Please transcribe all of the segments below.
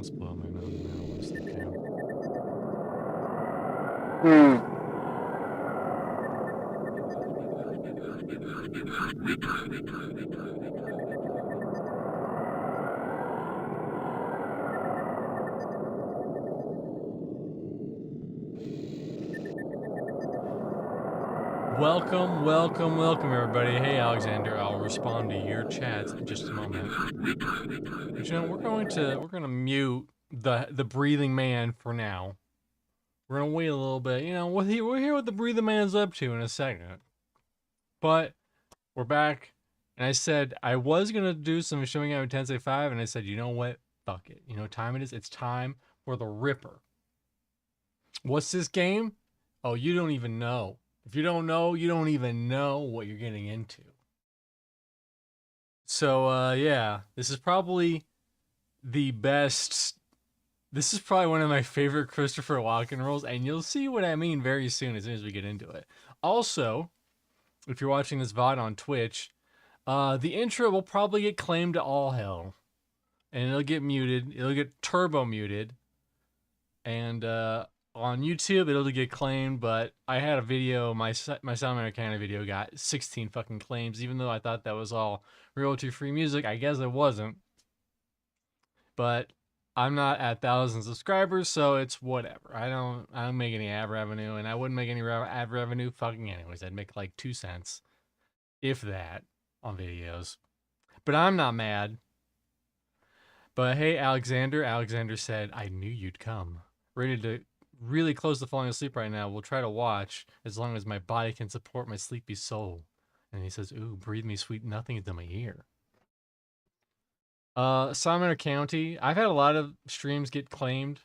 Let's blow my nose now. What's the count? Welcome, everybody. Hey, Alexander. I'll respond to your chats in just a moment. But, you know, we're gonna mute the breathing man for now. We're gonna wait a little bit. You know, we'll hear what the breathing man's up to in a second. But we're back, and I said I was gonna do some showing out of Tensei 5, and I said, you know what? Fuck it. You know what time it is? It's time for the Ripper. What's this game? Oh, you don't even know. If you don't know, you don't even know what you're getting into. So, yeah, this is probably the best. This is probably one of my favorite Christopher Walken roles, and you'll see what I mean very soon as we get into it. Also, if you're watching this VOD on Twitch, the intro will probably get claimed to all hell, and it'll get muted. It'll get turbo muted, and on YouTube it'll get claimed. But I had a video, my Sound Americana video got 16 fucking claims, even though I thought that was all royalty-free music. I guess it wasn't, but I'm not at 1,000 subscribers, so it's whatever. I don't make any ad revenue, and I wouldn't make any ad revenue fucking anyways. I'd make like 2 cents, if that, on videos. But I'm not mad. But hey, Alexander said, I knew you'd come. Ready really close to falling asleep right now. We'll try to watch as long as my body can support my sleepy soul. And he says, ooh, breathe me sweet nothing into my ear. Salamander County. I've had a lot of streams get claimed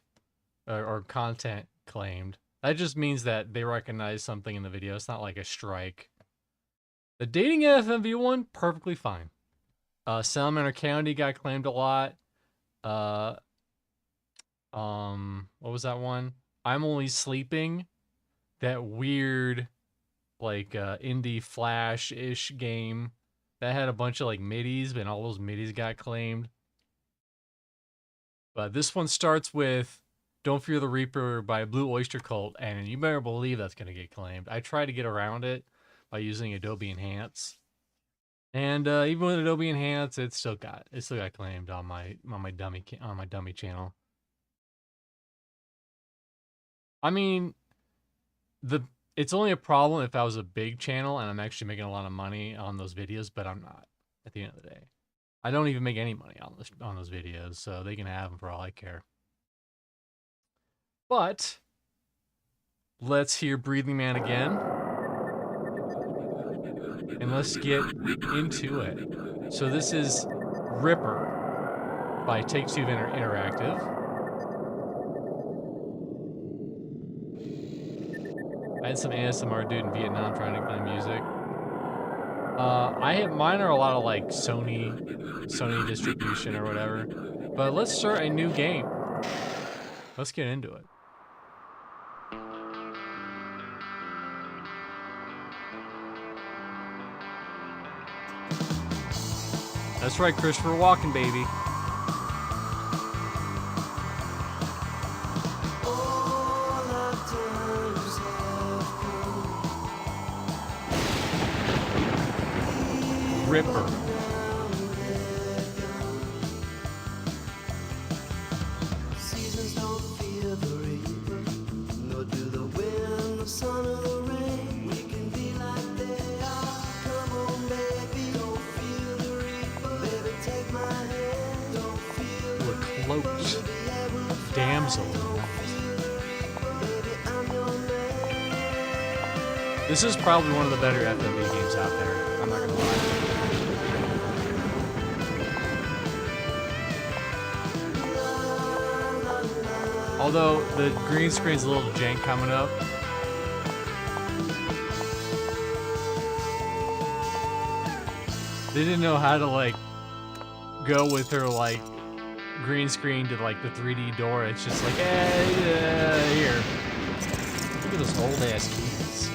or content claimed. That just means that they recognize something in the video. It's not like a strike. The dating FMV one, perfectly fine. Salamander County got claimed a lot. What was that one? I'm Only Sleeping. That weird, like, indie flash-ish game that had a bunch of like midis, but all those midis got claimed. But this one starts with Don't Fear the Reaper by Blue Öyster Cult, and you better believe that's gonna get claimed. I tried to get around it by using Adobe Enhance, and even with Adobe Enhance, it still got claimed on my dummy channel. I mean, it's only a problem if I was a big channel and I'm actually making a lot of money on those videos, but I'm not at the end of the day. I don't even make any money on those videos, so they can have them for all I care. But let's hear Breathing Man again. And let's get into it. So this is Ripper by Take-Two Interactive. I had some ASMR dude in Vietnam trying to play music. Mine are a lot of like Sony distribution or whatever. But let's start a new game. Let's get into it. That's right, Christopher Walken, baby. Ripper. Seasons don't fear the reaper, nor do the wind, the sun, or the rain. We can be like they are. Come on, baby, don't fear the reaper. Baby, take my hand. Don't fear the reaper. We're cloaked. Damsel. Baby, I'm your man. This is probably one of the better FMV games out there. I'm not gonna lie. Although the green screen's a little jank coming up. They didn't know how to like go with her like green screen to like the 3D door. It's just like, here. Look at those old ass keys.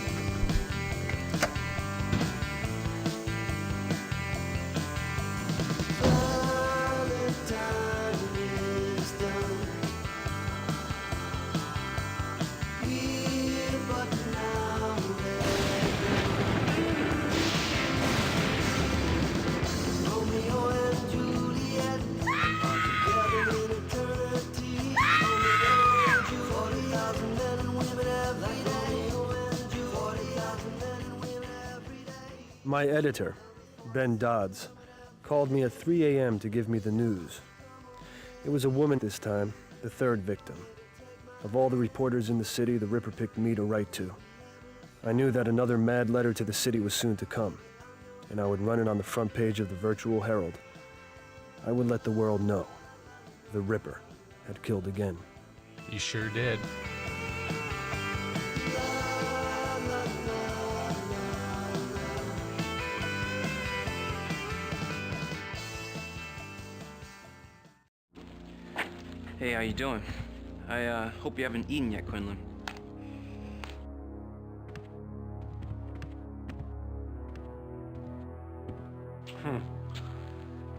My editor, Ben Dodds, called me at 3 a.m. to give me the news. It was a woman this time, the third victim. Of all the reporters in the city, the Ripper picked me to write to. I knew that another mad letter to the city was soon to come, and I would run it on the front page of the Virtual Herald. I would let the world know the Ripper had killed again. You sure did. Hey, how you doing? I hope you haven't eaten yet, Quinlan.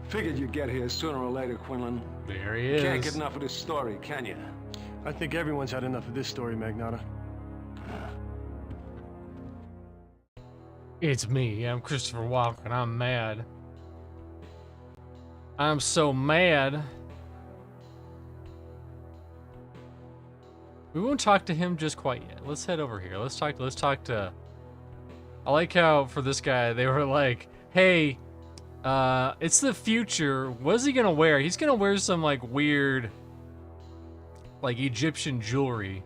Figured you'd get here sooner or later, Quinlan. There he is. Can't get enough of this story, can you? I think everyone's had enough of this story, Magnata. It's me. I'm Christopher Walken. I'm mad. I'm so mad. We won't talk to him just quite yet. Let's head over here. Let's talk to... I like how for this guy, they were like, hey, it's the future. What is he gonna wear? He's gonna wear some like weird, like Egyptian jewelry.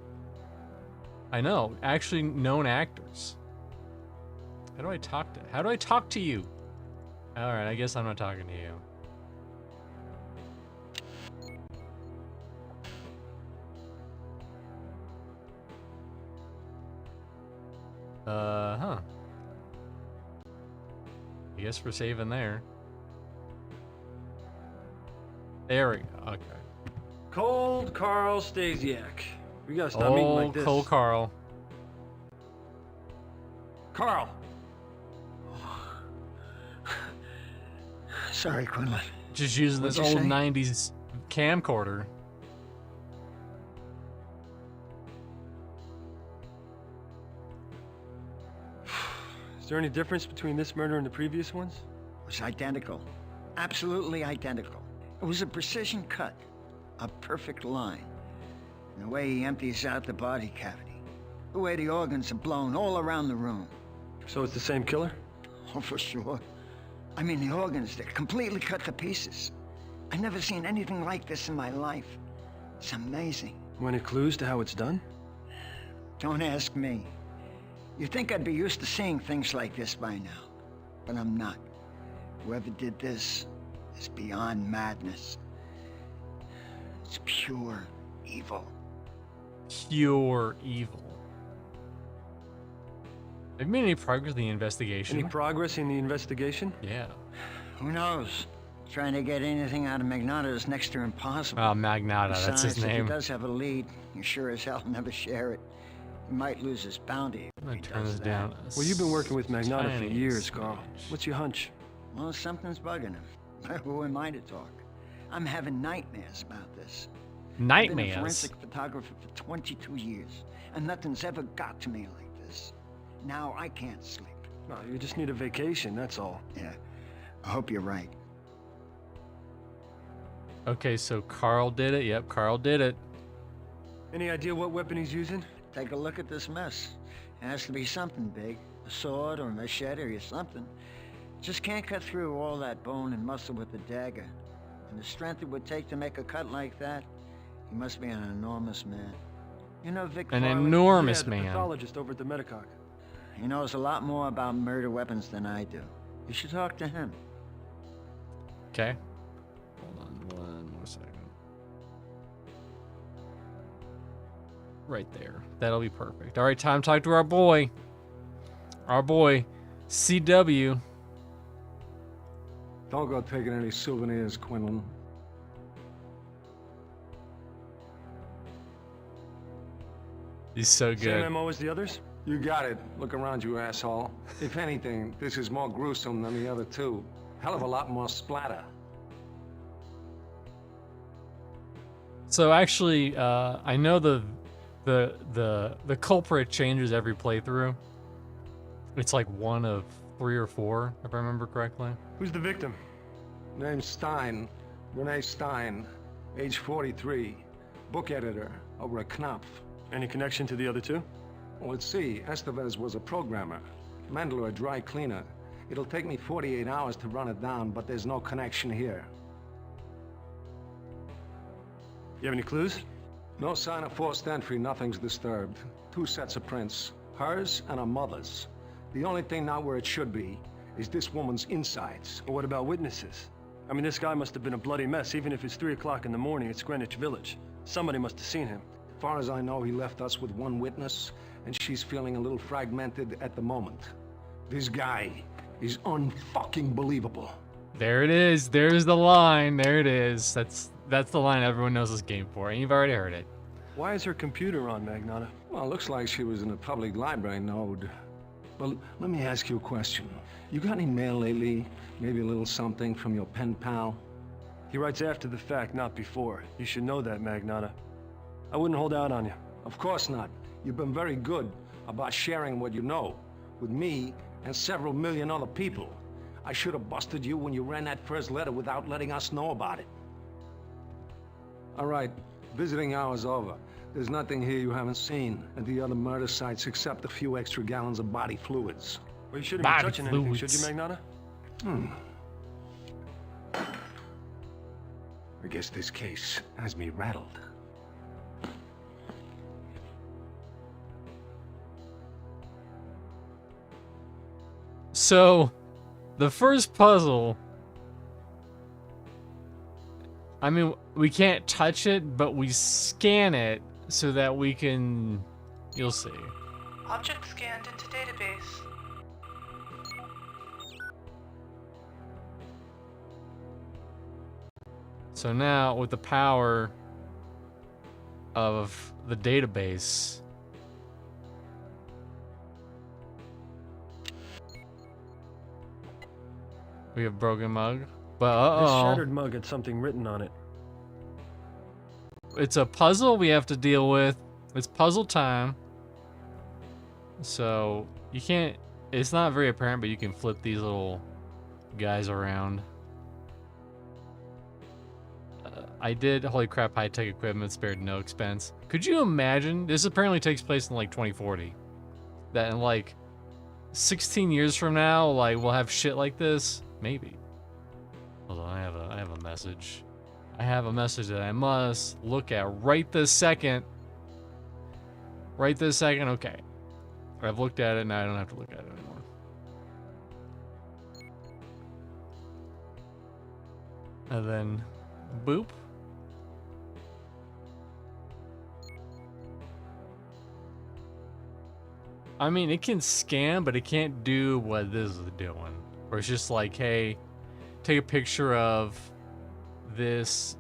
I know, actually known actors. How do I talk to you? Alright, I guess I'm not talking to you. Huh. I guess we're saving there. There we go, okay. Cold Carl Stasiak. We gotta stop meeting like this. Cole Carl. Carl! Sorry, Quinlan. Just using this What'd you old say? 90s camcorder. Is there any difference between this murder and the previous ones? It was identical. Absolutely identical. It was a precision cut. A perfect line. And the way he empties out the body cavity. The way the organs are blown all around the room. So it's the same killer? Oh, for sure. I mean, the organs, they're completely cut to pieces. I've never seen anything like this in my life. It's amazing. Any clues to how it's done? Don't ask me. You'd think I'd be used to seeing things like this by now. But I'm not. Whoever did this is beyond madness. It's pure evil. Pure evil. Have you made any progress in the investigation? Any progress in the investigation? Yeah. Who knows? Trying to get anything out of Magnata is next to impossible. Oh, Magnata, that's his Besides, if name. he does have a lead, you sure as hell never share it. He might lose his bounty. I'm gonna if he turn does this that. down. Well, you've been working with Magnata for Tiny years, Carl. smidge. What's your hunch? Well, something's bugging him. Who am I to talk? I'm having nightmares about this. I've been a Nightmares. forensic photographer for 22 years, and nothing's ever got to me like this. Now I can't sleep. No, you just need a vacation, that's all. Yeah, I hope you're right. Okay, so Carl did it. Yep, Carl did it. Any idea what weapon he's using? Take a look at this mess. It has to be something big. A sword or a machete or something. Just can't cut through all that bone and muscle with a dagger. And the strength it would take to make a cut like that, he must be an enormous man. You know Vic An Farley? enormous Yeah, the man. pathologist over at the Medicock. He knows a lot more about murder weapons than I do. You should talk to him. Okay. Hold on one more second. Right there. That'll be perfect. All right, time to talk to our boy. Our boy, CW. Don't go taking any souvenirs, Quinlan. He's so Same good. MO as the others? You got it. Look around you, asshole. If anything, this is more gruesome than the other two. Hell of a lot more splatter. So actually, I know the culprit changes every playthrough. It's like one of 3 or 4, if I remember correctly. Who's the victim? Name's Stein. Renee Stein. Age 43. Book editor over at Knopf. Any connection to the other two? Well, let's see. Estevez was a programmer. Mendler a dry cleaner. It'll take me 48 hours to run it down, but there's no connection here. You have any clues? No sign of forced entry, nothing's disturbed. 2 sets of prints. Hers and her mother's. The only thing not where it should be is this woman's insides. But what about witnesses? I mean, this guy must have been a bloody mess, even if it's 3 o'clock in the morning. It's Greenwich Village. Somebody must have seen him. As far as I know, he left us with 1 witness, and she's feeling a little fragmented at the moment. This guy is unfucking believable. There it is. There's the line. There it is. That's the line everyone knows this game for, and you've already heard it. Why is her computer on, Magnata? Well, it looks like she was in a public library node. But let me ask you a question. You got any mail lately? Maybe a little something from your pen pal? He writes after the fact, not before. You should know that, Magnata. I wouldn't hold out on you. Of course not. You've been very good about sharing what you know with me and several million other people. I should have busted you when you ran that first letter without letting us know about it. All right, visiting hour's over. There's nothing here you haven't seen at the other murder sites except a few extra gallons of body fluids. Well, you shouldn't be Body touching anything, should you, fluids. Magnata? I guess this case has me rattled. So, the first puzzle, I mean, we can't touch it, but we scan it so that we can, you'll see. Object scanned into database. So now, with the power of the database, we have broken mug. But This shattered mug had something written on it. it's a puzzle we have to deal with. It's puzzle time. So you can't. It's not very apparent, but you can flip these little guys around. I did. Holy crap! High-tech equipment spared no expense. Could you imagine? This apparently takes place in like 2040. That in like 16 years from now, like we'll have shit like this. Maybe. Hold on, I have a message. I have a message that I must look at right this second. Right this second. Okay. I've looked at it. Now I don't have to look at it anymore. And then, boop. I mean, it can scan, but it can't do what this is doing. Where it's just like, hey, take a picture of this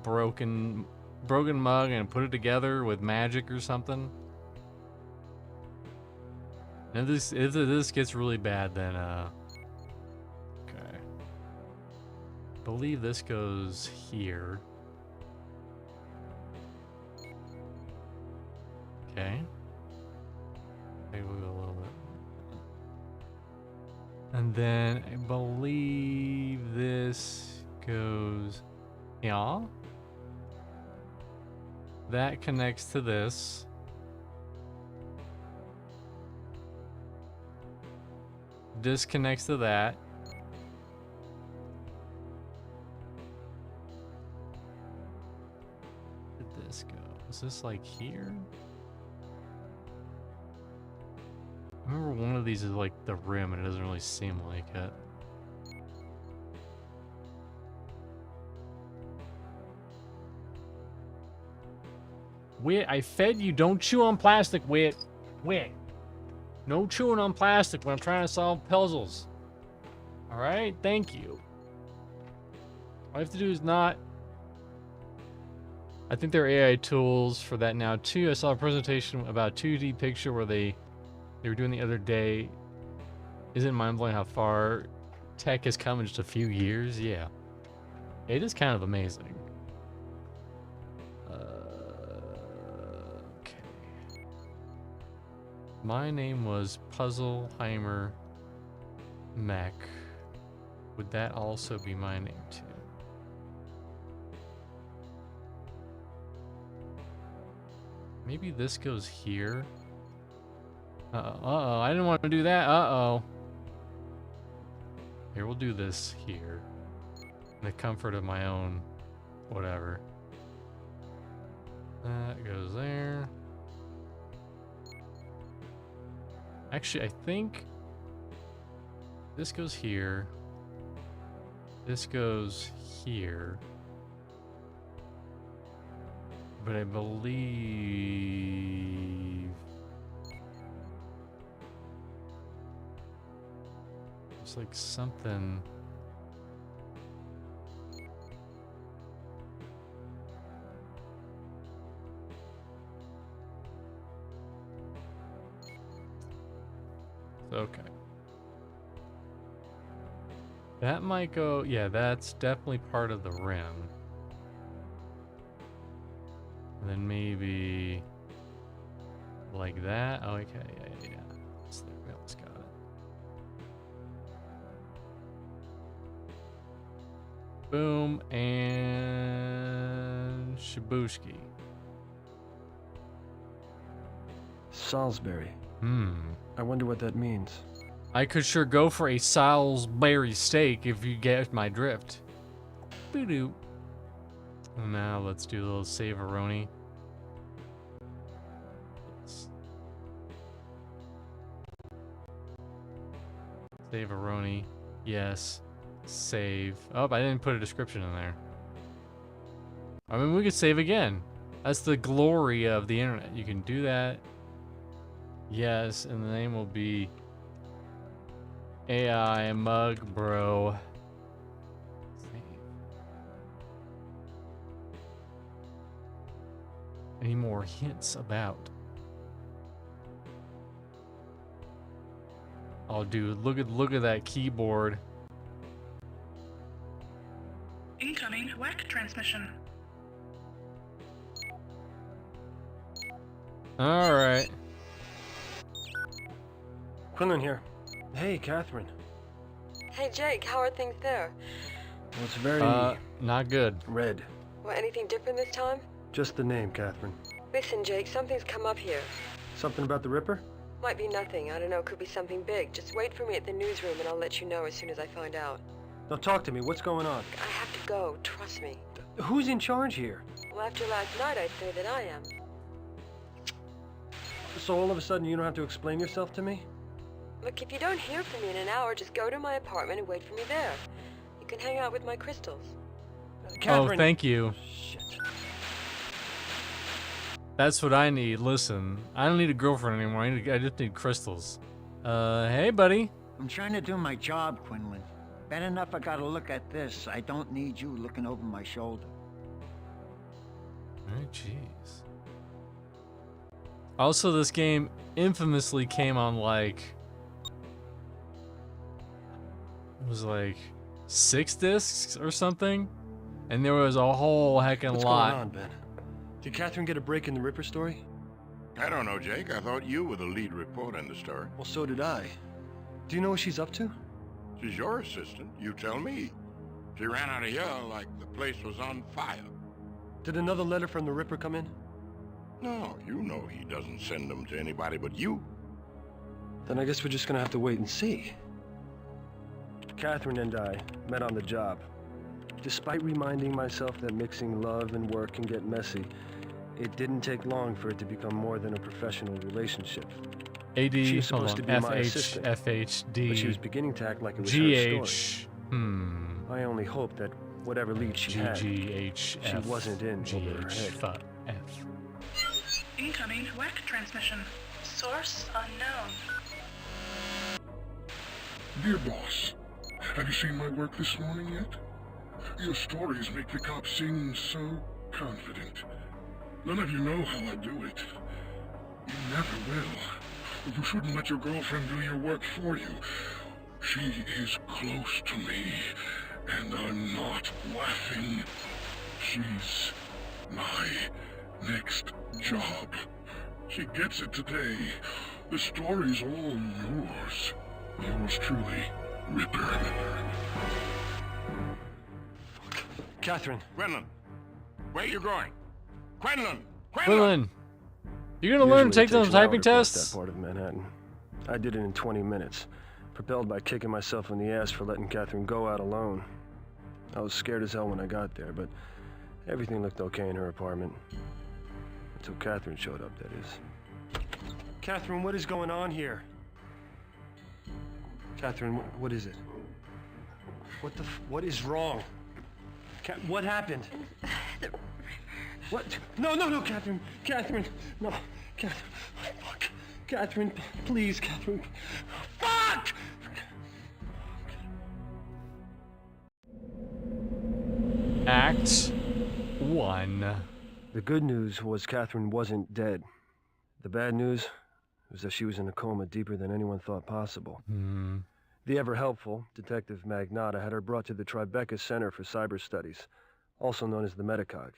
broken mug and put it together with magic or something. And if this gets really bad, then okay. I believe this goes here. Okay. Maybe we'll go a little bit. And then I believe this goes, yeah. That connects to this. This connects to that. Where did this go? Is this like here? I remember one of these is like the rim and it doesn't really seem like it. Wit, I fed you. Don't chew on plastic, Wit. Wit. No chewing on plastic when I'm trying to solve puzzles. Alright? Thank you. All I have to do is not... I think there are AI tools for that now too. I saw a presentation about 2D picture where they were doing the other day. Isn't it mind-blowing how far tech has come in just a few years? Yeah. It is kind of amazing. Okay. My name was Puzzleheimer Mech. Would that also be my name too? Maybe this goes here. Uh-oh, I didn't want to do that. Uh-oh. Here, we'll do this here. In the comfort of my own whatever. That goes there. Actually, I think this goes here. This goes here. But I believe it's like something. Okay. That might go, yeah, that's definitely part of the rim. And then maybe like that. Oh, okay, yeah. So there we almost got it. Boom, and Shibushki. Salisbury. Hmm. I wonder what that means. I could sure go for a Salisbury steak if you get my drift. Boo-doo. Now let's do a little Savaroni. Save Aroni. Yes. Save. Oh, I didn't put a description in there. I mean, we could save again. That's the glory of the internet. You can do that. Yes, and the name will be AI Mug Bro. Save. Any more hints about? Oh, dude, look at that keyboard. Incoming WAC transmission. All right. Quinlan here. Hey, Catherine. Hey Jake, how are things there? Well, it's very Not good. red. Well, anything different this time? Just the name, Catherine. Listen, Jake, something's come up here. Something about the Ripper? Might be nothing, I don't know, could be something big. Just wait for me at the newsroom and I'll let you know as soon as I find out. Now talk to me. What's going on? I have to go, trust me. Who's in charge here? Well, after last night, I'd say that I am. So all of a sudden you don't have to explain yourself to me? Look, if you don't hear from me in an hour, just go to my apartment and wait for me there. You can hang out with my crystals. Catherine. Oh, thank you. Shit. That's what I need. Listen, I don't need a girlfriend anymore. I just need crystals. Hey, buddy. I'm trying to do my job, Quinlan. Bad enough I gotta look at this. I don't need you looking over my shoulder. Oh, jeez. Also, this game infamously came on like... It was like 6 discs or something, and there was a whole heckin' What's lot. going on, Ben? Did Catherine get a break in the Ripper story? I don't know, Jake. I thought you were the lead reporter in the story. Well, so did I. Do you know what she's up to? She's your assistant. You tell me. She ran out of here like the place was on fire. Did another letter from the Ripper come in? No, you know he doesn't send them to anybody but you. Then I guess we're just gonna have to wait and see. Catherine and I met on the job. Despite reminding myself that mixing love and work can get messy, it didn't take long for it to become more than a professional relationship. AD, She was hold supposed on, to be my FH, assistant, FHD, But she was beginning to act like it was her story. GH, I only hope that whatever lead she had, GGH, she wasn't in over her head. F. Incoming WAC transmission. Source unknown. Dear boss, have you seen my work this morning yet? Your stories make the cops seem so confident. None of you know how I do it. You never will. You shouldn't let your girlfriend do your work for you. She is close to me, and I'm not laughing. She's my next job. She gets it today. The story's all yours. Yours truly, Ripper. Catherine. Quinlan, where you going? Quinlan! Quinlan, you're gonna learn to Usually take it takes those an hour typing to cross tests? That part of Manhattan. I did it in 20 minutes, propelled by kicking myself in the ass for letting Catherine go out alone. I was scared as hell when I got there, but everything looked okay in her apartment. Until Catherine showed up, that is. Catherine, what is going on here? Catherine, what is it? What is wrong? What happened? What? No, Catherine! Catherine! No, Catherine! Fuck! Catherine, please, Catherine! Fuck! Act 1. The good news was Catherine wasn't dead. The bad news was that she was in a coma deeper than anyone thought possible. The ever-helpful Detective Magnata had her brought to the Tribeca Center for Cyber Studies, also known as the Medicog.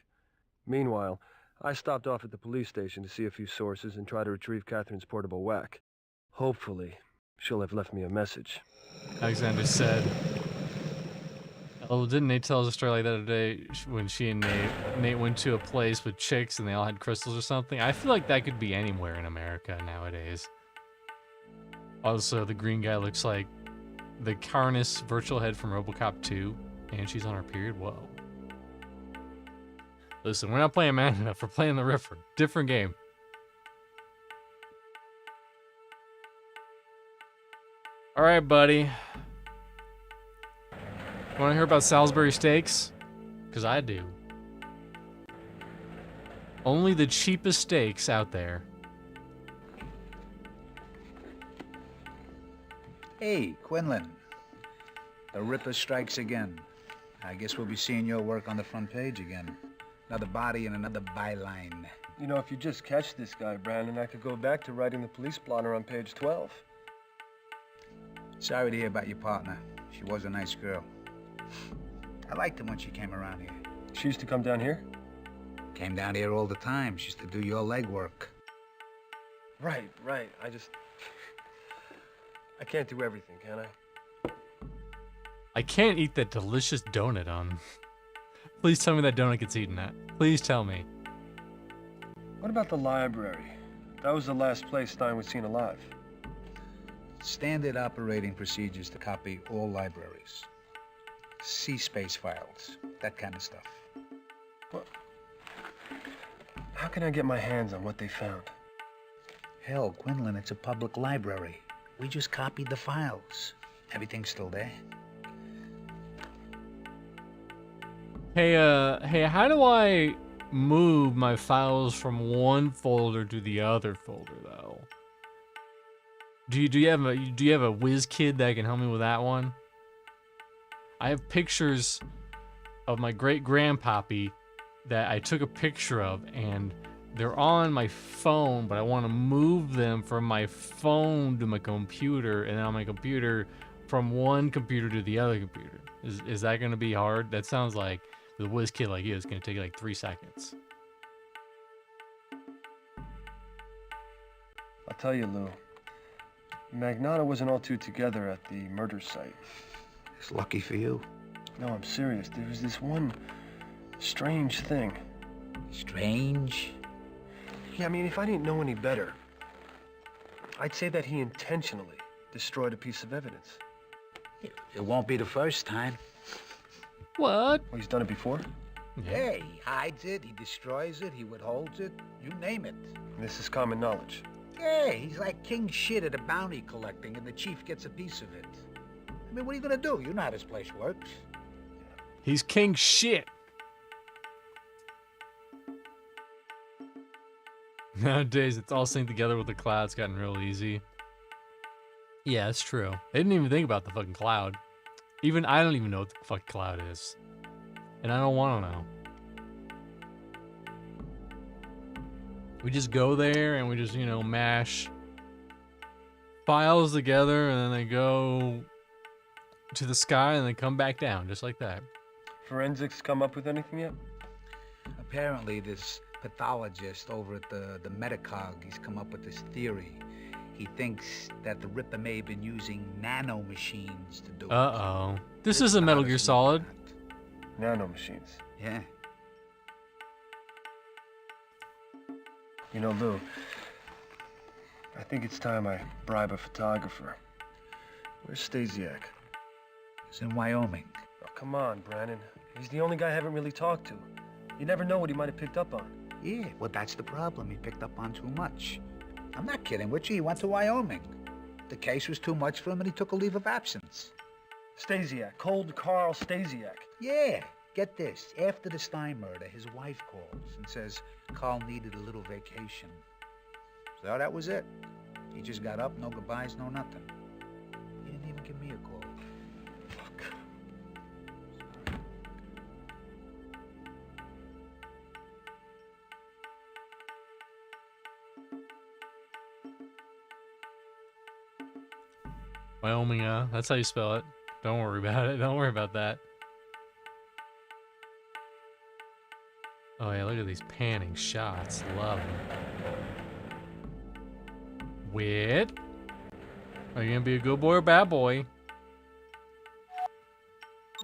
Meanwhile, I stopped off at the police station to see a few sources and try to retrieve Catherine's portable whack. Hopefully, she'll have left me a message. Alexander said. Oh, didn't Nate tell us a story like that today when she and Nate went to a place with chicks and they all had crystals or something? I feel like that could be anywhere in America nowadays. Also, the green guy looks like the Carnus virtual head from RoboCop 2, and she's on her period. Whoa. Listen, we're not playing Man Enough, we're playing the Ripper. Different game. All right, buddy. Want to hear about Salisbury steaks? Because I do. Only the cheapest steaks out there. Hey, Quinlan. The Ripper strikes again. I guess we'll be seeing your work on the front page again. Another body and another byline. You know, if you just catch this guy, Brandon, I could go back to writing the police blotter on page 12. Sorry to hear about your partner. She was a nice girl. I liked her when she came around here. She used to come down here? Came down here all the time. She used to do your legwork. Right. I can't do everything, can I? I can't eat that delicious donut on. Please tell me that donut gets eaten at. Please tell me. What about the library? That was the last place Stein was seen alive. Standard operating procedures to copy all libraries. C-space files, that kind of stuff. What? How can I get my hands on what they found? Hell, Quinlan, it's a public library. We just copied the files. Everything's still there. Hey, how do I move my files from one folder to the other folder though? Do you have a whiz kid that can help me with that one? I have pictures of my great grandpappy that I took a picture of, and they're on my phone, but I want to move them from my phone to my computer, and then on my computer from one computer to the other computer. Is that going to be hard? That sounds like with a whiz kid like you, it's going to take like 3 seconds. I'll tell you, Lou. Magnata wasn't all too together at the murder site. It's lucky for you. No, I'm serious. There was this one strange thing. Strange? Yeah, I mean, if I didn't know any better, I'd say that he intentionally destroyed a piece of evidence. It won't be the first time. What? Well, he's done it before? Yeah, he hides it, he destroys it, he withholds it, you name it. And this is common knowledge. Yeah, he's like king shit at a bounty collecting, and the chief gets a piece of it. I mean, what are you gonna do? You know how this place works. He's king shit. Nowadays, it's all synced together with the cloud. It's gotten real easy. Yeah, it's true. They didn't even think about the fucking cloud. Even I don't even know what the fucking cloud is. And I don't want to know. We just go there and we just, mash files together, and then they go to the sky and they come back down, just like that. Forensics come up with anything yet? Apparently, this pathologist over at the Metacog, he's come up with this theory. He thinks that the Ripper may have been using nano machines to do it. Uh-oh. This isn't Metal Gear Solid. Nano machines. Yeah. You know, Lou, I think it's time I bribe a photographer. Where's Stasiak? He's in Wyoming. Oh, come on, Brandon. He's the only guy I haven't really talked to. You never know what he might have picked up on. Yeah, well, that's the problem. He picked up on too much. I'm not kidding with you. He went to Wyoming. The case was too much for him, and he took a leave of absence. Stasiak. Cold Carl Stasiak. Yeah. Get this. After the Stein murder, his wife calls and says Carl needed a little vacation. So that was it. He just got up, no goodbyes, no nothing. He didn't even give me a call. Fuck. Wyoming, that's how you spell it. Don't worry about it. Don't worry about that. Oh yeah, look at these panning shots. Love them. Wit, are you gonna be a good boy or bad boy?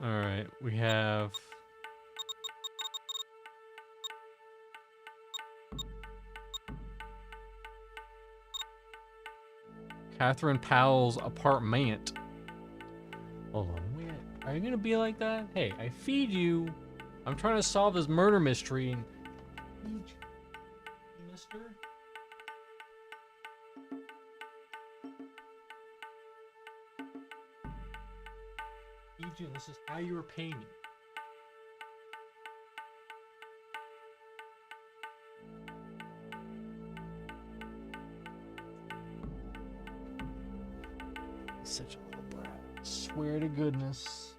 All right, we have Catherine Powell's apartment. Hold on, Wit, are you gonna be like that? Hey, I feed you. I'm trying to solve this murder mystery and mister. you, this is how you repay me. Such a little brat. Swear to goodness.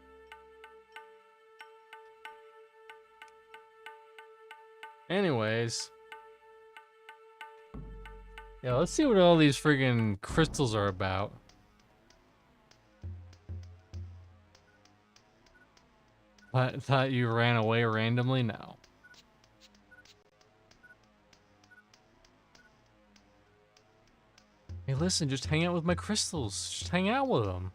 Anyways. Yeah, let's see what all these friggin' crystals are about. I thought you ran away randomly? No. Hey, listen, just hang out with my crystals. Just hang out with them.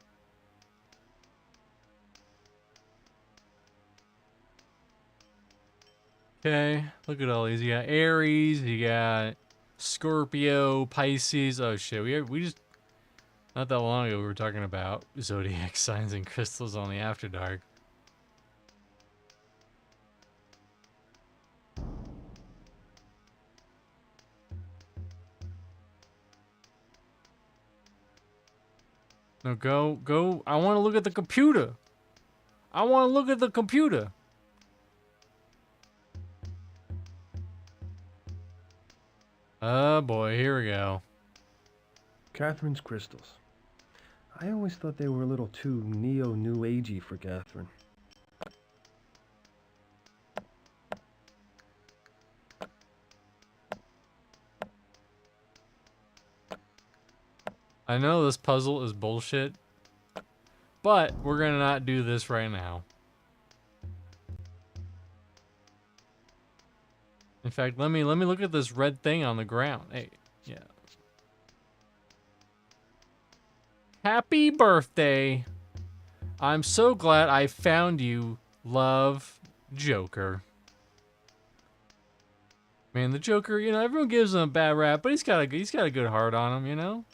Okay, look at all these. You got Aries, you got Scorpio, Pisces. Oh shit, we just not that long ago we were talking about zodiac signs and crystals on the After Dark. No, go. I want to look at the computer. I want to look at the computer. Oh boy, here we go. Catherine's crystals. I always thought they were a little too neo-new agey for Catherine. I know this puzzle is bullshit, but we're gonna not do this right now. In fact, let me look at this red thing on the ground. Hey, yeah. Happy birthday. I'm so glad I found you, love, Joker. Man, the Joker, you know, everyone gives him a bad rap, but he's got a good heart on him, you know?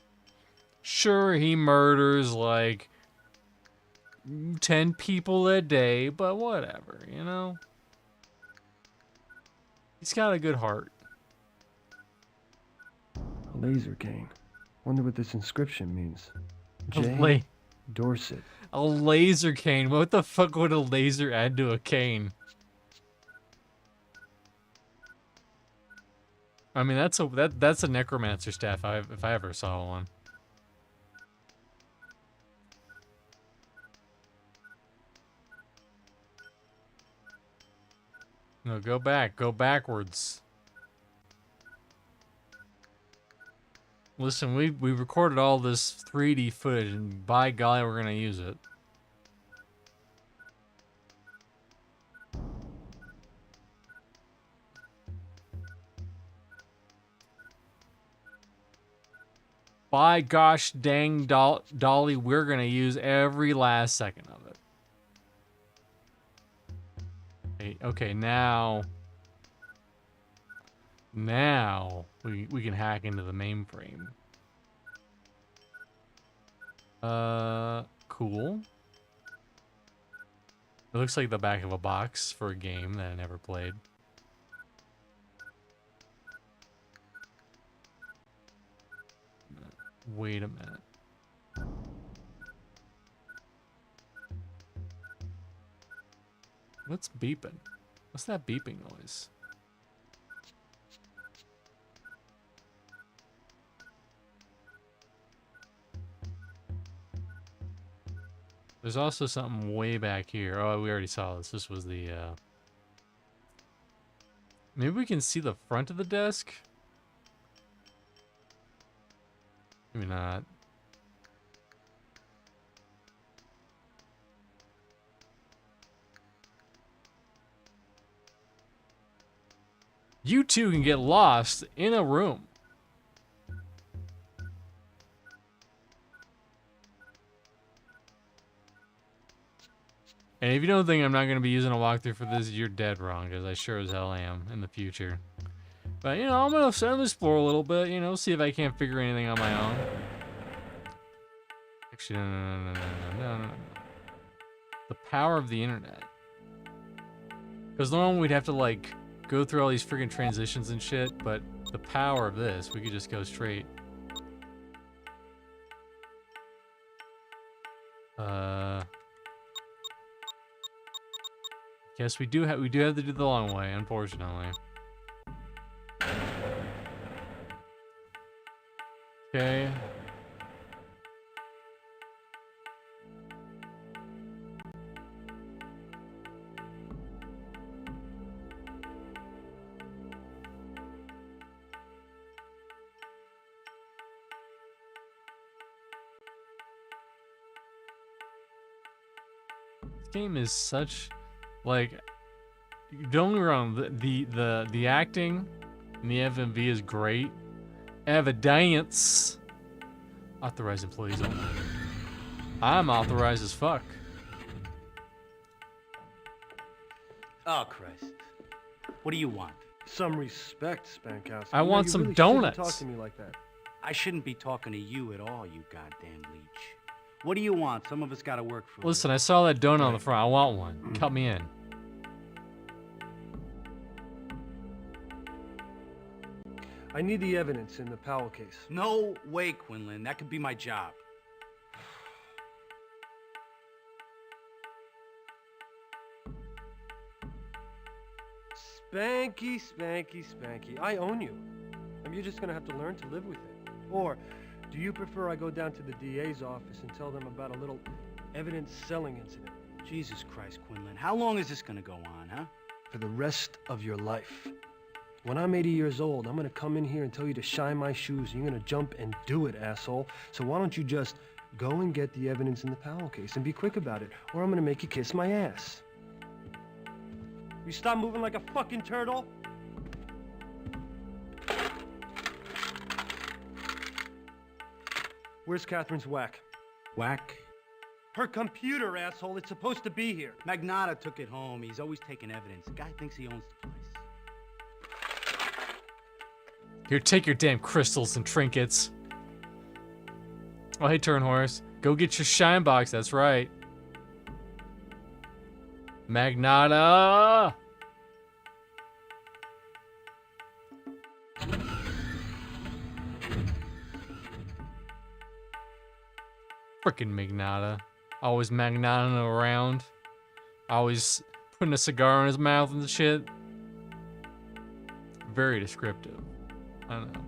Sure, he murders like 10 people a day, but whatever, you know? He's got a good heart. A laser cane. Wonder what this inscription means. A J. Dorset. A laser cane. What the fuck would a laser add to a cane? I mean, that's a necromancer staff if I ever saw one. No, go back. Go backwards. Listen, we recorded all this 3D footage, and by golly, we're gonna use it. By gosh dang Dolly, we're gonna use every last second of it. Okay, now we can hack into the mainframe. Cool. It looks like the back of a box for a game that I never played. Wait a minute. What's beeping? What's that beeping noise? There's also something way back here. Oh, we already saw this. This was the, Maybe we can see the front of the desk? Maybe not. You two can get lost in a room. And if you don't think I'm not going to be using a walkthrough for this, you're dead wrong, because I sure as hell am in the future. But, you know, I'm going to explore a little bit, you know, see if I can't figure anything on my own. Actually, no. The power of the internet. Because normally we'd have to, like, go through all these freaking transitions and shit, but the power of this, we could just go straight. Yes, we do have to do the long way, unfortunately. Okay. This game is such, like, don't get me wrong, the acting in the FMV is great. Evidence. Authorized employees only. I'm authorized as fuck. Oh, Christ. What do you want? Some respect, Spankowski. I want you some really shouldn't donuts. Talk to me like that. I shouldn't be talking to you at all, you goddamn leech. What do you want? Some of us gotta work for Listen, I saw that donut on the front. I want one. Cut me in. I need the evidence in the Powell case. No way, Quinlan. That could be my job. Spanky, Spanky, Spanky. I own you. And you're just gonna have to learn to live with it. Or do you prefer I go down to the DA's office and tell them about a little evidence selling incident? Jesus Christ, Quinlan. How long is this gonna go on, huh? For the rest of your life. When I'm 80 years old, I'm gonna come in here and tell you to shine my shoes. You're gonna jump and do it, asshole. So why don't you just go and get the evidence in the Powell case and be quick about it, or I'm gonna make you kiss my ass. You stop moving like a fucking turtle? Where's Catherine's whack? Whack? Her computer, asshole. It's supposed to be here. Magnata took it home. He's always taking evidence. The guy thinks he owns the place. Here, take your damn crystals and trinkets. Oh, hey, Turnhorse. Go get your shine box. That's right. Magnata! Frickin' Magnata. Always Magnata around. Always putting a cigar in his mouth and shit. Very descriptive. I don't know.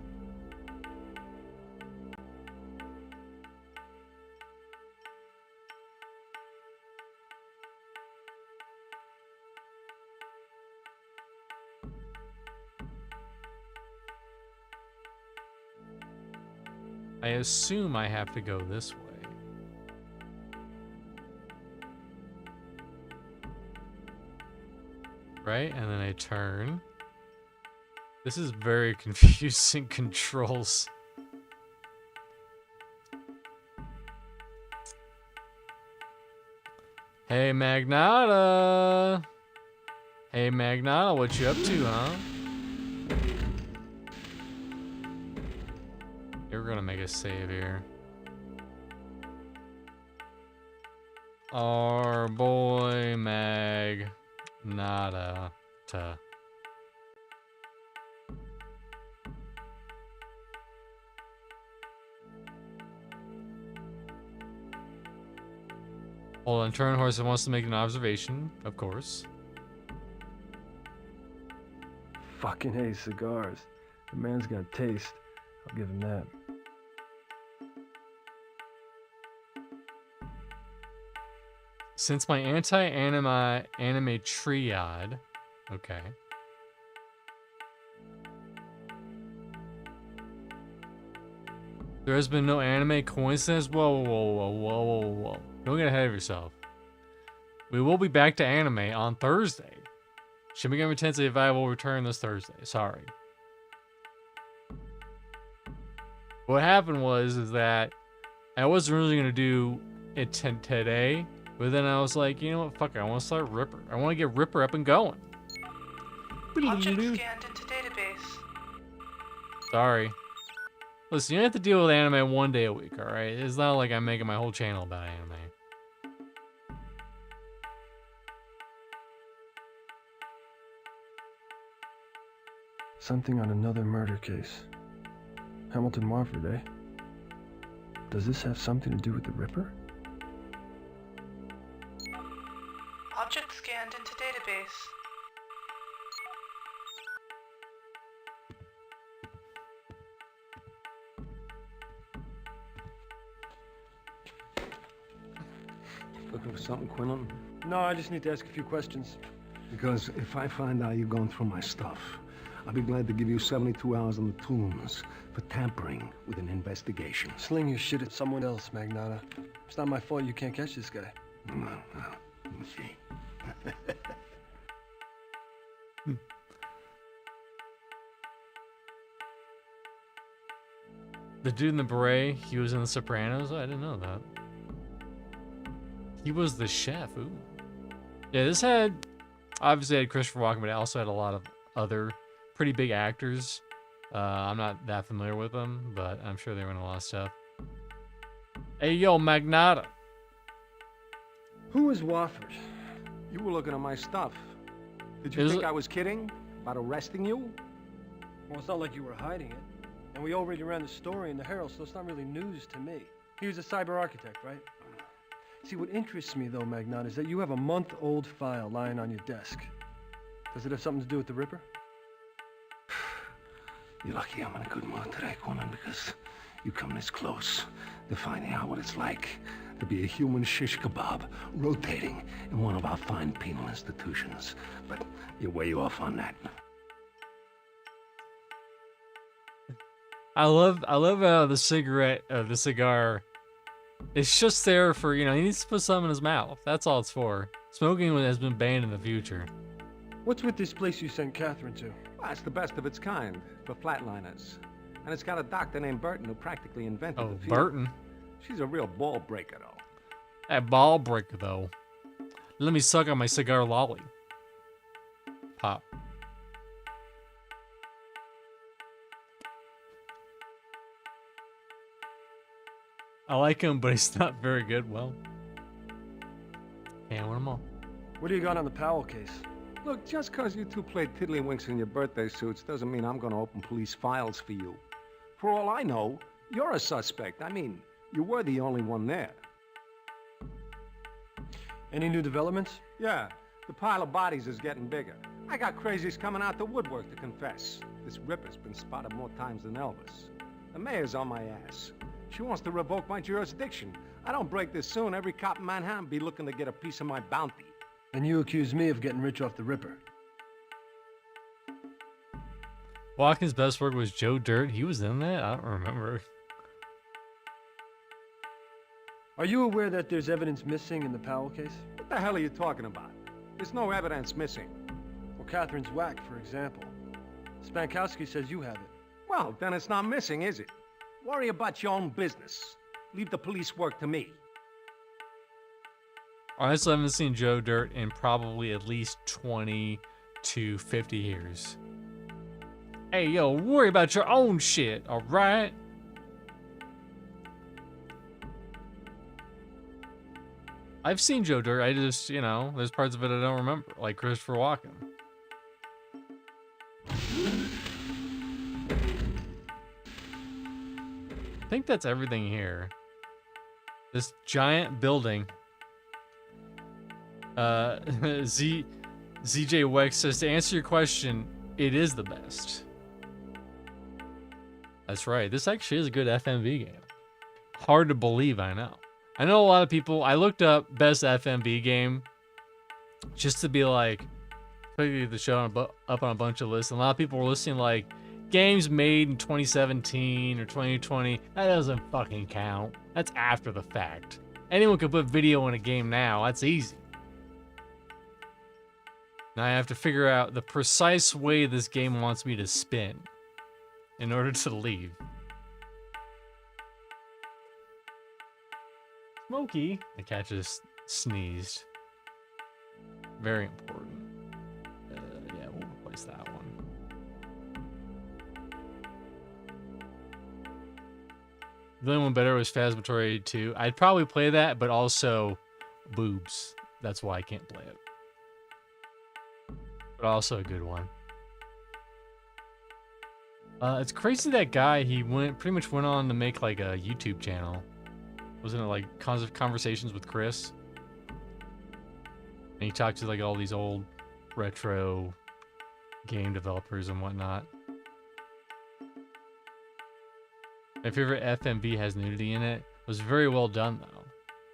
I assume I have to go this way. Right? And then I turn. This is very confusing controls. Hey, Magnata! Hey, Magnata, what you up to, huh? You're gonna make a save here. Our boy Magnata. Hold on, Turnhorse wants to make an observation, of course. Fucking A cigars. The man's got taste. I'll give him that. Since my anti-anime triad, okay. There has been no anime coincidence. Whoa. Don't get ahead of yourself. We will be back to anime on Thursday. Shin Megami Tensei V will return this Thursday. Sorry. What happened is that I wasn't really gonna do it today, but then I was like, you know what? Fuck it. I want to start Ripper. I want to get Ripper up and going. Object scanned into database. Sorry. Listen, you don't have to deal with anime one day a week, alright? It's not like I'm making my whole channel about anime. Something on another murder case. Hamilton Marford, eh? Does this have something to do with the Ripper? Object scanned into database. database. Looking for something, Quinlan? No, I just need to ask a few questions. Because if I find out you're going through my stuff, I'll be glad to give you 72 hours on the tombs for tampering with an investigation. Sling your shit at someone else, Magnata. It's not my fault you can't catch this guy. No, let me see. The dude in the beret, he was in The Sopranos? I didn't know that. He was the chef, ooh. Yeah, this obviously had Christopher Walken, but it also had a lot of other pretty big actors. I'm not that familiar with them, but I'm sure they were in a lot of stuff. Hey, yo, Magnata. Who is Wofford? You were looking at my stuff. Did you think I was kidding about arresting you? Well, it's not like you were hiding it. And we already ran the story in the Herald, so it's not really news to me. He was a cyber architect, right? See, what interests me, though, Magnata, is that you have a month-old file lying on your desk. Does it have something to do with the Ripper? You're lucky I'm in a good mood today, Conan, because you come this close to finding out what it's like to be a human shish kebab rotating in one of our fine penal institutions. But you're way off on that. I love how the cigar, it's just there for, he needs to put something in his mouth. That's all it's for. Smoking has been banned in the future. What's with this place you sent Catherine to? Well, it's the best of its kind for flatliners. And it's got a doctor named Burton who practically invented the field. Burton? She's a real ball breaker, though. That ball breaker, though. Let me suck on my cigar lolly. Pop. I like him, but he's not very good. Well, can't win them all. What do you got on the Powell case? Look, just because you two played tiddlywinks in your birthday suits doesn't mean I'm going to open police files for you. For all I know, you're a suspect. I mean, you were the only one there. Any new developments? Yeah, the pile of bodies is getting bigger. I got crazies coming out the woodwork to confess. This Ripper's been spotted more times than Elvis. The mayor's on my ass. She wants to revoke my jurisdiction. I don't break this soon, every cop in Manhattan be looking to get a piece of my bounty. And you accuse me of getting rich off the Ripper. Walken's best work was Joe Dirt. He was in that? I don't remember. Are you aware that there's evidence missing in the Powell case? What the hell are you talking about? There's no evidence missing. Well, Catherine's whack, for example. Spankowski says you have it. Well, then it's not missing, is it? Worry about your own business. Leave the police work to me. Honestly, I haven't seen Joe Dirt in probably at least 20 to 50 years. Hey, yo, worry about your own shit, alright? I've seen Joe Dirt, I just, there's parts of it I don't remember, like Christopher Walken. I think that's everything here. This giant building. ZJ Wex says, to answer your question, it is the best. That's right. This actually is a good FMV game. Hard to believe, I know. I know a lot of people, I looked up best FMV game just to be like, put the show up on a bunch of lists. And a lot of people were listing like games made in 2017 or 2020. That doesn't fucking count. That's after the fact. Anyone can put video in a game now. That's easy. Now I have to figure out the precise way this game wants me to spin in order to leave. Smokey. The cat just sneezed. Very important. Yeah, we'll replace that one. The only one better was Phasmotory 2. I'd probably play that, but also boobs. That's why I can't play it. But also a good one. It's crazy that guy, he pretty much went on to make like a YouTube channel. Wasn't it like Conversations with Chris? And he talked to like all these old retro game developers and whatnot. My favorite FMV has nudity in it. It was very well done, though.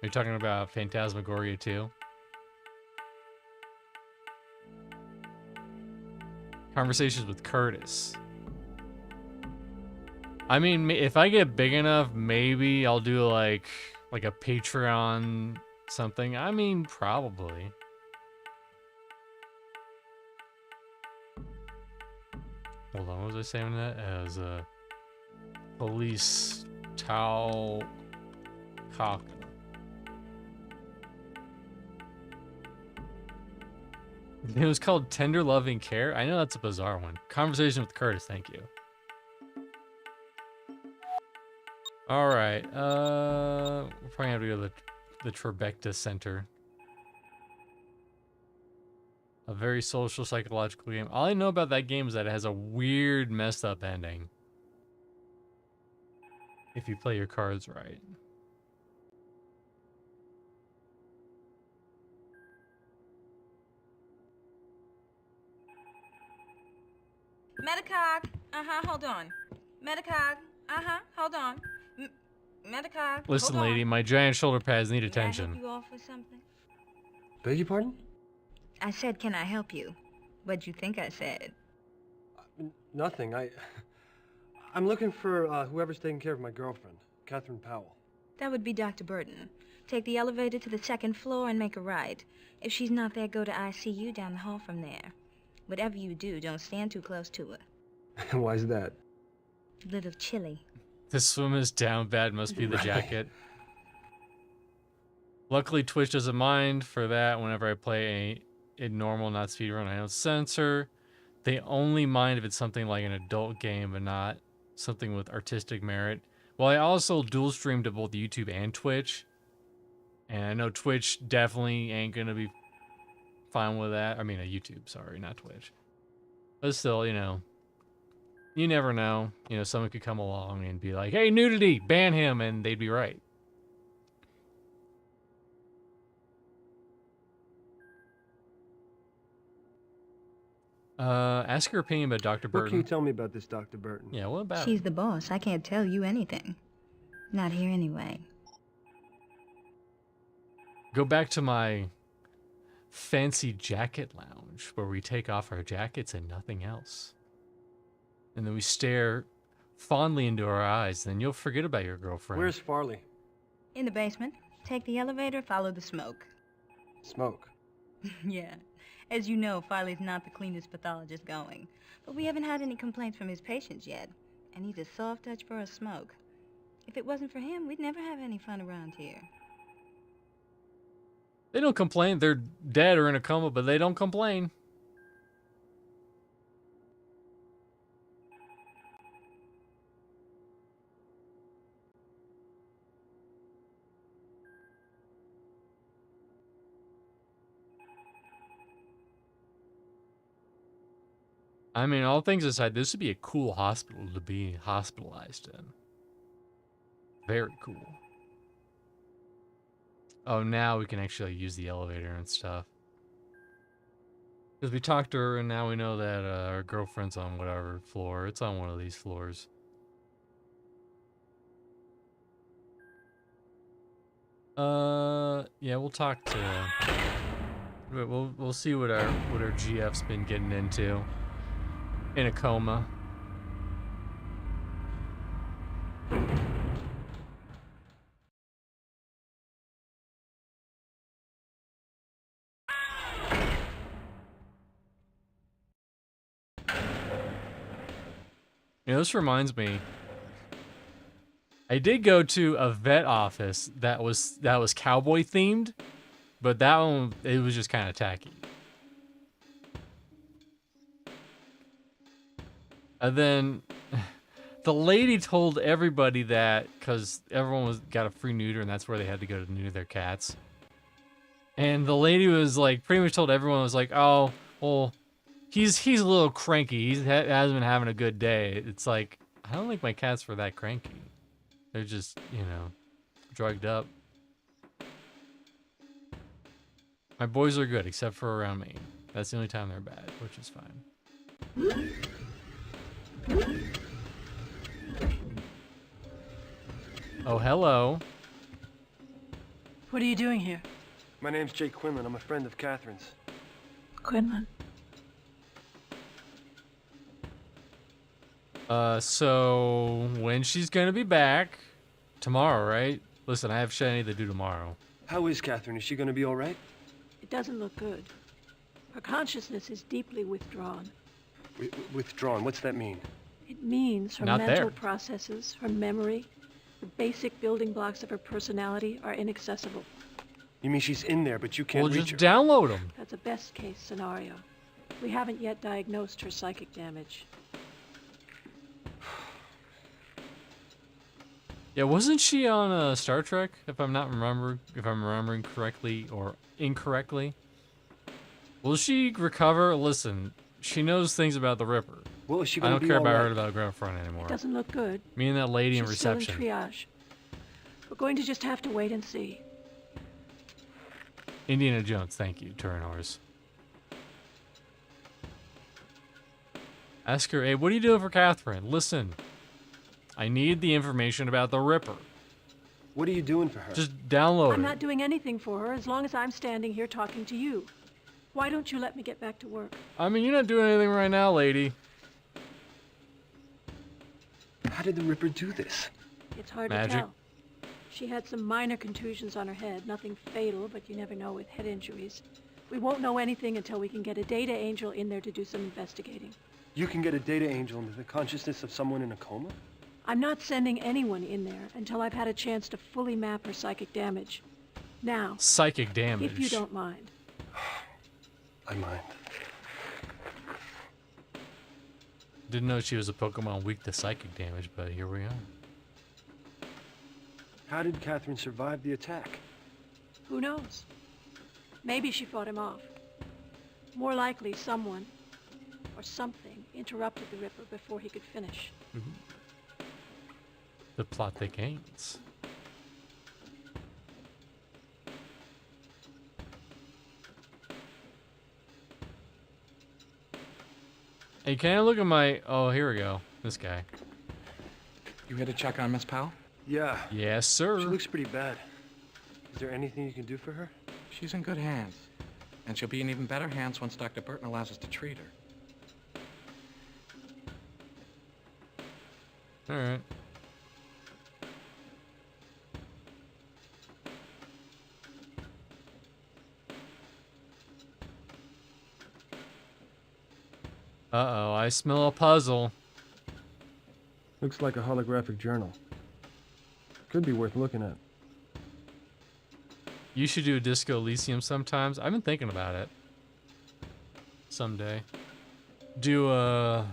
You're talking about Phantasmagoria 2? Conversations with Curtis. I mean, if I get big enough, maybe I'll do like a Patreon something. I mean, probably. Hold on, what was I saying that? As a police towel cock. It was called Tender Loving Care. I know that's a bizarre one. Conversation with Curtis, thank you. Alright, we'll probably have to go to the Trebekta Center. A very social, psychological game. All I know about that game is that it has a weird, messed up ending. If you play your cards right. Metacog. Hold on. Metacog. Hold on. Metacog. Listen, hold lady, on. my giant shoulder pads need Can I attention. help you off with something? Beg your pardon? I said, can I help you? What'd you think I said? Nothing. I'm looking for whoever's taking care of my girlfriend, Catherine Powell. That would be Dr. Burton. Take the elevator to the second floor and make a right. If she's not there, go to ICU down the hall from there. Whatever you do, don't stand too close to her. Why's that? A little chilly. The swim is down bad, must be the jacket. Luckily, Twitch doesn't mind for that whenever I play a normal, not speedrun. I don't censor. They only mind if it's something like an adult game, but not something with artistic merit. Well, I also dual stream to both YouTube and Twitch. And I know Twitch definitely ain't gonna be fine with that. I mean, YouTube, sorry, not Twitch. But still, you know, you never know. You know, someone could come along and be like, hey, nudity, ban him, and they'd be right. Ask her opinion about Dr. Burton. What can you tell me about this Dr. Burton? Yeah, what about She's the boss. I can't tell you anything. Not here anyway. Go back to my fancy jacket lounge where we take off our jackets and nothing else. And then we stare fondly into our eyes, then you'll forget about your girlfriend. Where's Farley? In the basement. Take the elevator, follow the smoke. Smoke. Yeah. As you know, Farley's not the cleanest pathologist going. But we haven't had any complaints from his patients yet. And he's a soft touch for a smoke. If it wasn't for him, we'd never have any fun around here. They don't complain. They're dead or in a coma, but they don't complain. I mean, all things aside, this would be a cool hospital to be hospitalized in. Very cool. Oh, now we can actually use the elevator and stuff. Because we talked to her and now we know that our girlfriend's on whatever floor. It's on one of these floors. Yeah, we'll talk to... We'll see what our GF's been getting into. In a coma. You know, this reminds me. I did go to a vet office that was cowboy themed, but that one, it was just kind of tacky. And then the lady told everybody that because everyone got a free neuter and that's where they had to go to neuter their cats. And the lady was like, pretty much told everyone, was like, oh, well, he's a little cranky. He hasn't been having a good day. It's like, I don't think my cats were that cranky. They're just, you know, drugged up. My boys are good, except for around me. That's the only time they're bad, which is fine. Oh, hello. What are you doing here? My name's Jake Quinlan. I'm a friend of Catherine's. Quinlan. So when she's gonna be back? Tomorrow, right? Listen, I have shit I need to do tomorrow. How is Catherine? Is she gonna be all right? It doesn't look good. Her consciousness is deeply withdrawn. Withdrawn? What's that mean? It means her Not mental there. processes, her memory, the basic building blocks of her personality are inaccessible. You mean she's in there, but you can't We'll reach just her? download them. That's a best case scenario. We haven't yet diagnosed her psychic damage. Yeah, wasn't she on Star Trek? If I'm remembering correctly or incorrectly. Will she recover? Listen, she knows things about the Ripper. Well, is she I gonna don't be care all about right? her about Grand Front anymore. It doesn't look good. Me and that lady in She's reception. still in triage. We're going to just have to wait and see. Indiana Jones, thank you, Turin horse. Ask her, hey, what are you doing for Catherine? Listen, I need the information about the Ripper. What are you doing for her? Just download I'm it. not doing anything for her as long as I'm standing here talking to you. Why don't you let me get back to work? I mean, you're not doing anything right now, lady. How did the Ripper do this? It's hard Magic. to tell. She had some minor contusions on her head, nothing fatal, but you never know with head injuries. We won't know anything until we can get a data angel in there to do some investigating. You can get a data angel into the consciousness of someone in a coma? I'm not sending anyone in there until I've had a chance to fully map her psychic damage. Now, Psychic damage. if you don't mind. I mind. Didn't know she was a Pokemon weak to psychic damage, but here we are. How did Catherine survive the attack? Who knows? Maybe she fought him off. More likely, someone or something interrupted the Ripper before he could finish. The plot thickens. Hey, can I look at my... Oh, here we go. This guy. You here to check on Miss Powell? Yeah. Yes, sir. She looks pretty bad. Is there anything you can do for her? She's in good hands. And she'll be in even better hands once Dr. Burton allows us to treat her. All right. Uh-oh, I smell a puzzle. Looks like a holographic journal. Could be worth looking at. You should do a Disco Elysium sometimes. I've been thinking about it. Someday. Do a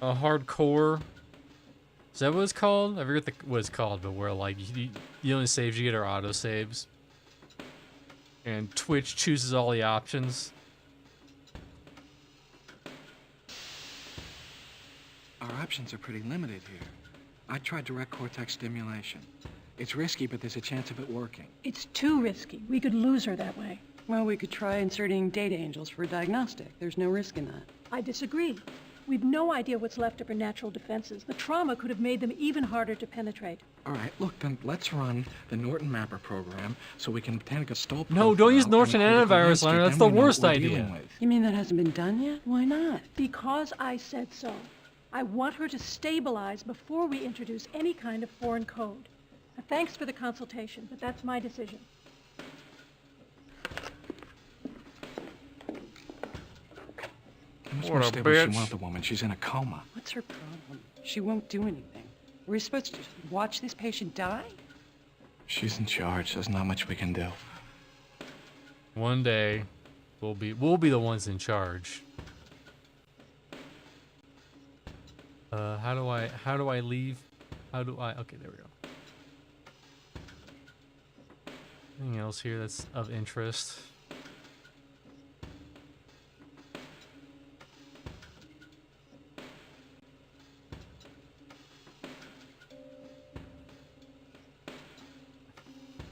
hardcore... Is that what it's called? I forget what it's called, but where like the only saves you get are auto saves. And Twitch chooses all the options. Our options are pretty limited here. I tried direct cortex stimulation. It's risky, but there's a chance of it working. It's too risky. We could lose her that way. Well, we could try inserting data angels for a diagnostic. There's no risk in that. I disagree. We've no idea what's left of her natural defenses. The trauma could have made them even harder to penetrate. All right, look, then let's run the Norton Mapper program so we can obtain a Gestalt No, don't use Norton antivirus, Leonard. That's the worst idea. You mean that hasn't been done yet? Why not? Because I said so. I want her to stabilize before we introduce any kind of foreign code. Now, thanks for the consultation, but that's my decision. How much What more a stable does bitch. she want the woman? She's in a coma. What's her problem? She won't do anything. We're supposed to watch this patient die? She's in charge. There's not much we can do. One day, we'll be the ones in charge. How do I leave? Okay, there we go. Anything else here that's of interest?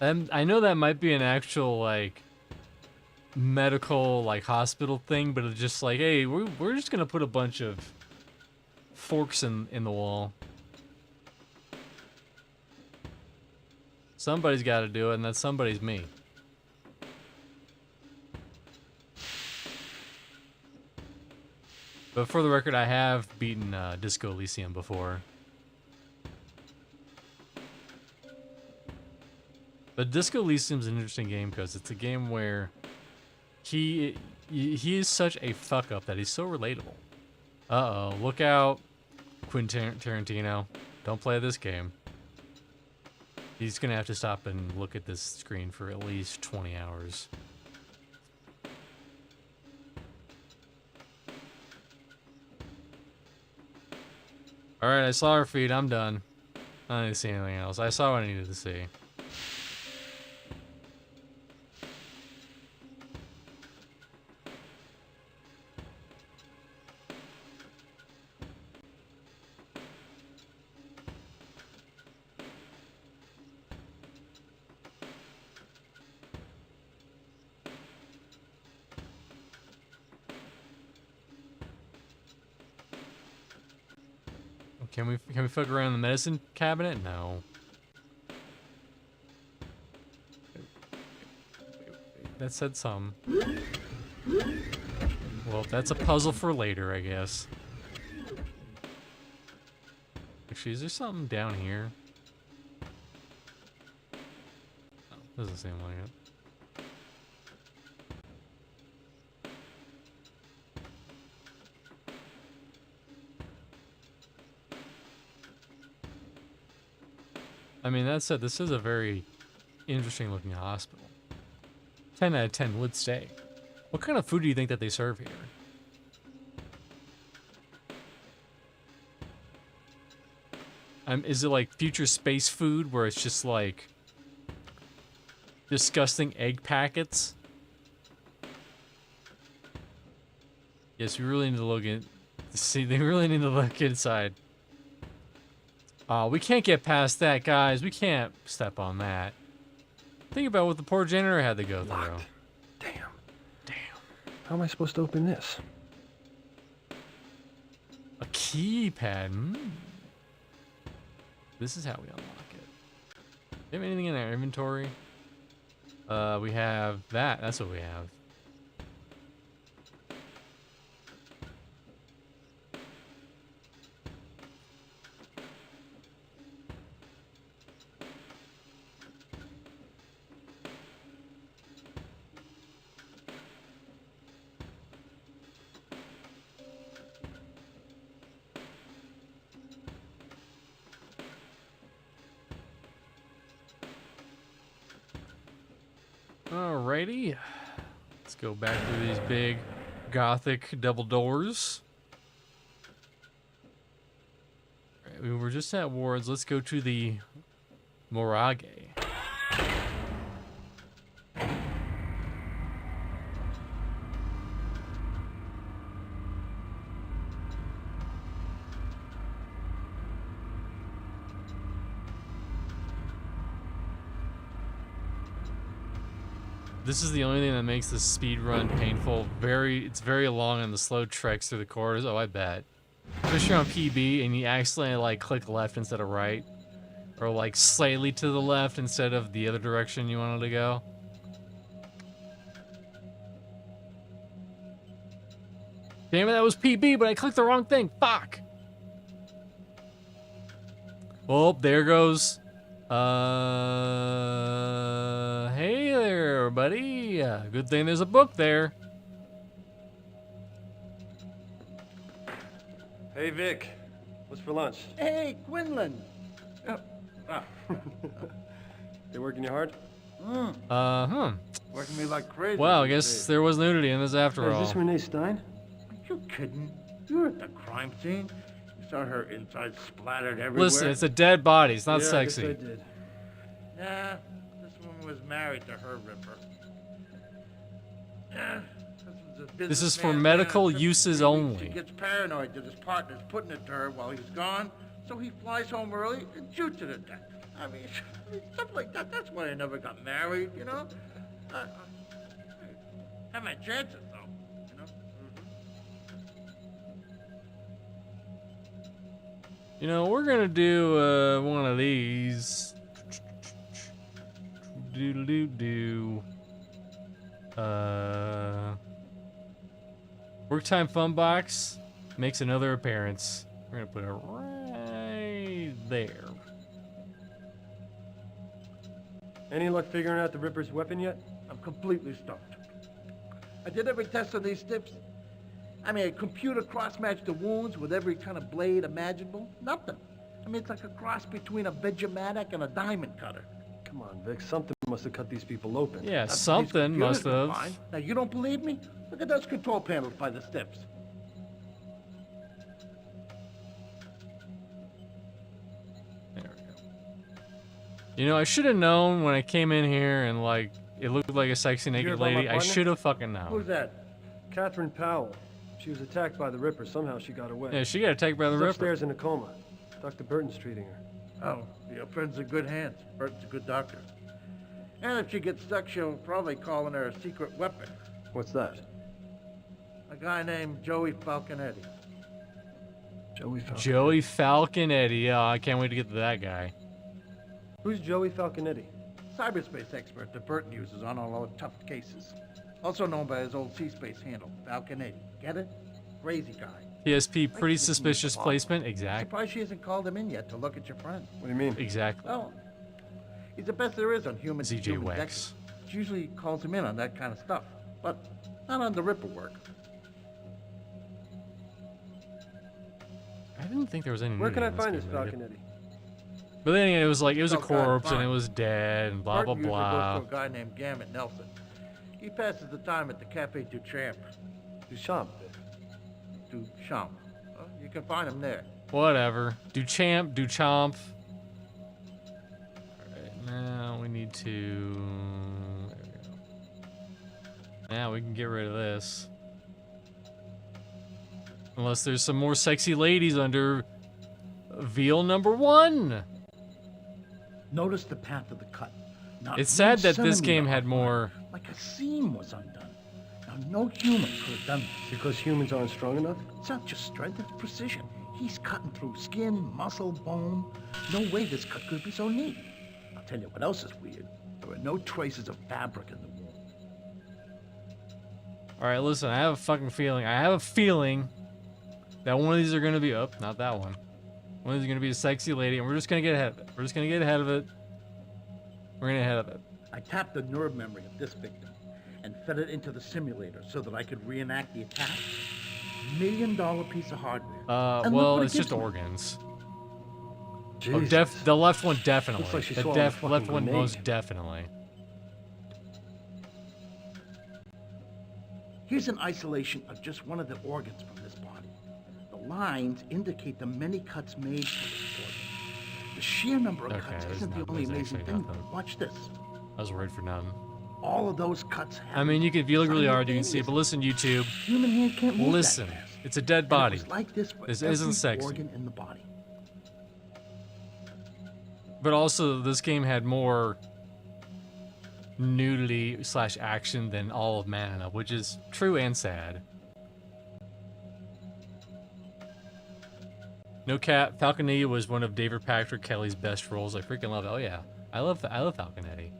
I know that might be an actual, like, medical like hospital thing, but it's just like, hey, we're just gonna put a bunch of forks in the wall. Somebody's got to do it, and that somebody's me. But for the record, I have beaten Disco Elysium before. But Disco Elysium's an interesting game because it's a game where he is such a fuck up that he's so relatable. Uh-oh, look out, Quentin Tarantino. Don't play this game. He's gonna have to stop and look at this screen for at least 20 hours. Alright, I saw her feet, I'm done. I don't need to see anything else. I saw what I needed to see. Can we fuck around the medicine cabinet? No. That said some. Well, that's a puzzle for later, I guess. Actually, is there something down here? Oh, doesn't seem like it. I mean, that said, this is a very interesting looking hospital. 10 out of 10 would stay. What kind of food do you think that they serve here? Is it like future space food where it's just like disgusting egg packets? Yes, we really need to look in. See, they really need to look inside. We can't get past that, guys. We can't step on that. Think about what the poor janitor had to go through. Locked. Damn. How am I supposed to open this? A keypad. This is how we unlock it. Do we have anything in our inventory? We have that. That's what we have. Alrighty, let's go back through these big gothic double doors. Right, we were just at wards. Let's go to the Morgue. This is the only thing that makes this speed run painful. It's very long and the slow treks through the corridors. Oh, I bet. Especially on PB and you accidentally like click left instead of right. Or like slightly to the left instead of the other direction you wanted to go. Damn it, that was PB, but I clicked the wrong thing. Fuck! Oh, there goes. Hey there, buddy. Good thing there's a book there. Hey, Vic. What's for lunch? Hey, Quinlan. They working you hard? Working me like crazy. Well, I guess there was nudity in this after all. Is this Renee Stein? Are you kidding? You were at the crime scene. You saw her insides splattered everywhere. Listen, it's a dead body. It's not sexy. I guess I did. Yeah, this woman was married to her ripper. Yeah, this is for medical uses only. He gets paranoid that his partner's putting it to her while he's gone, so he flies home early and shoots her to death. I mean, stuff like that. That's why I never got married, you know? Have my chances, though. You know? You know, we're gonna do one of these. Do. Work Time Fun Box makes another appearance. We're gonna put it right there. Any luck figuring out the Ripper's weapon yet? I'm completely stumped. I did every test on these stiffs. I mean, a computer cross-matched the wounds with every kind of blade imaginable. Nothing. I mean, it's like a cross between a Vegematic and a diamond cutter. Come on, Vic. Something must have cut these people open. Yeah, That's something what these must computers have. can find. Now, you don't believe me? Look at those control panels by the stiffs. You know, I should have known when I came in here and like it looked like a sexy hear naked about my lady. I partner? should have fucking known. Who's that? Catherine Powell. She was attacked by the Ripper. Somehow she got away. Yeah, she got attacked by the She's Ripper. upstairs in a coma. Dr. Burton's treating her. Oh, your friend's in good hands. Burton's a good doctor. And if she gets stuck, she'll probably call in her secret weapon. What's that? A guy named Joey Falconetti. Joey Falconetti. Joey Falconetti. Yeah, I can't wait to get to that guy. Who's Joey Falconetti? Cyberspace expert that Burton uses on all our tough cases. Also known by his old C-Space handle, Falconetti. Get it? Crazy guy. PSP, pretty suspicious placement. Exactly. Surprised she hasn't called him in yet to look at your friend. What do you mean? Exactly. Well, he's the best there is on human ZJ human Wax. decks. She usually calls him in on that kind of stuff, but not on the Ripper work. I didn't think there was any. Where can I nudity in find this this game, really. Falconetti? But then again, it was like it was a Oh, God, corpse and fine. it was dead and blah blah Burton usually blah. goes to a guy named Gamut Nelson. He passes the time at the Cafe Duchamp. Duchamp. Duchamp. Well, you can find him there. Whatever. Duchamp. Alright, now we need to. There we go. Now we can get rid of this. Unless there's some more sexy ladies under Veal number 1. Notice the path of the cut. Not It's sad one that this game centimeter had off, more. like a seam was undone. Now, no human could have done this. Because humans aren't strong enough? It's not just strength, it's precision. He's cutting through skin, muscle, bone. No way this cut could be so neat. I'll tell you what else is weird. There are no traces of fabric in the wound. Alright, listen, I have a fucking feeling. I have a feeling that one of these are gonna be not that one. One of these is gonna be a sexy lady, and we're just gonna get ahead of it. We're just gonna get ahead of it. We're gonna get ahead of it. I tapped the nerve memory of this victim and fed it into the simulator so that I could reenact the attack. $1 million piece of hardware. And look Well, what it it's gives just me. organs. Oh, Jesus. the left one definitely. Looks like she the swallowed a fucking left one grenade. most definitely. Here's an isolation of just one of the organs from this body. The lines indicate the many cuts made from this organ. The sheer number of Okay, cuts there's isn't the not- only there's amazing actually thing. nothing. Watch this. I was worried for nothing. All of those cuts have I mean, if you look really hard, you can see it. But listen, YouTube. Human hand can't move Listen, that fast. it's a dead And body. It was like this for This every isn't sexy. organ in the body. But also, this game had more nudity / action than all of Mana, which is true and sad. No cap, Falconetti was one of David Patrick Kelly's best roles. I freaking love it. Oh yeah, I love Falconetti.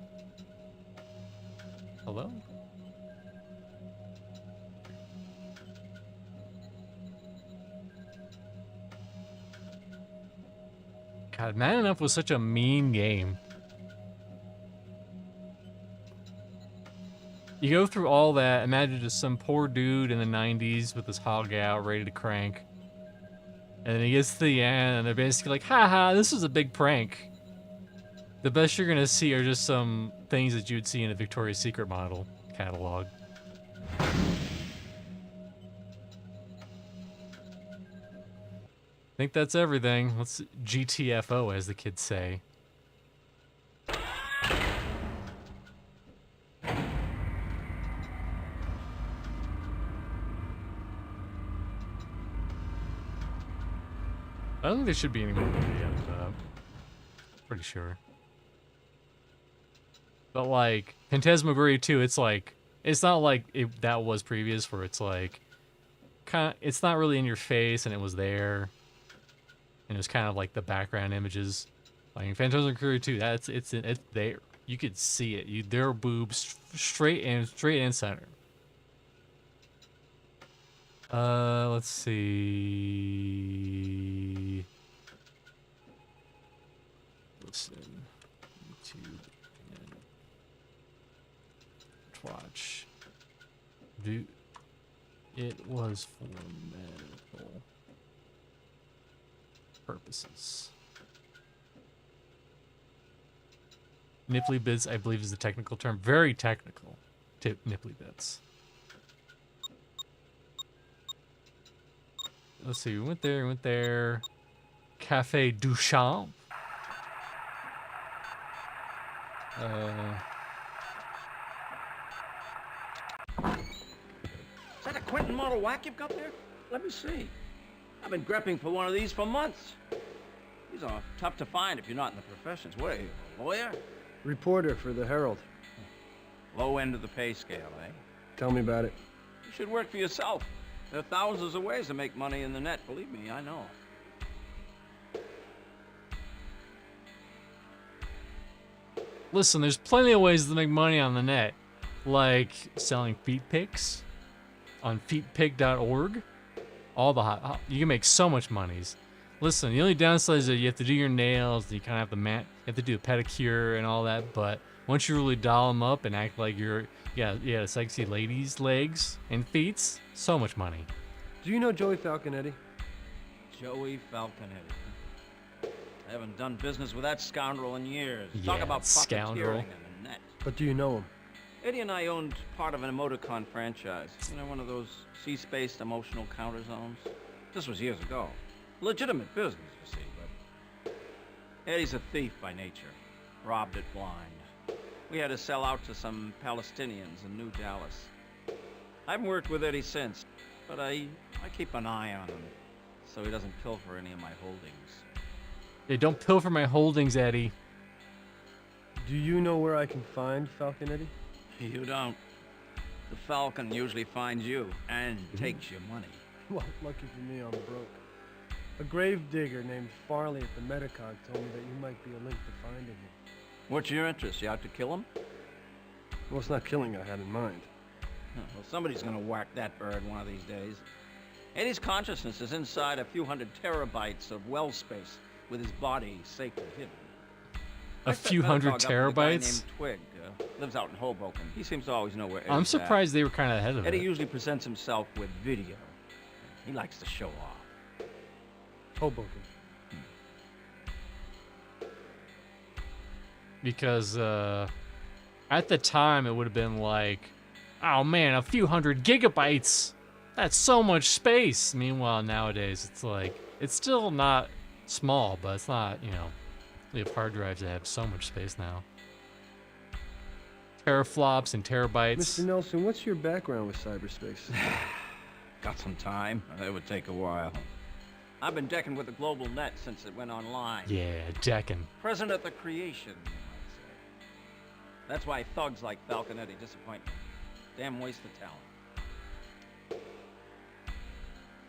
Hello? God, Man Enough was such a mean game. You go through all that, imagine just some poor dude in the 90s with his hog out, ready to crank. And then he gets to the end, and they're basically like, haha, this was a big prank. The best you're gonna see are just some things that you'd see in a Victoria's Secret model catalog. I think that's everything. Let's GTFO, as the kids say. I don't think there should be any more video of that. Pretty sure. But like, Phantasmagoria 2, it's like, It's not like that was previous, where it's like, it's not really in your face, and it was there, and it was kind of like the background images. Like in Phantom Crew 2, it's there. You could see it. There are boobs straight and center. Let's see. Listen, YouTube, and watch. It was for medical purposes. Nipply bits, I believe, is the technical term. Very technical. Nipply bits. Let's see. We went there. Cafe Duchamp. Is that a Quentin model whack you've got there? Let me see. I've been grepping for one of these for months. These are tough to find if you're not in the professions. What are you, a lawyer? Reporter for the Herald. Low end of the pay scale, eh? Tell me about it. You should work for yourself. There are thousands of ways to make money in the net. Believe me, I know. Listen, there's plenty of ways to make money on the net, like selling feet pics on feetpic.org. All the you can make so much monies. Listen, the only downside is that you have to do your nails, you kind of have to you have to do a pedicure and all that. But once you really doll them up and act like you're sexy lady's legs and feet, so much money. Do you know Joey Falconetti? Joey Falconetti. I haven't done business with that scoundrel in years. Yeah, Talk about scoundrel. profiteering in the net. But do you know him? Eddie and I owned part of an emoticon franchise. You know, one of those sea-spaced emotional counter zones. This was years ago. Legitimate business, you see, but Eddie's a thief by nature. Robbed it blind. We had to sell out to some Palestinians in New Dallas. I haven't worked with Eddie since, but I keep an eye on him so he doesn't pilfer any of my holdings. Hey, don't pilfer my holdings, Eddie. Do you know where I can find Falconetti? You don't. The Falcon usually finds you and takes your money. Well, lucky for me, I'm broke. A grave digger named Farley at the Metacog told me that you might be a link to finding him. What's your interest? You out to kill him? Well, it's not killing I had in mind. Well, somebody's gonna whack that bird one of these days. Eddie's consciousness is inside a few hundred terabytes of well space, with his body safely hidden. A few hundred Metacog up with a guy terabytes? named Twig, lives out in Hoboken. He seems to always know where Eddie's I'm surprised they were kind of ahead of Eddie it. usually presents himself with video. He likes to show off. Hoboken. Because at the time it would have been like, oh man, a few hundred gigabytes. That's so much space. Meanwhile, nowadays it's like, it's still not small, but it's not, you know, we have hard drives that have so much space now. Teraflops and terabytes. Mr. Nelson, what's your background with cyberspace? Got some time. That would take a while. I've been decking with the global net since it went online. Yeah, decking. Present at the creation, you might say. That's why thugs like Falconetti disappoint me. Damn waste of talent.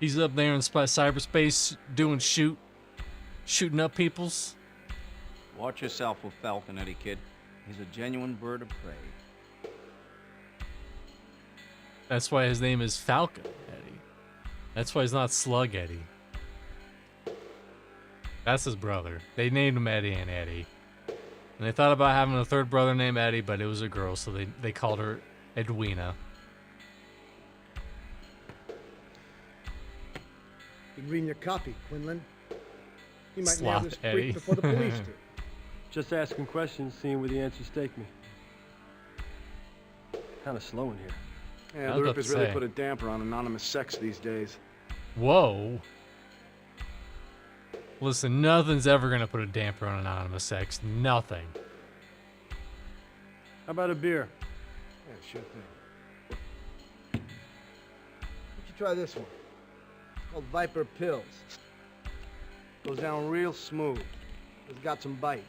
He's up there in cyberspace doing shooting up peoples. Watch yourself with Falconetti, kid. He's a genuine bird of prey. That's why his name is Falcon Eddie. That's why he's not Slug Eddie. That's his brother. They named him Eddie and Eddie. And they thought about having a third brother named Eddie, but it was a girl, so they called her Edwina. Been reading your copy, Quinlan. You might Sloth nail this Eddie. freak before the police do. Just asking questions, seeing where the answers take me. Kind of slow in here. Yeah, the Rippers really put a damper on anonymous sex these days. Whoa. Listen, nothing's ever gonna put a damper on anonymous sex. Nothing. How about a beer? Yeah, sure thing. Why don't you try this one? It's called Viper Pills. Goes down real smooth. It's got some bite.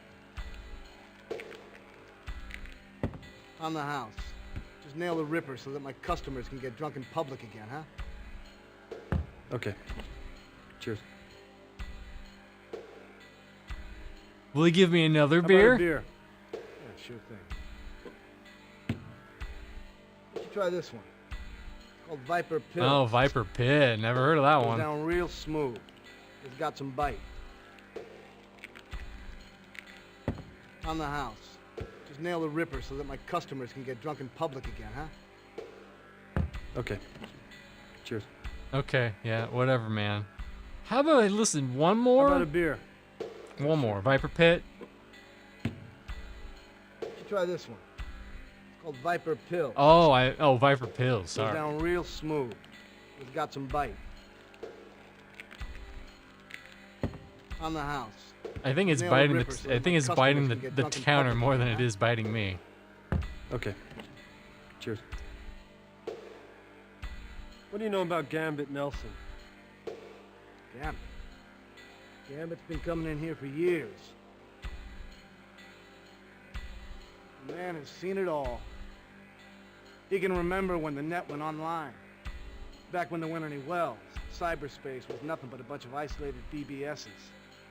On the house. Just nail the Ripper so that my customers can get drunk in public again, huh? Okay. Cheers. Will he give me another How about beer? a beer? Yeah, sure thing. You should try this one. It's called Viper Pill. Oh, Viper Pit. Never heard of that Goes one. down real smooth. It's got some bite. On the house. Just nail the Ripper so that my customers can get drunk in public again, huh? Okay. Cheers. Okay, yeah, whatever, man. How about I listen one more? How about a beer? One more. Viper Pit. You should try this one. It's called Viper Pill. Oh, Viper Pills. Goes Sorry. down real smooth. It's got some bite. On the house. I think it's Nail the biting Ripper so the. that I think my it's customers biting can get the drunk in counter public more again, than it huh? is biting me. Okay. Cheers. What do you know about Gambit Nelson? Gambit? Gambit's been coming in here for years. The man has seen it all. He can remember when the net went online. Back when there weren't any wells. Cyberspace was nothing but a bunch of isolated BBSs.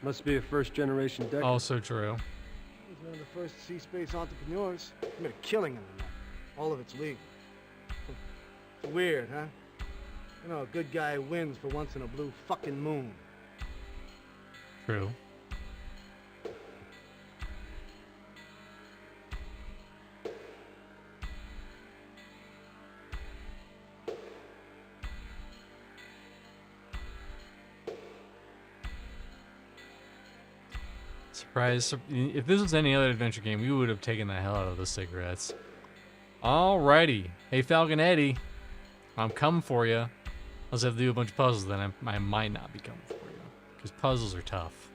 Must be a first-generation decker. Also true. He's one of the first sea-space entrepreneurs. He made a killing in the net. All of it's legal. It's weird, huh? You know, a good guy wins for once in a blue fucking moon. True. Surprise. If this was any other adventure game, we would have taken the hell out of the cigarettes. Alrighty. Hey, Falcon Eddie. I'm coming for you. Let's have to do a bunch of puzzles, then I might not be coming for you. Because puzzles are tough.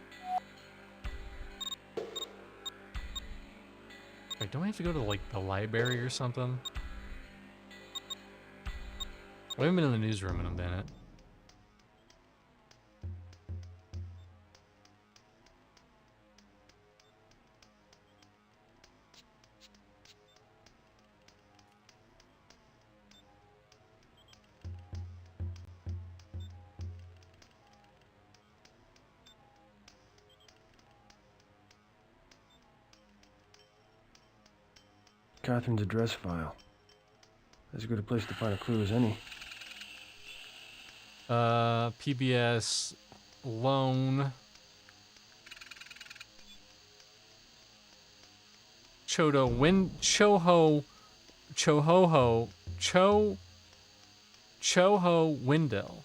Wait, don't we have to go to, like, the library or something? We haven't been in the newsroom in a minute. Catherine's address file. As good a place to find a clue as any. PBS loan. Choho Wendell.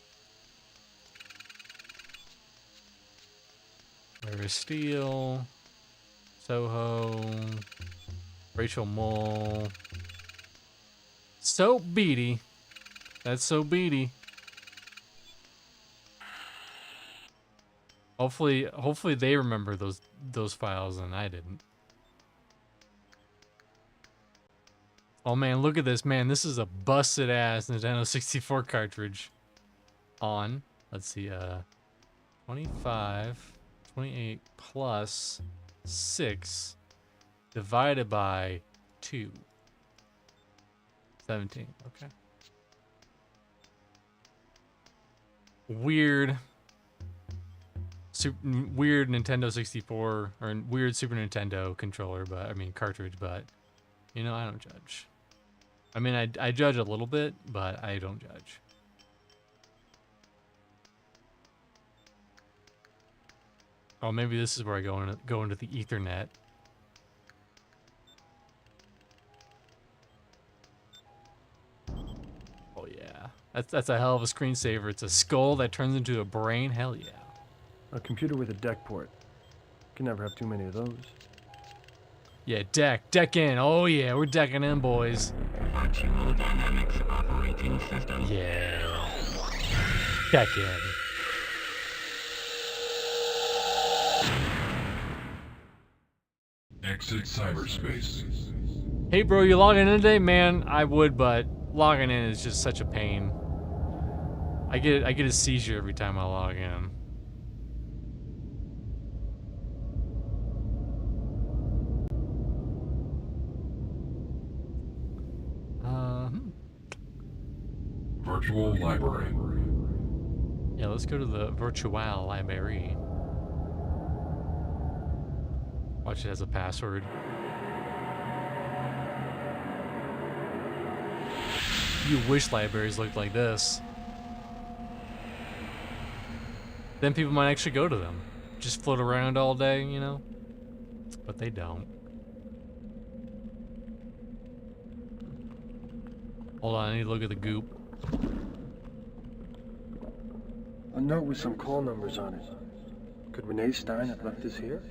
Larry Steele. Soho. Rachel Mole. Soap Beatty. That's so Beatty. Hopefully they remember those files and I didn't. Oh man, look at this, man. This is a busted ass Nintendo 64 cartridge. On, let's see, 25, 28 plus 6 divided by 2. 17, okay. Weird Nintendo 64 or weird Super Nintendo controller, but I mean cartridge, but you know, I don't judge. I mean, I judge a little bit, but I don't judge. Oh, maybe this is where I go into the Ethernet. Oh yeah, that's a hell of a screensaver. It's a skull that turns into a brain. Hell yeah. A computer with a deck port. Can never have too many of those. Yeah, deck in. Oh yeah, we're decking in, boys. Yeah. Deck in. Exit cyberspace. Hey bro, you logging in today? Man, I would, but logging in is just such a pain. I get a seizure every time I log in. virtual library. Yeah, let's go to the virtual library. Watch it as a password. You wish libraries looked like this. Then people might actually go to them. Just float around all day, you know? But they don't. Hold on, I need to look at the goop. A note with some call numbers on it. Could Renee Stein have left this here?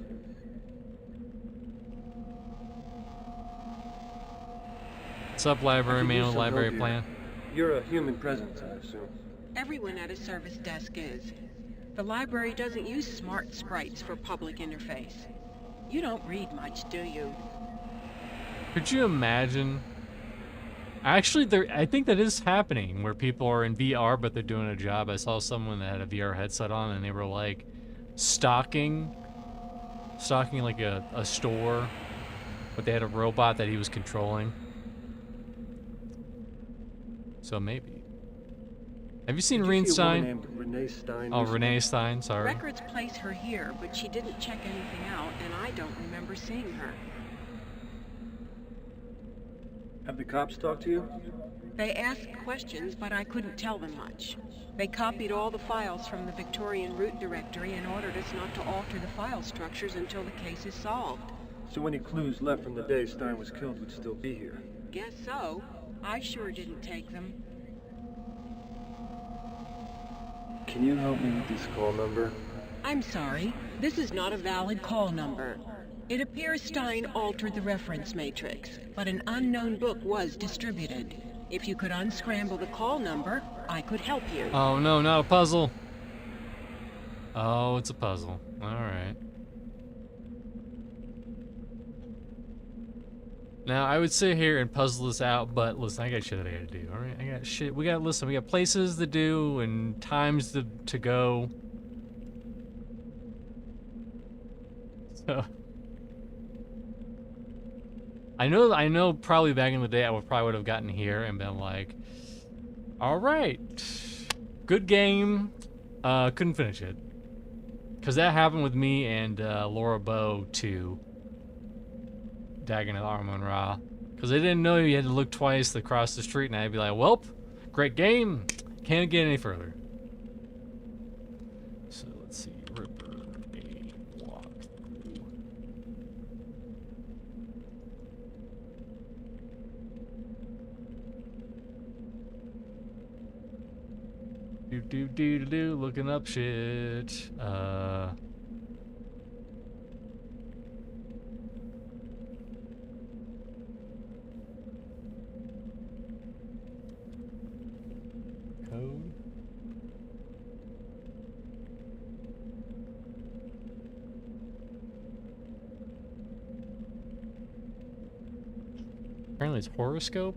What's up, library I could use manual, some library help here. plan? You're a human presence, I assume. Everyone at a service desk is. The library doesn't use smart sprites for public interface. You don't read much, do you? Could you imagine? Actually, I think that is happening, where people are in VR, but they're doing a job. I saw someone that had a VR headset on, and they were like stocking like a store, but they had a robot that he was controlling. So maybe. Have you seen Did you see a woman Rheinstein? named Renee Stein? Oh, recently? Renee Stein, sorry. Records place her here, but she didn't check anything out, and I don't remember seeing her. Have the cops talked to you? They asked questions, but I couldn't tell them much. They copied all the files from the Victorian root directory and ordered us not to alter the file structures until the case is solved. So any clues left from the day Stein was killed would still be here? Guess so. I sure didn't take them. Can you help me with this call number? I'm sorry. This is not a valid call number. It appears Stein altered the reference matrix, but an unknown book was distributed. If you could unscramble the call number, I could help you. Oh no, not a puzzle. Oh, it's a puzzle. Alright. Now, I would sit here and puzzle this out, but listen, I got shit that I gotta do, alright? I got shit. We got places to do and times to go. So. I know probably back in the day I would have gotten here and been like, alright, good game, couldn't finish it. Cause that happened with me and Laura Bow too. Dagon of Amon-Ra. Because I didn't know you had to look twice to cross the street, and I'd be like, welp, great game, can't get any further. So let's see, Ripper, a walkthrough. Looking up shit. Code. Apparently it's horoscope.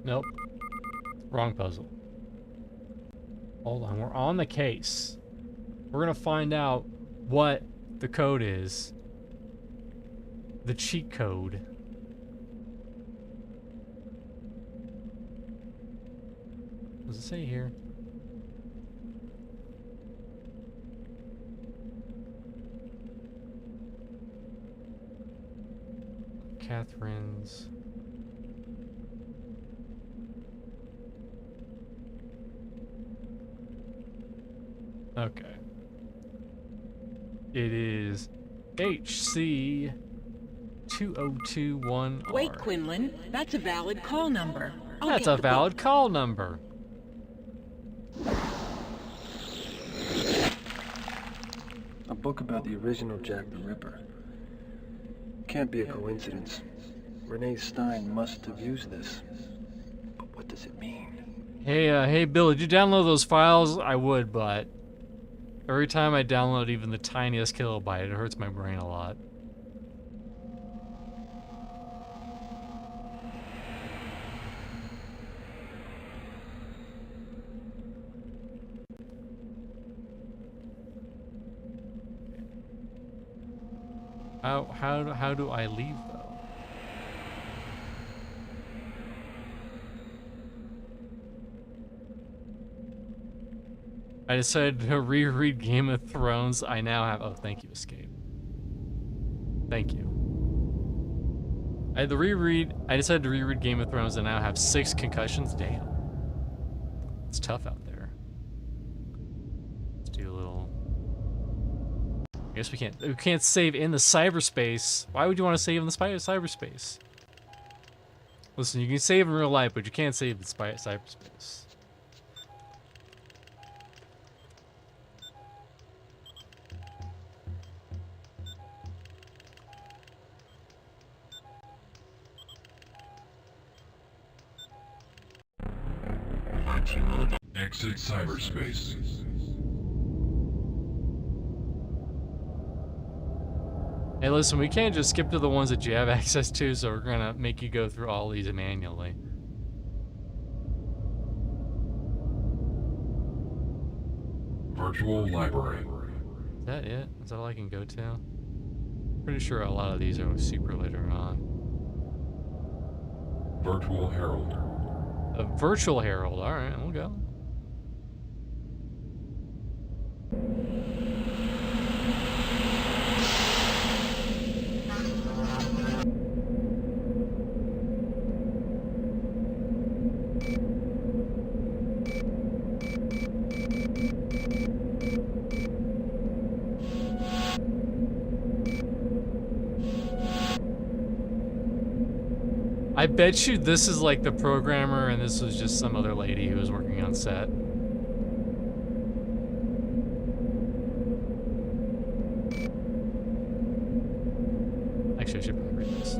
Nope. Wrong puzzle. Hold on, we're on the case. We're gonna find out what the code is. The cheat code. What does it say here? Catherine's. Okay. It is HC 2021R. Wait, Quinlan, that's a valid call number. That's a valid call number. A book about the original Jack the Ripper. Can't be a coincidence. Renee Stein must have used this. But what does it mean? Hey, Bill, did you download those files? I would, but every time I download even the tiniest kilobyte, it hurts my brain a lot. How do I leave though? I decided to reread Game of Thrones. I now have... Oh, thank you, Escape. Thank you. I decided to reread Game of Thrones and now have 6 concussions. Damn. It's tough out there. Let's do a little... I guess we can't save in the cyberspace. Why would you want to save in the cyberspace? Listen, you can save in real life, but you can't save in cyberspace. Exit cyberspace. Hey, listen, we can't just skip to the ones that you have access to, so we're gonna make you go through all these manually. Virtual library. Is that it? Is that all I can go to? Pretty sure a lot of these are super later on. Virtual Herald. A virtual herald. All right, we'll go. I bet you this is like the programmer and this was just some other lady who was working on set. Actually, I should probably read this.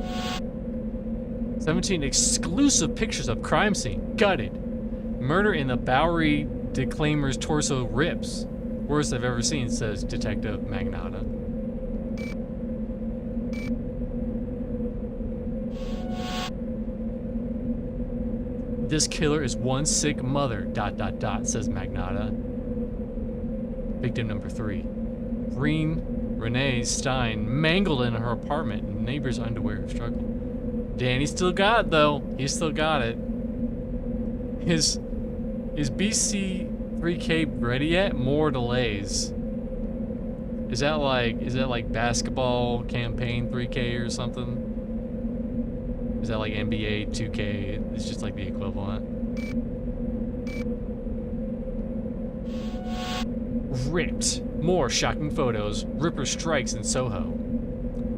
17 exclusive pictures of crime scene. Gutted. Murder in the Bowery declaimer's torso rips. Worst I've ever seen, says Detective Magnata. This killer is one sick mother, ... says Magnata. Victim number 3. Renee Stein mangled in her apartment in neighbor's underwear struggle. Danny still got it though. He still got it. Is BC3K ready yet? More delays. Is that like basketball campaign 3K or something? Is that like NBA 2K? It's just like the equivalent. Ripped. More shocking photos. Ripper strikes in Soho.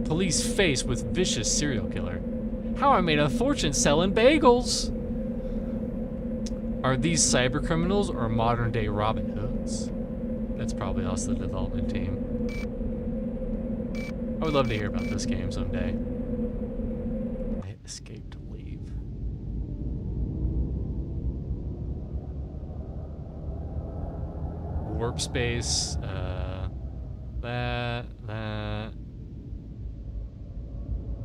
Police faced with vicious serial killer. How I made a fortune selling bagels! Are these cyber criminals or modern day Robin Hoods? That's probably us, the development team. I would love to hear about this game someday. Hit escape to leave. Warp space, that.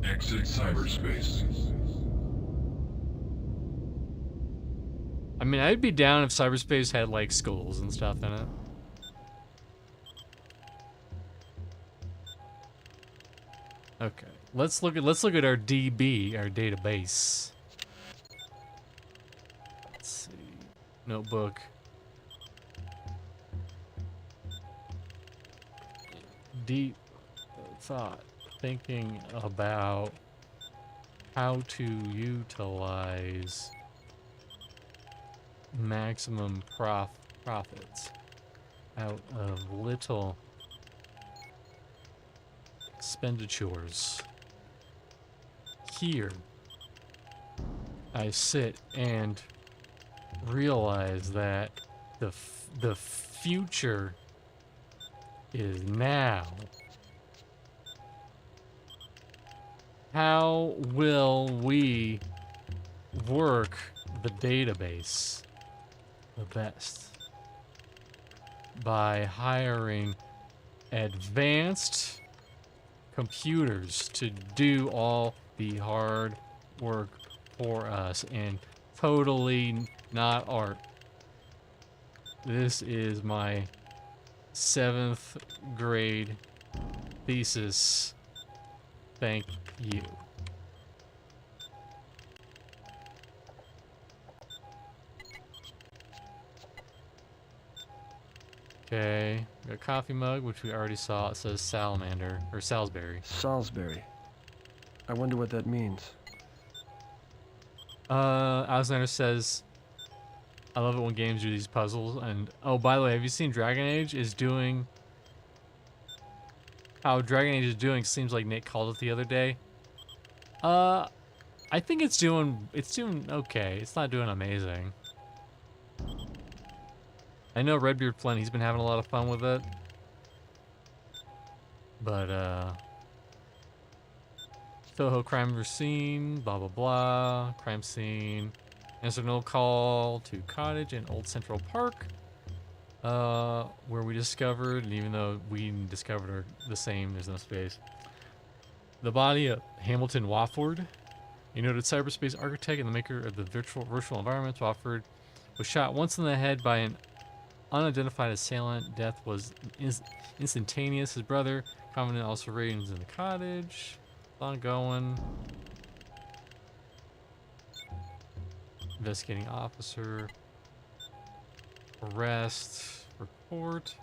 Exit cyberspace. I mean, I'd be down if cyberspace had like schools and stuff in it. Okay, let's look at our DB, our database. Let's see, notebook. Deep thought, thinking about how to utilize maximum profits out of little expenditures. Here, I sit and realize that the future is now. How will we work the database the best? By hiring advanced computers to do all the hard work for us, and totally not art. This is my 7th grade thesis. Thank you. Okay, we got a coffee mug, which we already saw. It says salamander, or Salisbury. Salisbury. I wonder what that means. Alexander says, I love it when games do these puzzles. And, oh, by the way, have you seen Dragon Age is doing... How Dragon Age is doing seems like Nate called it the other day. I think it's doing okay. It's not doing amazing. I know Redbeard Flynn, he's been having a lot of fun with it. But, Soho crime scene, blah, blah, blah. Crime scene. Answer no call to Cottage and Old Central Park. Where we discovered, and even though we discovered are the same, there's no space. The body of Hamilton Wofford, a noted cyberspace architect and the maker of the virtual environments. Wofford was shot once in the head by an unidentified assailant. Death was instantaneous. His brother, Covenant, also remains in the cottage. Ongoing. Investigating officer. Arrest. Report.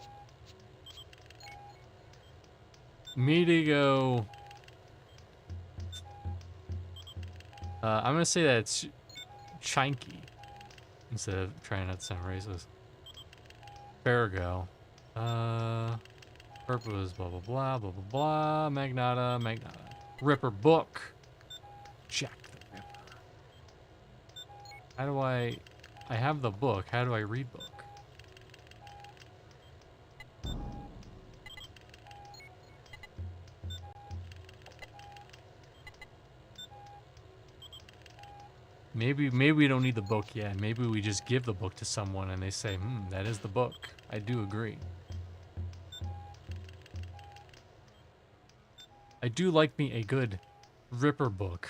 Me to go. I'm gonna say that it's Chinky instead of trying not to sound racist. Farrago. Purpose, blah blah blah blah blah blah. Magnata. Ripper book. Jack the Ripper. How do I have the book. How do I read book? Maybe we don't need the book yet. Maybe we just give the book to someone and they say, that is the book. I do agree. I do like me a good Ripper book.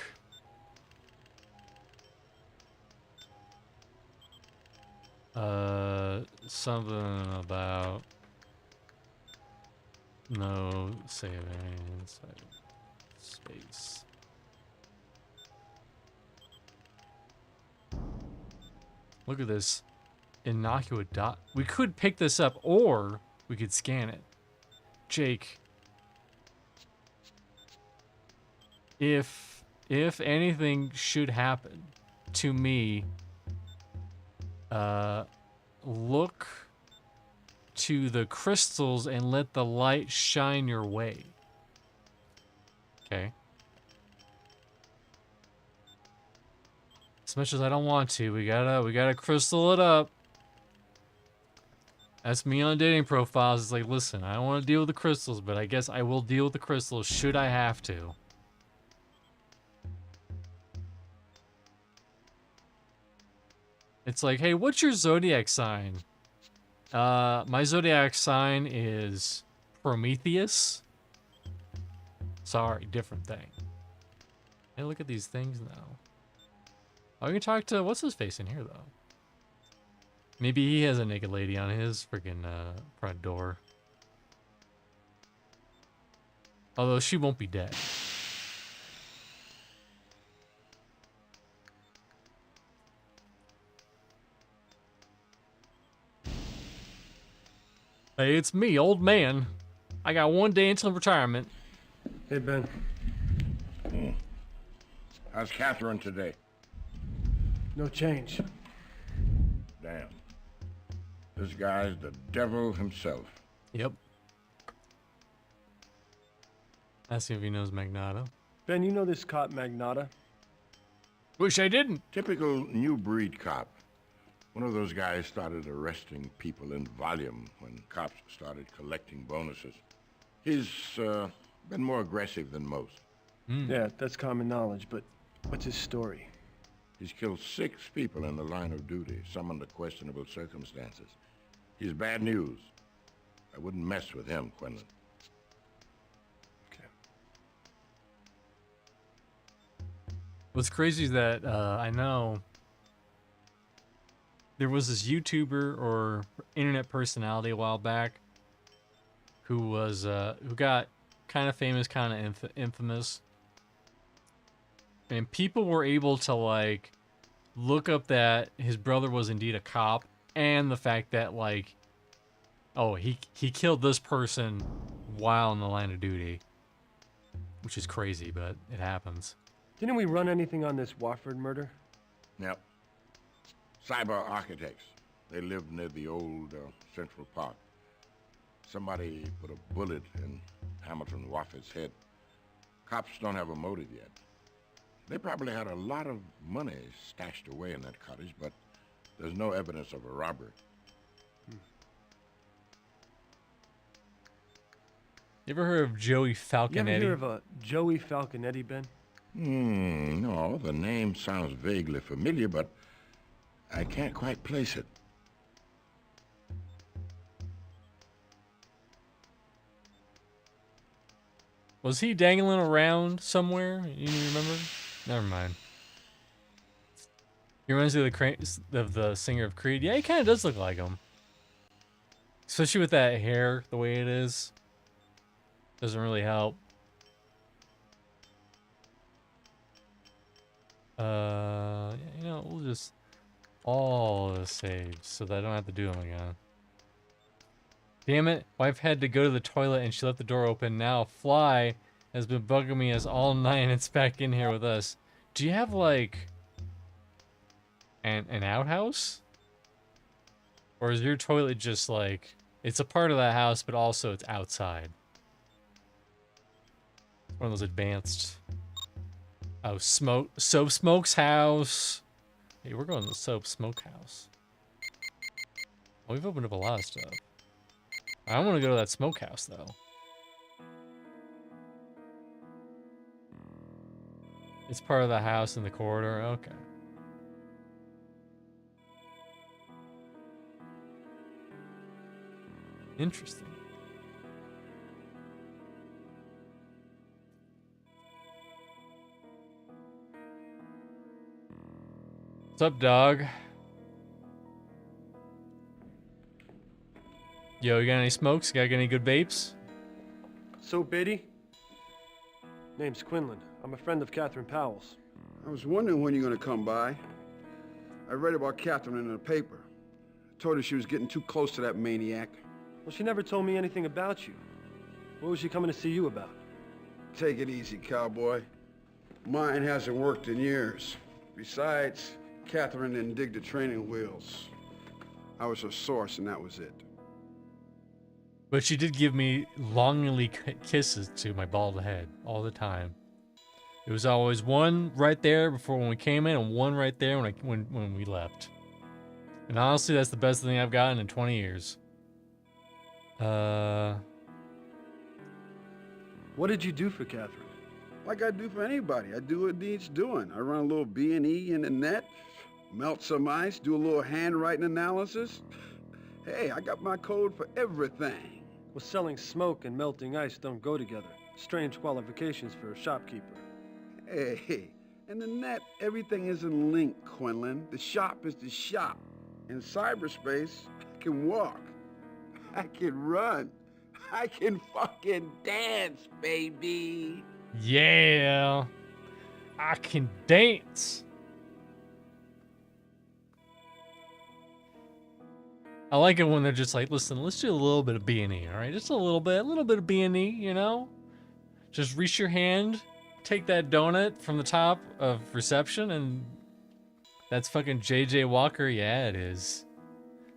Something about no saving inside space. Look at this innocuous dot. We could pick this up or we could scan it. Jake, if anything should happen to me, look to the crystals and let the light shine your way. Okay. As much as I don't want to, we gotta crystal it up. That's me on dating profiles. It's like, listen, I don't want to deal with the crystals, but I guess I will deal with the crystals should I have to. It's like, hey, what's your zodiac sign? My zodiac sign is Prometheus. Sorry, different thing. Hey, look at these things now. Oh, we can talk to what's his face in here though. Maybe he has a naked lady on his freaking front door. Although she won't be dead. Hey, it's me, old man. I got one day until retirement. Hey, Ben. How's Catherine today? No change. Damn. This guy's the devil himself. Yep. Ask him if he knows Magnata. Ben, you know this cop Magnata? Wish I didn't. Typical new breed cop. One of those guys started arresting people in volume when cops started collecting bonuses. He's been more aggressive than most. Yeah, that's common knowledge, but what's his story? He's killed 6 people in the line of duty, some under questionable circumstances. He's bad news. I wouldn't mess with him, Quinlan. Okay. What's crazy is that I know there was this YouTuber or internet personality a while back who was who got kind of famous, kind of infamous, and people were able to like look up that his brother was indeed a cop and the fact that like Oh, he killed this person while in the line of duty. Which is crazy, but it happens. Didn't we run anything on this Wofford murder? Yep. Cyber Architects. They lived near the old Central Park. Somebody put a bullet in Hamilton Wofford's head. Cops don't have a motive yet. They probably had a lot of money stashed away in that cottage, but there's no evidence of a robbery. You ever heard of Joey Falconetti? You ever hear of a Joey Falconetti, Ben? No, the name sounds vaguely familiar, but I can't quite place it. Was he dangling around somewhere? You remember? Never mind. He reminds me of the singer of Creed. Yeah, he kind of does look like him. Especially with that hair, the way it is. Doesn't really help. You know, we'll just all the saves so that I don't have to do them again. Damn it, wife had to go to the toilet and she left the door open. Now Fly has been bugging me us all night and it's back in here with us. Do you have like an outhouse? Or is your toilet just like, it's a part of the house but also it's outside? One of those advanced. Oh, Soap Smoke's house. Hey, we're going to the Soap Smoke house. Well, we've opened up a lot of stuff. I want to go to that smokehouse though. It's part of the house in the corridor. Okay. Interesting. What's up, dog? Yo, you got any smokes? Got any good vapes? So, Beatty? Name's Quinlan. I'm a friend of Catherine Powell's. I was wondering when you're gonna come by. I read about Catherine in the paper. I told her she was getting too close to that maniac. Well, she never told me anything about you. What was she coming to see you about? Take it easy, cowboy. Mine hasn't worked in years. Besides, Catherine didn't dig the training wheels. I was her source, and that was it. But she did give me longingly kisses to my bald head all the time. It was always one right there before when we came in, and one right there when we left. And honestly, that's the best thing I've gotten in 20 years. What did you do for Catherine? Like I do for anybody. I do what needs doing. I run a little B&E in the net, melt some ice, do a little handwriting analysis. Hey, I got my code for everything. Well, selling smoke and melting ice don't go together. Strange qualifications for a shopkeeper. Hey, in the net, everything isn't linked, Quinlan. The shop is the shop. In cyberspace, I can walk. I can run. I can fucking dance, baby. Yeah. I can dance. I like it when they're just like, listen, let's do a little bit of B&E, all right? Just a little bit of B&E, you know? Just reach your hand, take that donut from the top of reception, and that's fucking JJ Walker. Yeah, it is.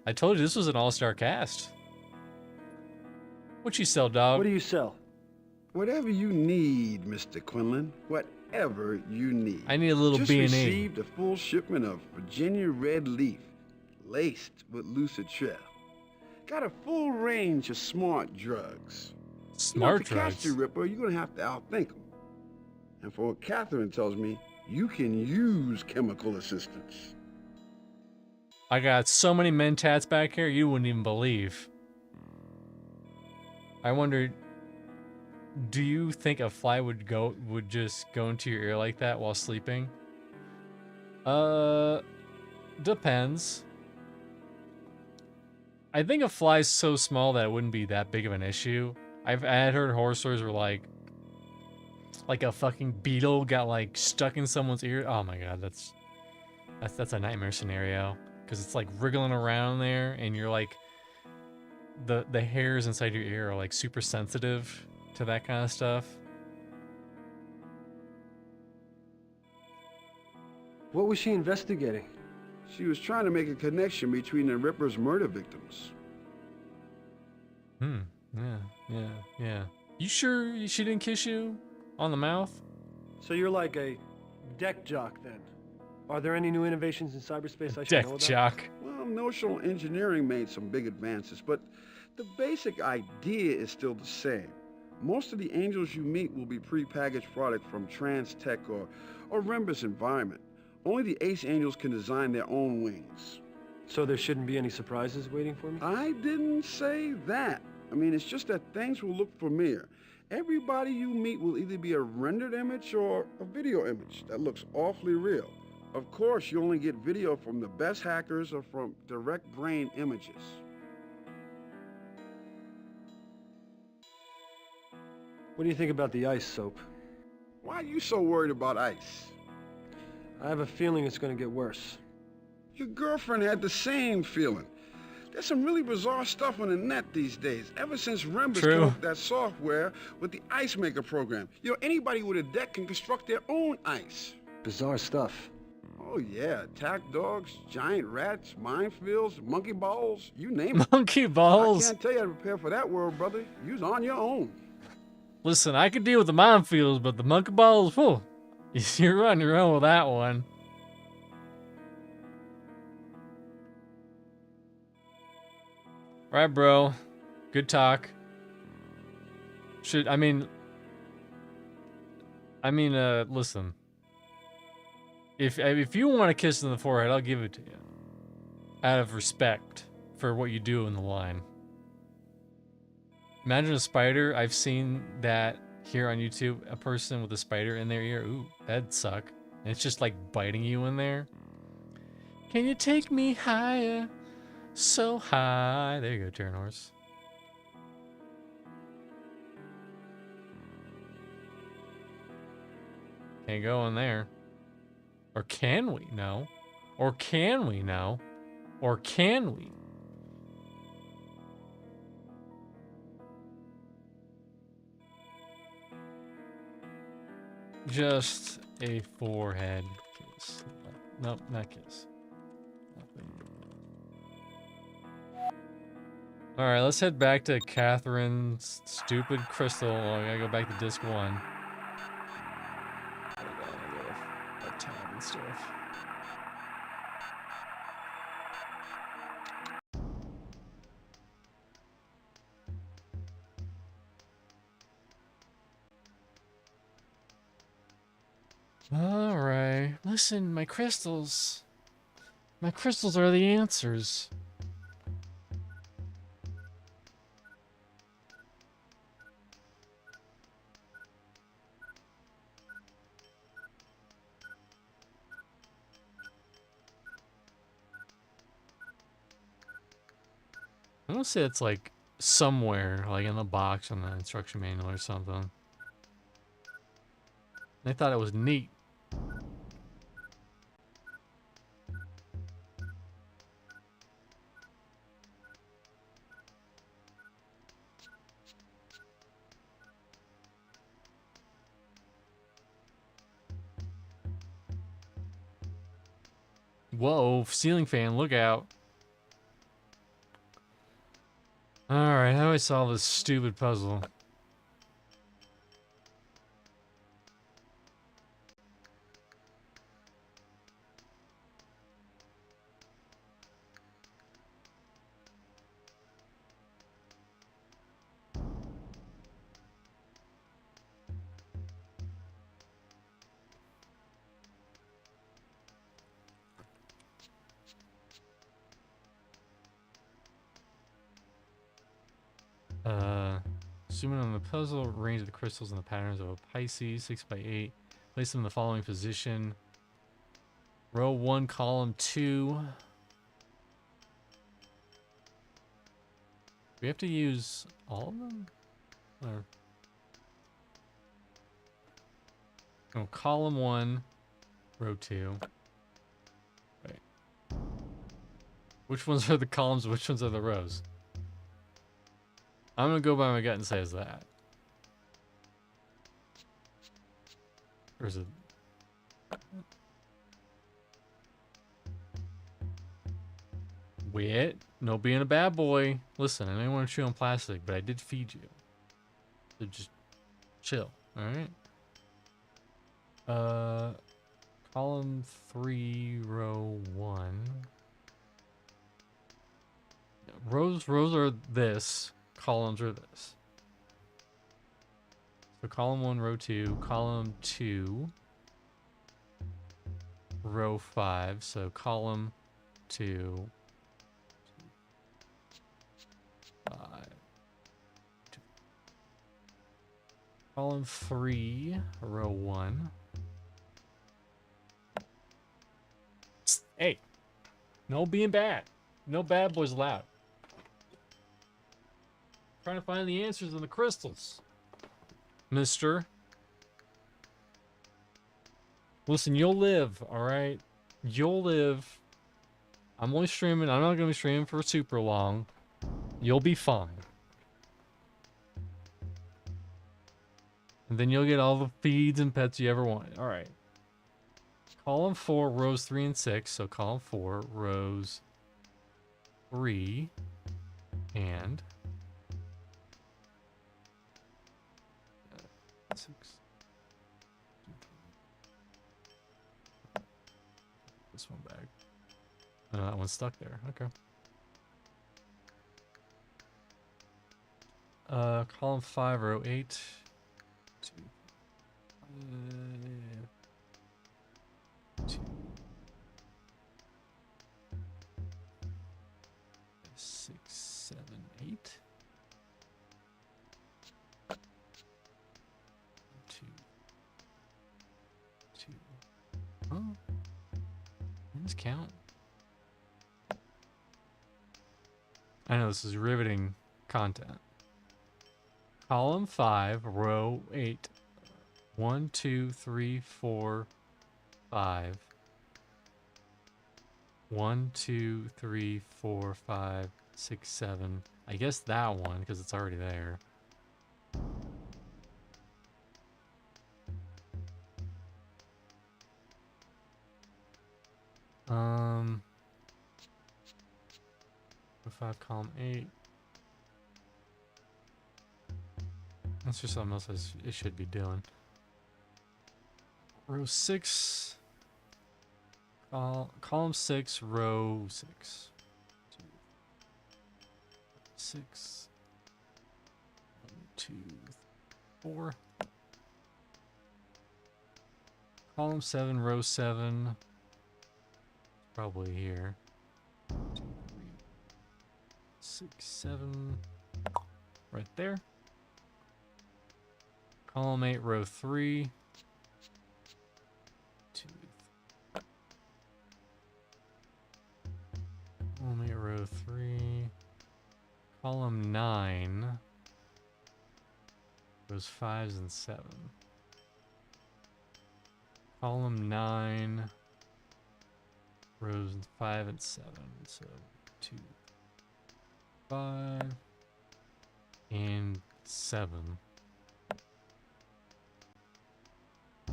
I told you this was an all-star cast. What you sell, dog? What do you sell? Whatever you need, Mr. Quinlan. Whatever you need. I need a little B&E. Just received a full shipment of Virginia Red Leaf, laced with Lucitrell. Got a full range of smart drugs. Smart drugs? To drugs? catch the Ripper, you're going to have to outthink him. And for what Catherine tells me, you can use chemical assistance. I got so many mentats back here, you wouldn't even believe. I wonder, do you think a fly would just go into your ear like that while sleeping? Depends. I think a fly's so small that it wouldn't be that big of an issue. I had heard horror stories where like a fucking beetle got like stuck in someone's ear. Oh my god, that's a nightmare scenario because it's like wriggling around there and you're like the hairs inside your ear are like super sensitive to that kind of stuff. What was she investigating? She was trying to make a connection between the Ripper's murder victims. Yeah. You sure she didn't kiss you on the mouth? So you're like a deck jock then? Are there any new innovations in cyberspace I should know about? Deck jock. Well, notional engineering made some big advances, but the basic idea is still the same. Most of the angels you meet will be pre-packaged product from Trans-Tech or Rembus environment. Only the ace angels can design their own wings. So there shouldn't be any surprises waiting for me? I didn't say that. I mean, it's just that things will look familiar. Everybody you meet will either be a rendered image or a video image that looks awfully real. Of course, you only get video from the best hackers or from direct brain images. What do you think about the ice, Soap? Why are you so worried about ice? I have a feeling it's going to get worse. Your girlfriend had the same feeling. There's some really bizarre stuff on the net these days, ever since Rembus came up with that software with the Ice Maker program. You know, anybody with a deck can construct their own ice. Bizarre stuff. Oh yeah, attack dogs, giant rats, minefields, monkey balls, you name it. Monkey balls? I can't tell you how to prepare for that world, brother. You's on your own. Listen, I could deal with the minefields, but the monkey balls, whew, you're on your own with that one. Right, bro. Good talk. Listen. If you want a kiss in the forehead, I'll give it to you. Out of respect for what you do in the line. Imagine a spider. I've seen that here on YouTube. A person with a spider in their ear. Ooh, that'd suck. And it's just like biting you in there. Can you take me higher? So high. There you go, Turn Horse. Can't go in there. Or can we? No. Or can we? No. Or can we? Just a forehead kiss. Nope, not kiss. Alright, let's head back to Catherine's stupid crystal. Oh, I gotta go back to disc 1. That tab and stuff. Alright. Listen, my crystals. My crystals are the answers. I want to say it's like somewhere, like in the box on the instruction manual or something. I thought it was neat. Whoa, ceiling fan, look out. Alright, how do I solve this stupid puzzle? Zoom in on the puzzle, range of the crystals and the patterns of a Pisces, 6x8. Place them in the following position. Row 1, column 2. We have to use all of them? Or... oh, column 1, row 2. Wait. Which ones are the columns, which ones are the rows? I'm gonna go by my gut and say it's that. Or is it? Wait, no being a bad boy. Listen, I didn't want to chew on plastic, but I did feed you. So just chill, alright? Column 3, row 1. Rows are this. Columns are this. So column 1, row 2. Column 2, row 5. So column 2, 5. Column 3, row 1. Hey, no being bad. No bad boys allowed. Trying to find the answers in the crystals. Mister. Listen, you'll live, alright? You'll live. I'm only streaming. I'm not going to be streaming for super long. You'll be fine. And then you'll get all the feeds and pets you ever wanted. Alright. Column 4, rows 3 and 6. So column 4, rows 3 and 6. This one back. Oh, that one's stuck there. Okay. Column 5, row 8. 2. 2. 6, 7, 8. 2. 2. Huh? Let's count. I know this is riveting content. Column 5, row 8. 1, 2, 3, 4, 5. 1, 2, 3, 4, 5, 6, 7. I guess that one, because it's already there. Row 5, column 8. That's just something else it should be doing. Row 6. Column 6, row 6. 2, 6. 1, 2, 4. Column 7, row 7. Probably here. 2, 3, 6, 7. Right there. Column 8, row 3. 2. Column 8, row 3. Column 9. Rows 5s and 7. Column 9. Rows 5 and 7. So 2, 5, and 7. I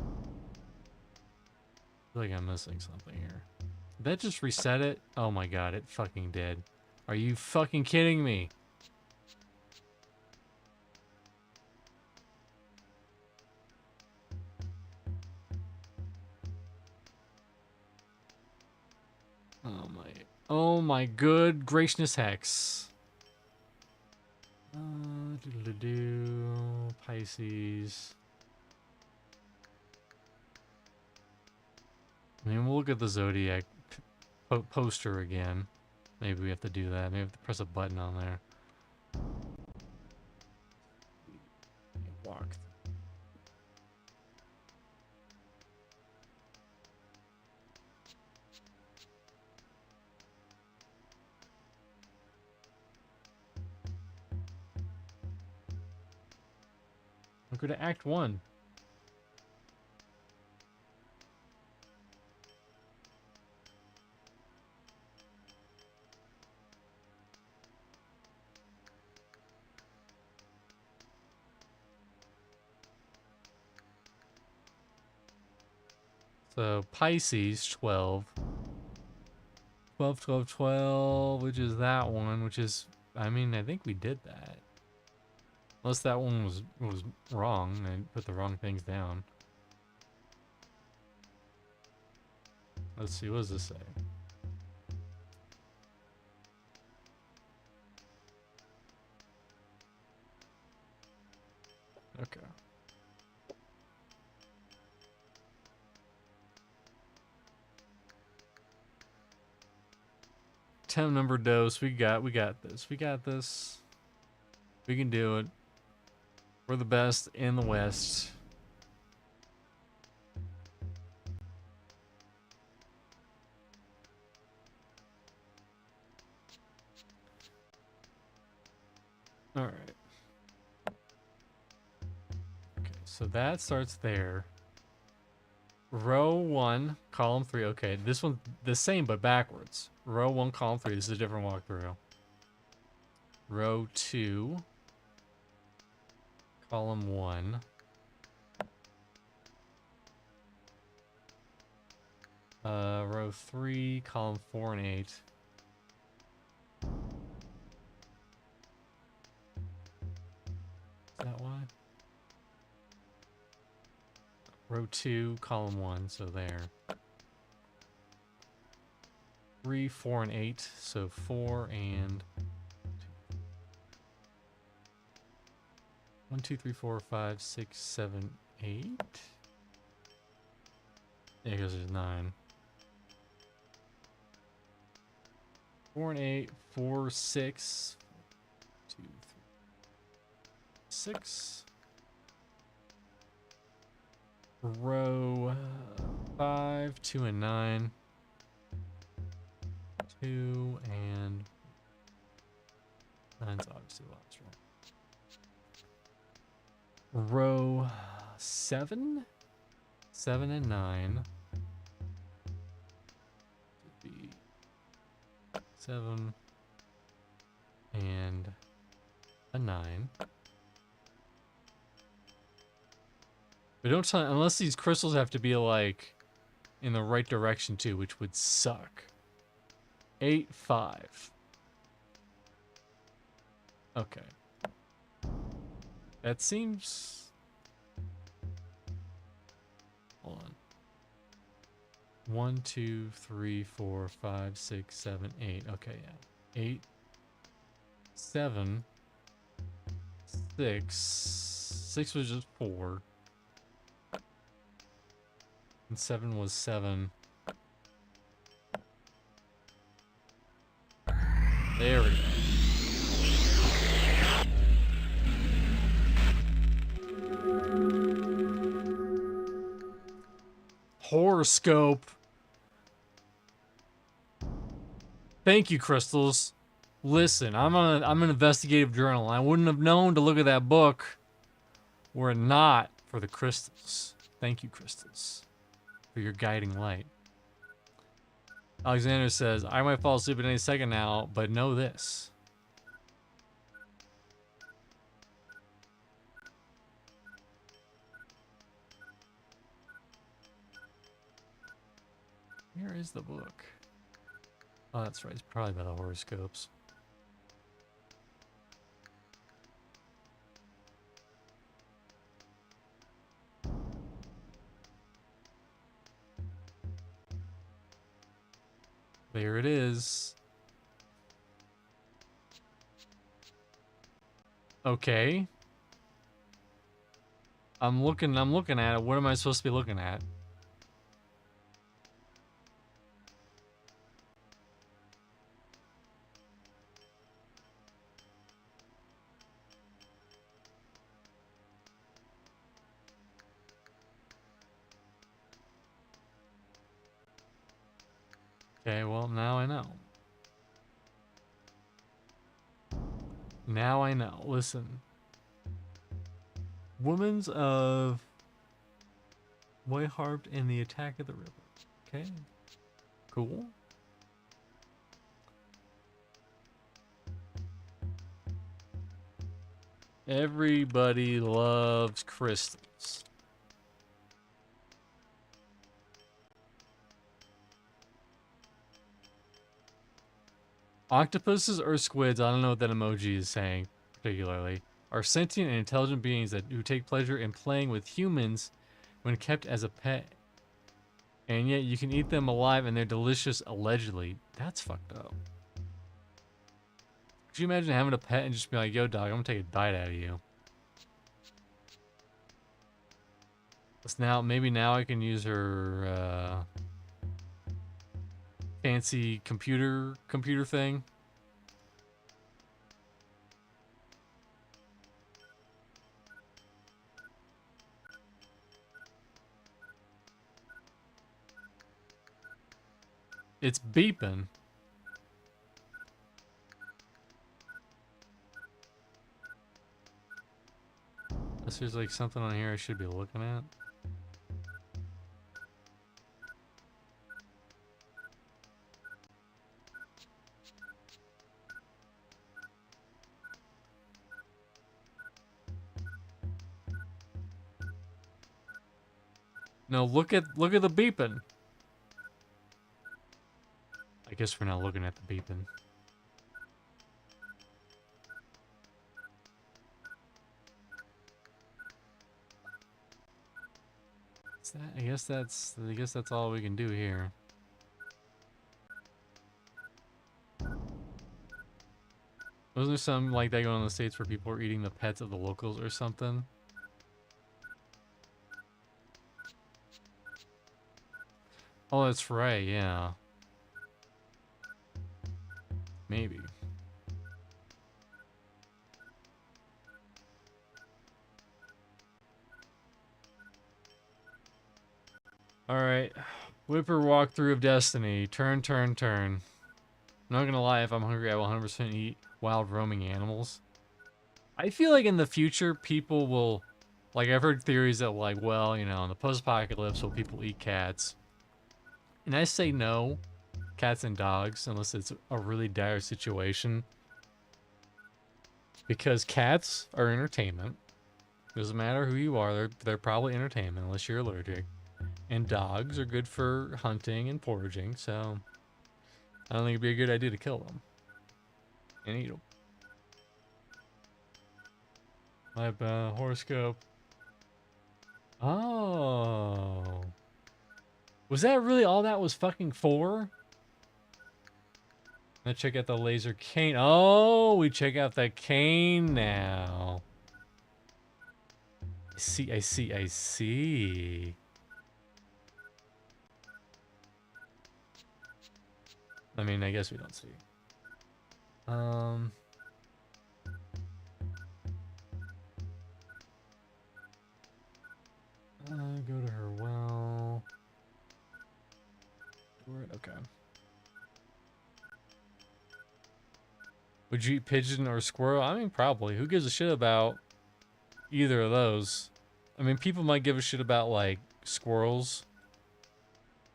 feel like I'm missing something here. Did that just reset it? Oh my god, it fucking did. Are you fucking kidding me? Oh my good graciousness hex. Pisces. I mean, we'll look at the Zodiac poster again. Maybe we have to do that. Maybe we have to press a button on there. Walk. We'll go to Act 1. So Pisces 12. 12, 12, 12, which is that one, which is, I mean, I think we did that. Unless that one was wrong, and put the wrong things down. Let's see, what does this say? Okay. 10 number dose. We got this. We got this. We can do it. We're the best in the West. All right. Okay, so that starts there. Row 1, column 3. Okay, this one's the same but backwards. Row 1, column 3. This is a different walkthrough. Row 2, column 1. Row 3, column 4 and 8. Is that why? Row 2, column 1, so there. 3, 4, and 8, so 4 and 1, 2, 3, 4, 5, 6, 7, 8. Yeah, because there's 9. 4 and 8, 4, 6, 2, 3, 6. Row 5, 2 and 9. 2 and 9's obviously lost, right? Row 7, 7 and 9. Should be 7 and a 9. But don't tell, unless these crystals have to be like in the right direction too, which would suck. 8, 5. Okay. That seems... Hold on. 1, 2, 3, 4, 5, 6, 7, 8. Okay, yeah. 8, 7, 6. 6 was just 4. And 7 was 7. There we go. Horoscope. Thank you, Crystals. Listen, I'm an investigative journal. I wouldn't have known to look at that book were it not for the crystals. Thank you, Crystals, for your guiding light. Alexander says, I might fall asleep at any second now, but know this. Where is the book? Oh, that's right. It's probably by the horoscopes. There it is. Okay. I'm looking at it. What am I supposed to be looking at? Okay, well, now I know. Now I know. Listen. Women's of White Harped in the Attack of the River. Okay. Cool. Everybody loves crystals. Octopuses or squids, I don't know what that emoji is saying particularly, are sentient and intelligent beings who take pleasure in playing with humans when kept as a pet. And yet you can eat them alive and they're delicious, allegedly. That's fucked up. Could you imagine having a pet and just be like, yo dog, I'm gonna take a bite out of you. Maybe now I can use her fancy computer thing. It's beeping. Unless there's like something on here I should be looking at. No, look at the beeping. I guess we're not looking at the beeping. I guess that's all we can do here. Wasn't there something like that going on in the States where people are eating the pets of the locals or something? Oh, that's right, yeah. Maybe. Alright. Whipper walkthrough of destiny. Turn, turn, turn. I'm not gonna lie, if I'm hungry, I will 100% eat wild roaming animals. I feel like in the future, people will... Like, I've heard theories that, like, well, you know, in the post-apocalypse, will people eat cats? And I say no. Cats and dogs, unless it's a really dire situation. Because cats are entertainment. Doesn't matter who you are, they're probably entertainment, unless you're allergic. And dogs are good for hunting and foraging, so I don't think it'd be a good idea to kill them and eat them. My horoscope. Oh. Was that really all that was fucking for? Let's check out the laser cane. Oh, we check out the cane now. I see. I mean, I guess we don't see. Go to her well. Okay. Would you eat pigeon or squirrel? I mean, probably. Who gives a shit about either of those? I mean, people might give a shit about, like, squirrels.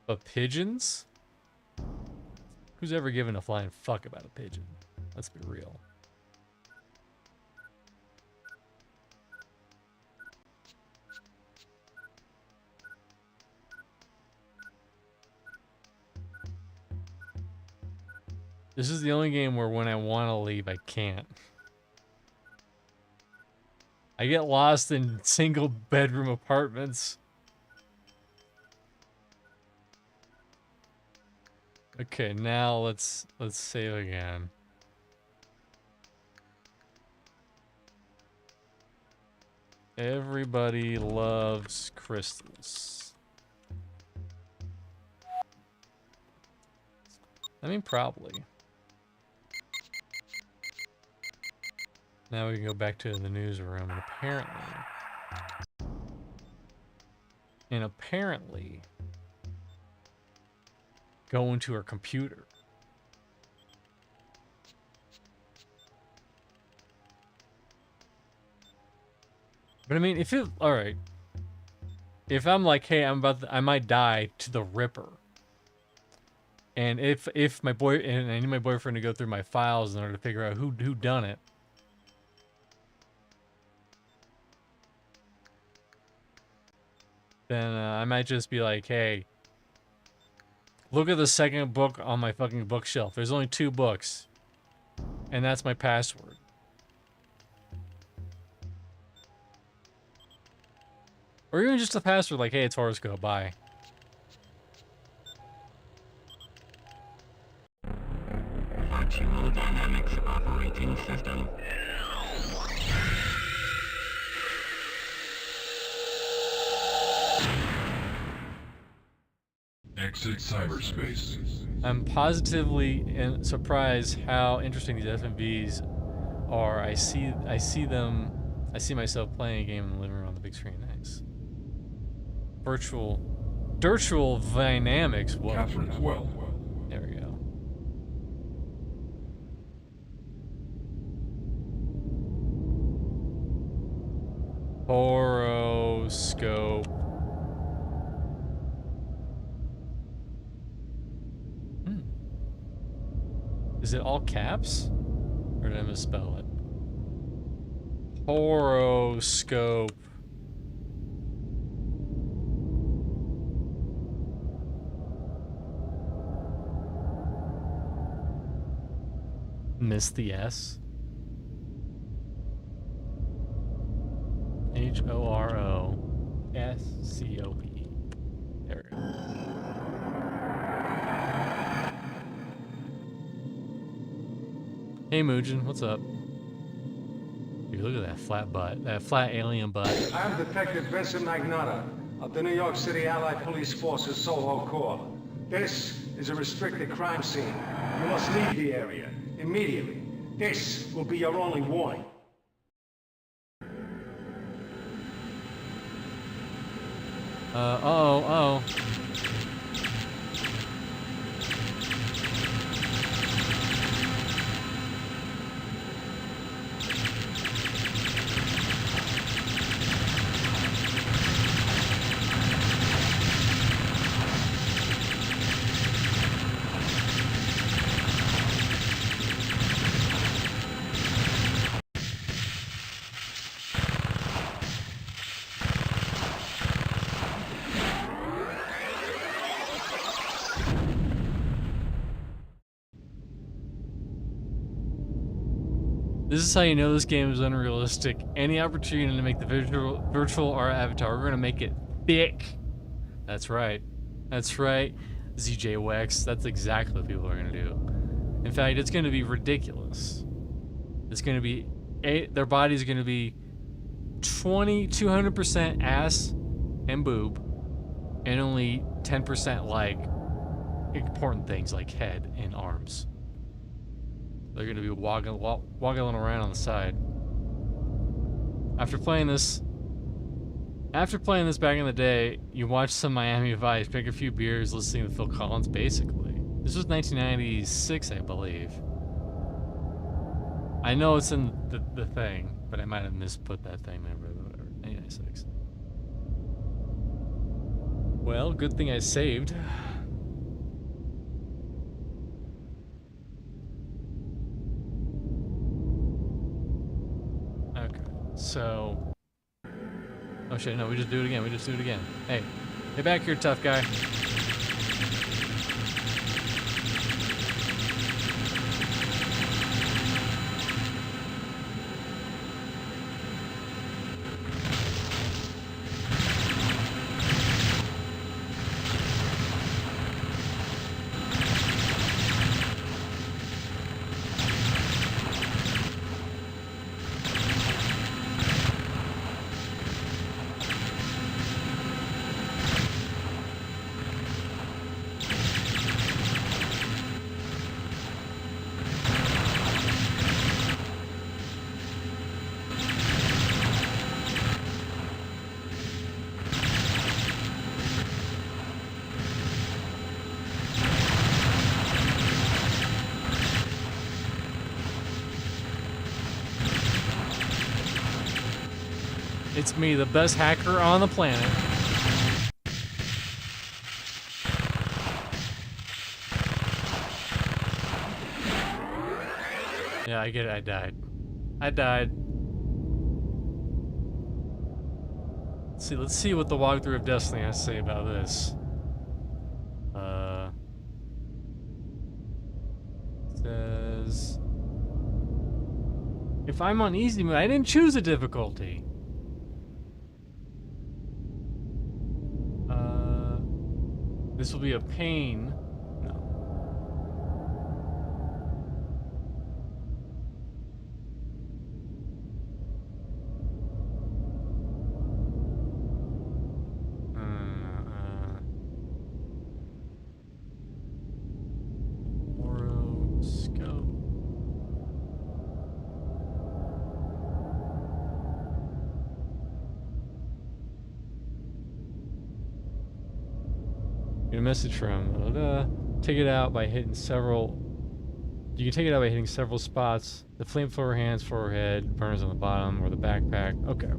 But pigeons? Who's ever given a flying fuck about a pigeon? Let's be real. This is the only game where when I want to leave, I can't. I get lost in single bedroom apartments. Okay, now let's save again. Everybody loves crystals. I mean, probably. Now we can go back to the newsroom, and apparently go into her computer. But I mean, if it, all right, if I'm like, hey, I might die to the Ripper, and if my and I need my boyfriend to go through my files in order to figure out who done it. Then I might just be like, hey, look at the second book on my fucking bookshelf. There's only 2 books. And that's my password. Or even just a password like, hey, it's Horoscope, bye. Virtual Dynamics Operating System. Exit cyberspace. I'm positively surprised how interesting these FMVs are. I see myself playing a game in the living room on the big screen. Nice. Virtual dynamics. Whoa. Catherine 12. There we go. Horoscope. Is it all caps? Or did I misspell it? Horoscope. Miss the S. Horoscope. There we go. Hey Mugen, what's up? Dude, look at that flat butt. That flat alien butt. I'm Detective Vincent Magnotta of the New York City Allied Police Force's Soho Corps. This is a restricted crime scene. You must leave the area immediately. This will be your only warning. Oh. This is how you know this game is unrealistic. Any opportunity to make the virtual art avatar, we're gonna make it thick. That's right. That's right, ZJ Wex. That's exactly what people are gonna do. In fact, it's gonna be ridiculous. It's gonna be, their body's gonna be 200% ass and boob, and only 10% like important things like head and arms. They're gonna be waggling around on the side. After playing this back in the day, you watch some Miami Vice, drink a few beers, listening to Phil Collins, basically. This was 1996, I believe. I know it's in the thing, but I might have misput that thing number, whatever. 1996. Well, good thing I saved. So, oh shit, no, we just do it again. Hey, get back here, tough guy. It's me, the best hacker on the planet. Yeah, I get it, I died. Let's see what the walkthrough of Destiny has to say about this. Says If I'm on easy mode, I didn't choose a difficulty. This will be a pain. No. Horoscope. Get a message from take it out by hitting several. You can take it out by hitting several spots. The flamethrower hands, forehead, burners on the bottom, or the backpack. Okay.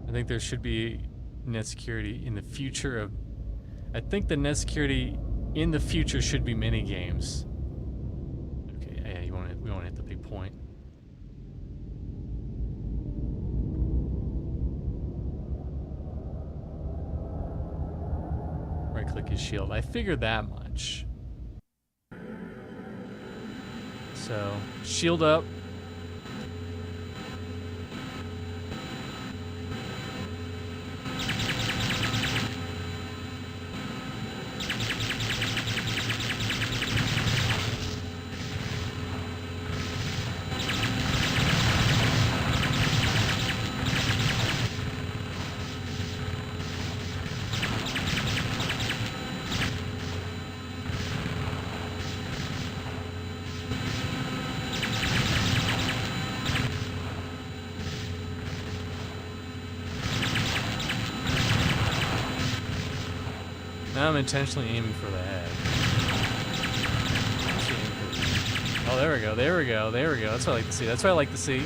I think there should be net security in the future of. I think the net security in the future should be mini games. Okay, yeah, we want to hit the big point. Right-click his shield. I figured that much. So, shield up. Now I'm intentionally aiming for the head. Oh, there we go, there we go, there we go. That's what I like to see. That's what I like to see.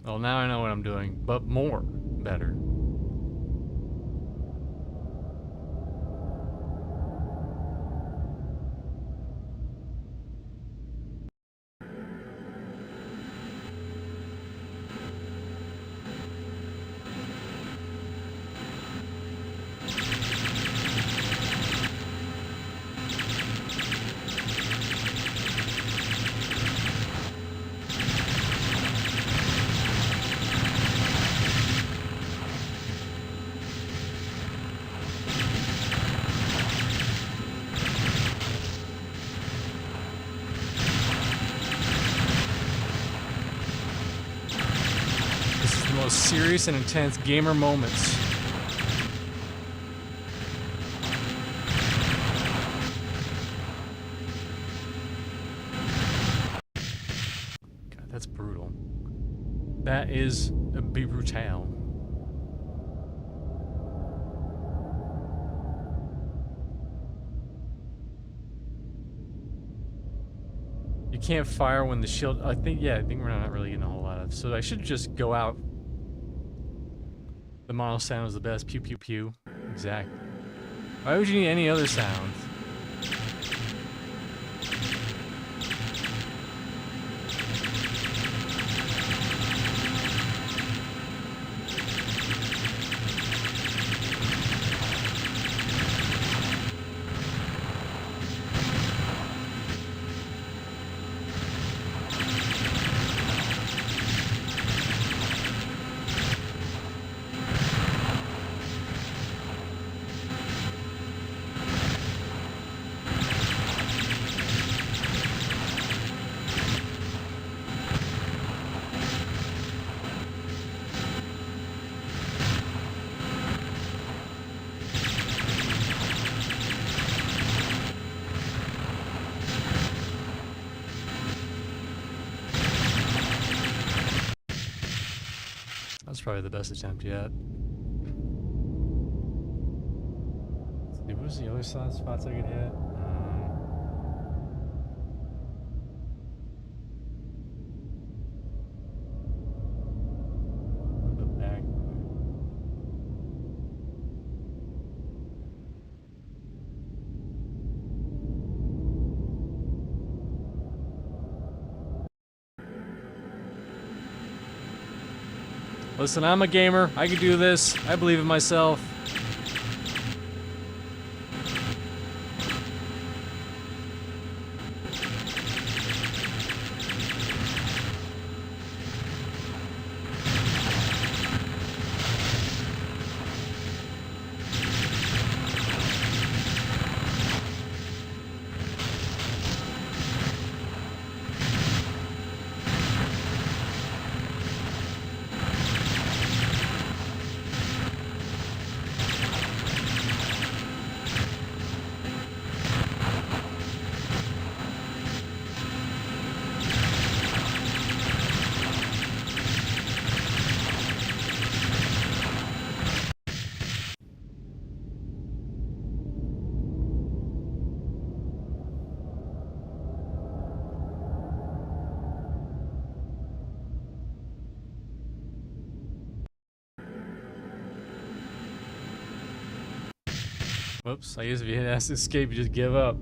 Well, now I know what I'm doing, but more better. Serious and intense gamer moments. God, that's brutal. That is a be brutal. You can't fire when the shield. I think we're not really getting a whole lot of. So I should just go out. The mono sound is the best. Pew pew pew. Exactly. Why would you need any other sounds? That's probably the best attempt yet. Let's see, what was the other spots I could hit? The back. Listen, I'm a gamer. I can do this. I believe in myself. Whoops, I guess if you hit escape, you just give up.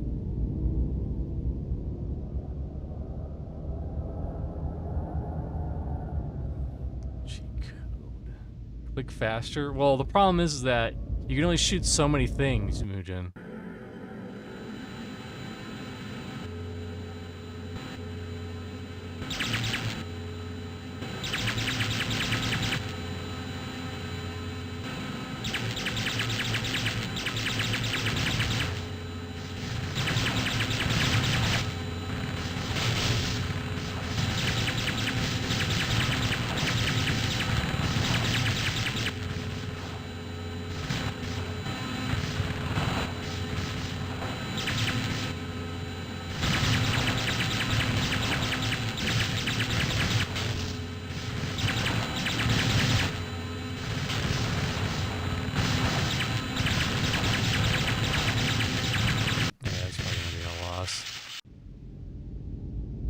Cheat code. Click faster. Well, the problem is that you can only shoot so many things, Mugen.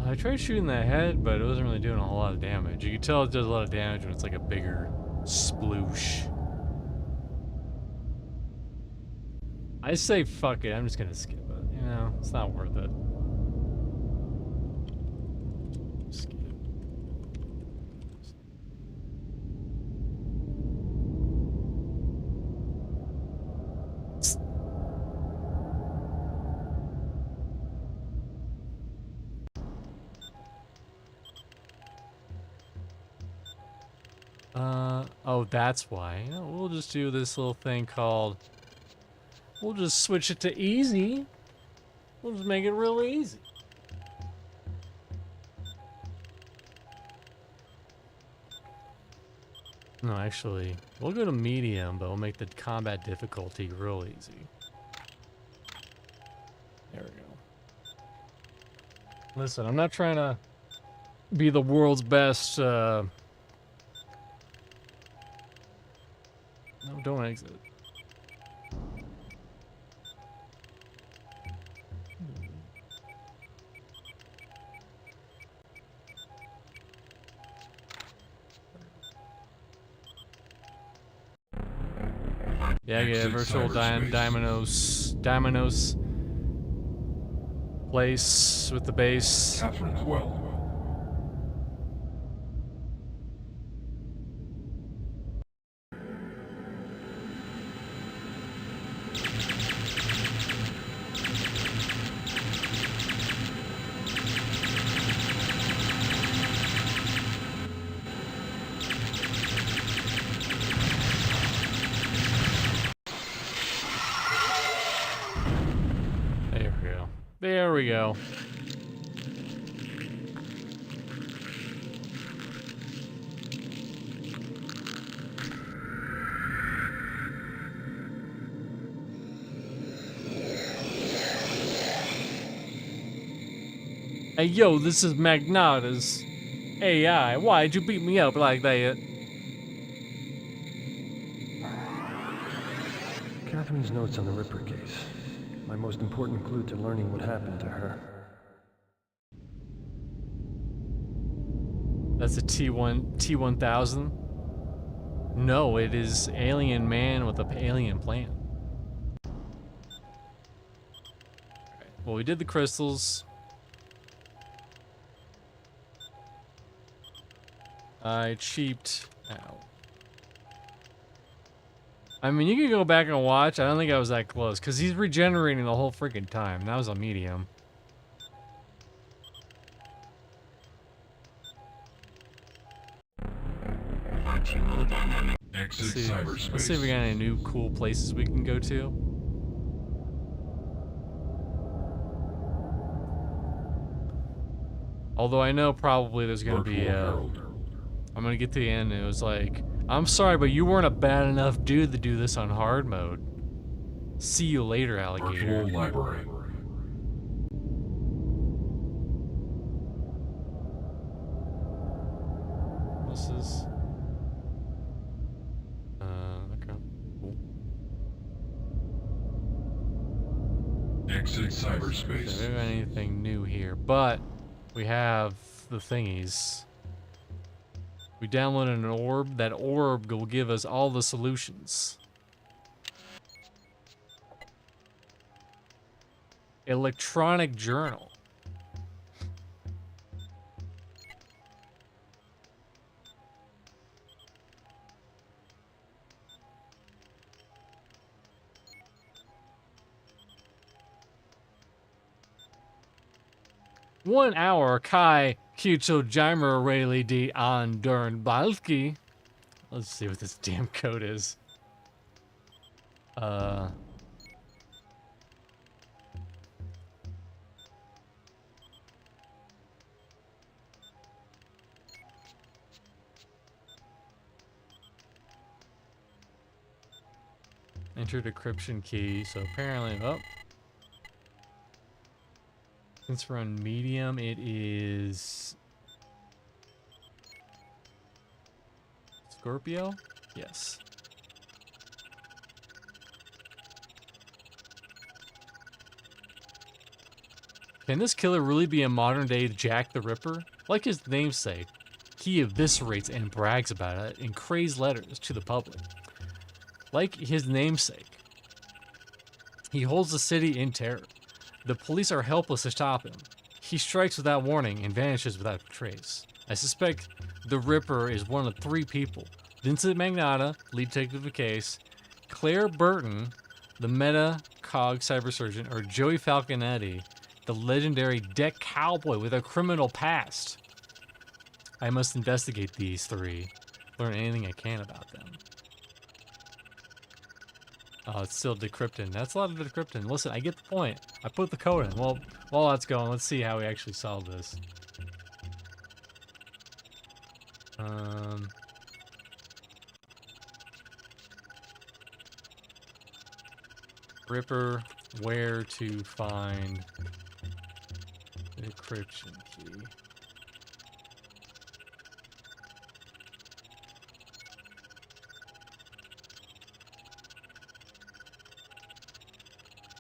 I tried shooting the head, but it wasn't really doing a whole lot of damage. You can tell it does a lot of damage when it's like a bigger sploosh. I say fuck it, I'm just gonna skip it. You know, it's not worth it. Skip. Oh, that's why. You know, we'll just do this little thing called... We'll just switch it to easy. We'll just make it real easy. No, actually, we'll go to medium, but we'll make the combat difficulty real easy. There we go. Listen, I'm not trying to be the world's best, No, don't exit. Yeah, yeah, virtual Domino's place with the base. Catherine 12. There we go. Hey, yo, this is Magnata's AI. Why'd you beat me up like that? Catherine's notes on the Ripper case. My most important clue to learning what happened to her. That's a T-1000? No, it is alien man with an alien plan. Well, we did the crystals. I cheaped out. I mean, you can go back and watch. I don't think I was that close, because he's regenerating the whole freaking time. That was a medium. Exit cyberspace. Let's see if we got any new cool places we can go to. Although I know probably there's going to be I'm going to get to the end and it was like, I'm sorry, but you weren't a bad enough dude to do this on hard mode. See you later, alligator. Virtual library. This is... okay. Cool. Exit cyberspace. Okay, we don't have anything new here, but we have the thingies. We downloaded an orb. That orb will give us all the solutions. Electronic journal. One hour Kai Kyucho Jimer Rayleigh D on Dern Balki. Let's see what this damn code is. Enter decryption key. So apparently, oh. Since we're on medium, it is Scorpio? Yes. Can this killer really be a modern-day Jack the Ripper? Like his namesake, he eviscerates and brags about it in crazed letters to the public. Like his namesake, he holds the city in terror. The police are helpless to stop him. He strikes without warning and vanishes without trace. I suspect the Ripper is one of 3 people. Vincent Magnotta, lead detective of the case, Claire Burton, the meta-cog cybersurgeon, or Joey Falconetti, the legendary deck cowboy with a criminal past. I must investigate these 3, learn anything I can about them. Oh, it's still decrypting. That's a lot of decrypting. Listen, I get the point. I put the code in. Well, while that's going, let's see how we actually solve this. Ripper, where to find the decryption key.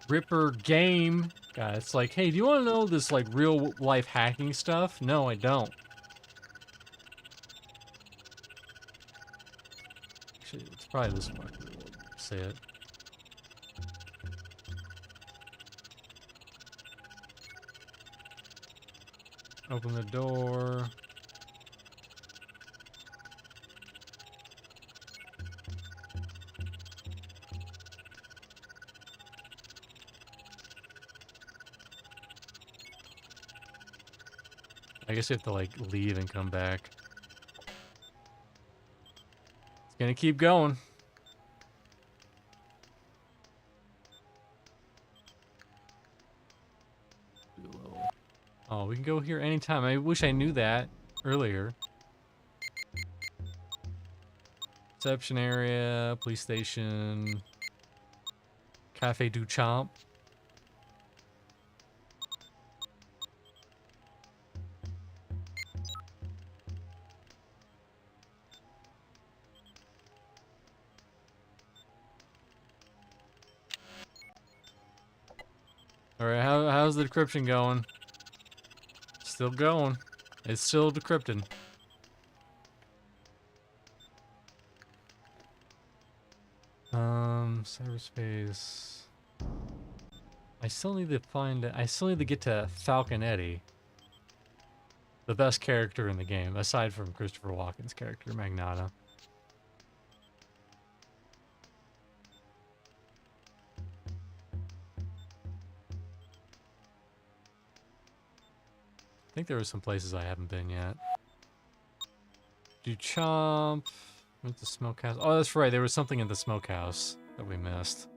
Ripper game. God, it's like, hey, do you want to know this like real life hacking stuff? No, I don't. Actually, it's probably this one. We'll say it. Open the door. I guess you have to like leave and come back. It's gonna keep going. Oh, we can go here anytime. I wish I knew that earlier. Reception area, police station, Cafe du Champ. Alright, how's the decryption going? Still going. It's still decrypting. Cyberspace. I still need to find it. I still need to get to Falconetti. The best character in the game, aside from Christopher Walken's character, Magnotta. I think there were some places I haven't been yet. Duchamp. Went to Smokehouse. Oh, that's right. There was something in the Smokehouse that we missed.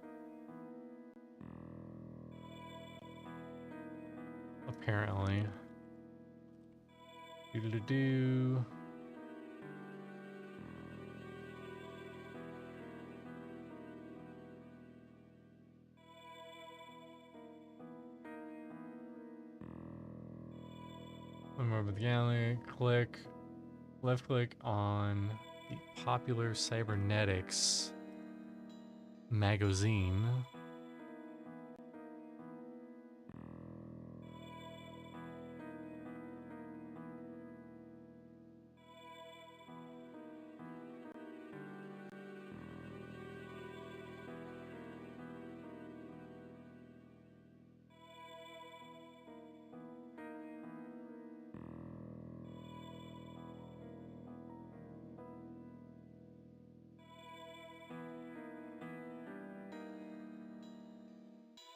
Apparently. Doo-doo-doo-doo. I'm over the gallery. Click. Left click on the Popular Cybernetics magazine.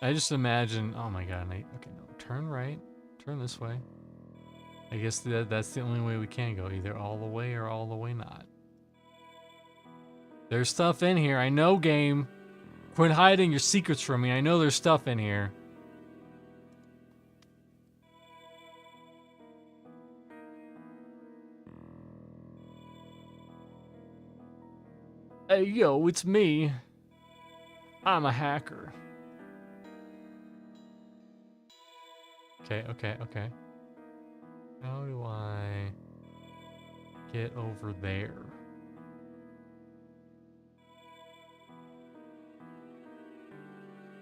I just imagine, oh my god, okay, no, turn right, turn this way. I guess that's the only way we can go, either all the way or all the way not. There's stuff in here, I know, game. Quit hiding your secrets from me, I know there's stuff in here. Hey, yo, it's me. I'm a hacker. Okay. How do I get over there?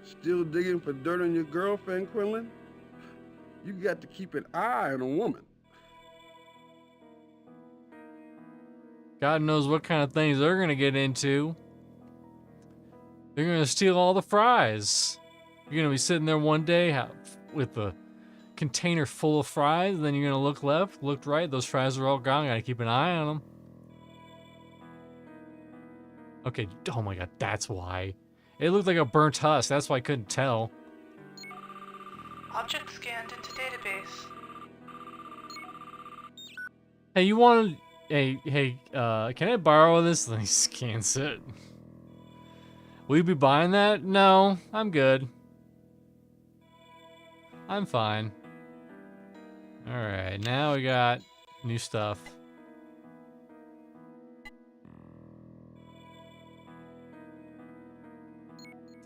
Still digging for dirt on your girlfriend, Quinlan? You got to keep an eye on a woman. God knows what kind of things they're gonna get into. They're gonna steal all the fries. You're gonna be sitting there one day with a container full of fries, and then you're gonna look left, look right, those fries are all gone, gotta keep an eye on them. Okay, oh my god, that's why. It looked like a burnt husk, that's why I couldn't tell. Object scanned into database. Hey, you want hey, can I borrow this? Then he scans it. Will you be buying that? No, I'm good. I'm fine. Alright, now we got new stuff.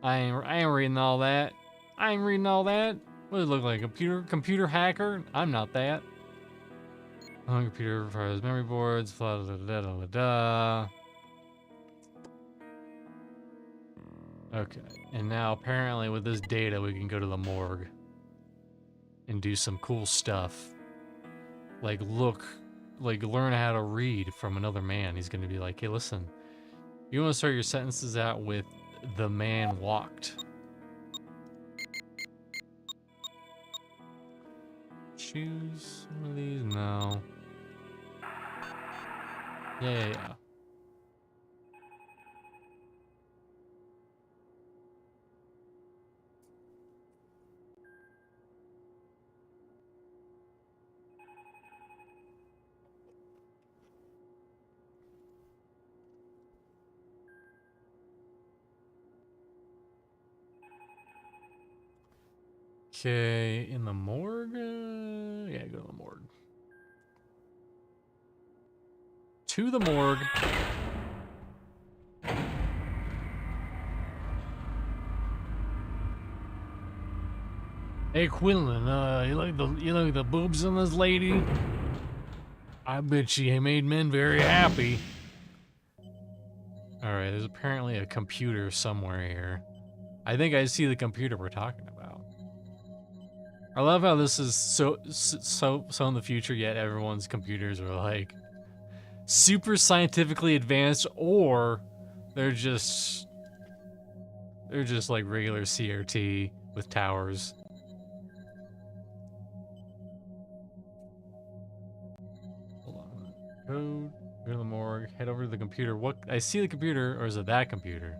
I ain't reading all that. I ain't reading all that. What does it look like? Computer hacker? I'm not that. Computer requires memory boards, blah da da da da da. Okay, and now apparently with this data we can go to the morgue and do some cool stuff. Like learn how to read from another man. He's gonna be like, hey listen, you wanna start your sentences out with the man walked. Choose one of these? No. Yeah. Okay, in the morgue? Yeah, go to the morgue. To the morgue. Hey Quinlan, you like the boobs on this lady? I bet she made men very happy. Alright, there's apparently a computer somewhere here. I think I see the computer we're talking about. I love how this is so in the future, yet everyone's computers are like super scientifically advanced, or they're just like regular CRT with towers. Hold on. Go to the morgue, head over to the computer. What? I see the computer, or is it that computer?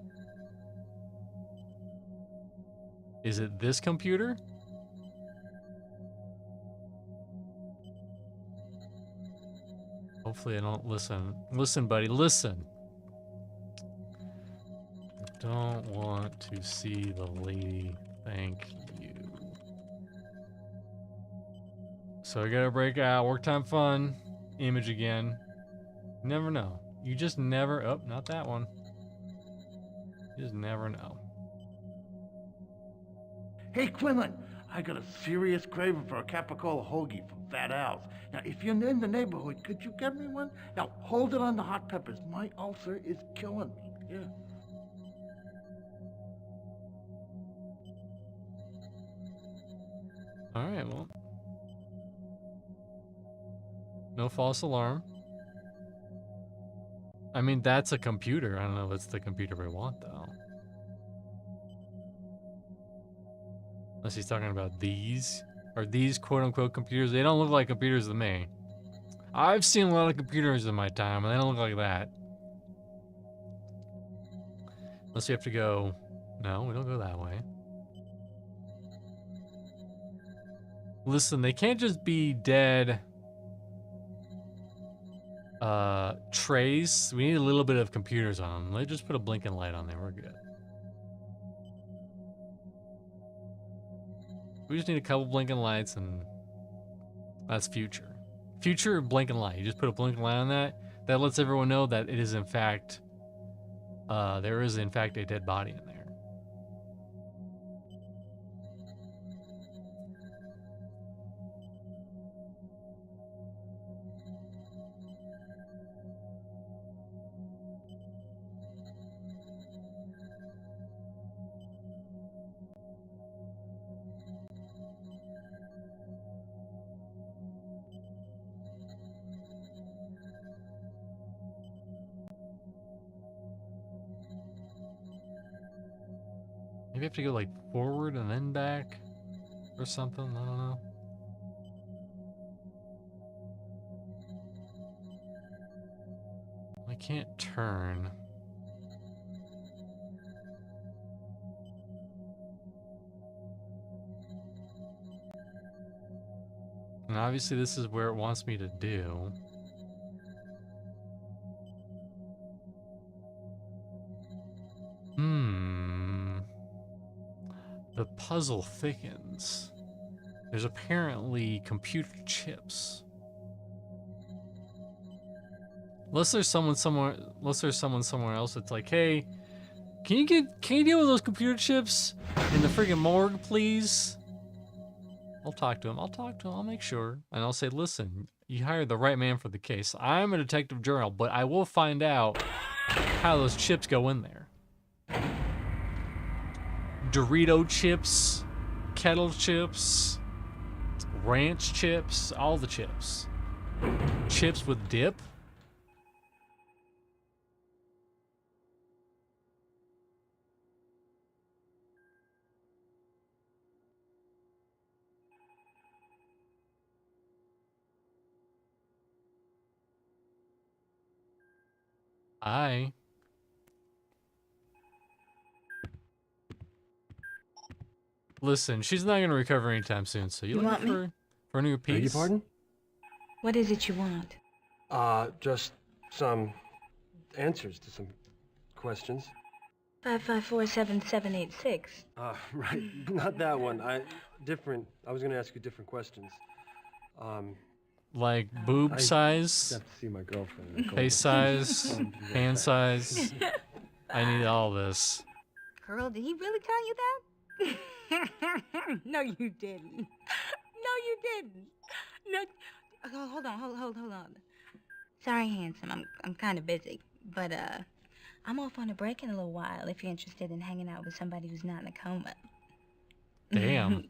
Is it this computer? Hopefully I don't listen. Listen, buddy, listen. I don't want to see the lady. Thank you. So I gotta break out. Work time fun. Image again. Never know. You just never... Oh, not that one. You just never know. Hey, Quinlan, I got a serious craving for a capicola hoagie from Fat Al's. Now, if you're in the neighborhood, could you get me one? Now, hold it on the hot peppers. My ulcer is killing me. Yeah. Alright, well. No false alarm. I mean, that's a computer. I don't know if it's the computer we want, though. Unless he's talking about these. Are these quote-unquote computers? They don't look like computers to me. I've seen a lot of computers in my time, and they don't look like that. Unless you have to go... No, we don't go that way. Listen, they can't just be dead trays. We need a little bit of computers on them. Let's just put a blinking light on there. We're good. We just need a couple blinking lights, and that's future. Future blinking light. You just put a blinking light on that. That lets everyone know that it is in fact, there is in fact a dead body in there. Maybe I have to go like forward and then back or something. I don't know. I can't turn. And obviously this is where it wants me to do. The puzzle thickens. There's apparently computer chips. Unless there's someone somewhere else that's like, hey, can you deal with those computer chips in the friggin' morgue, please? I'll talk to him. I'll make sure. And I'll say, listen, you hired the right man for the case. I'm a detective journal, but I will find out how those chips go in there. Dorito chips, kettle chips, ranch chips, all the chips. Chips with dip. Listen, she's not gonna recover anytime soon, so you want looking me? for a new piece? Beg your pardon? What is it you want? Just some answers to some questions. 554-7786. Right, not that one. I was gonna ask you different questions. Like boob size? Have to see my girlfriend. Face size? Hand size? I need all this. Girl, did he really tell you that? No, you didn't. No, you didn't. No. Oh, hold on. Sorry, handsome. I'm kind of busy, but I'm off on a break in a little while. If you're interested in hanging out with somebody who's not in a coma. Damn.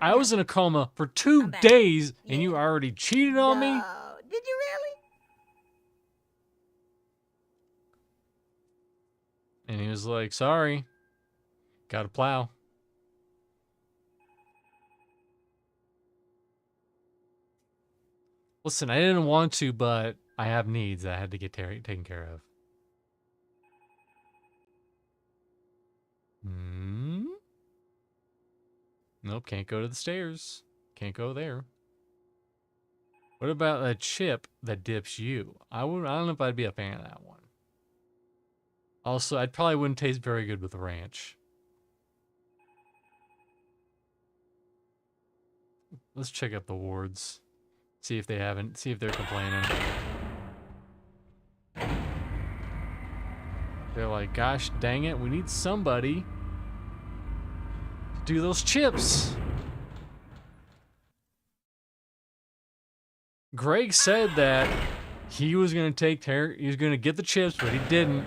I was in a coma for 2 days, and you already cheated on me? Did you really? And he was like, sorry. Gotta plow. Listen, I didn't want to, but I have needs that I had to get taken care of. Nope, can't go to the stairs. Can't go there. What about a chip that dips you? I don't know if I'd be a fan of that one. Also, I probably wouldn't taste very good with ranch. Let's check out the wards. See if they're complaining. They're like, gosh dang it, we need somebody to do those chips. Greg said that he was gonna get the chips, but he didn't.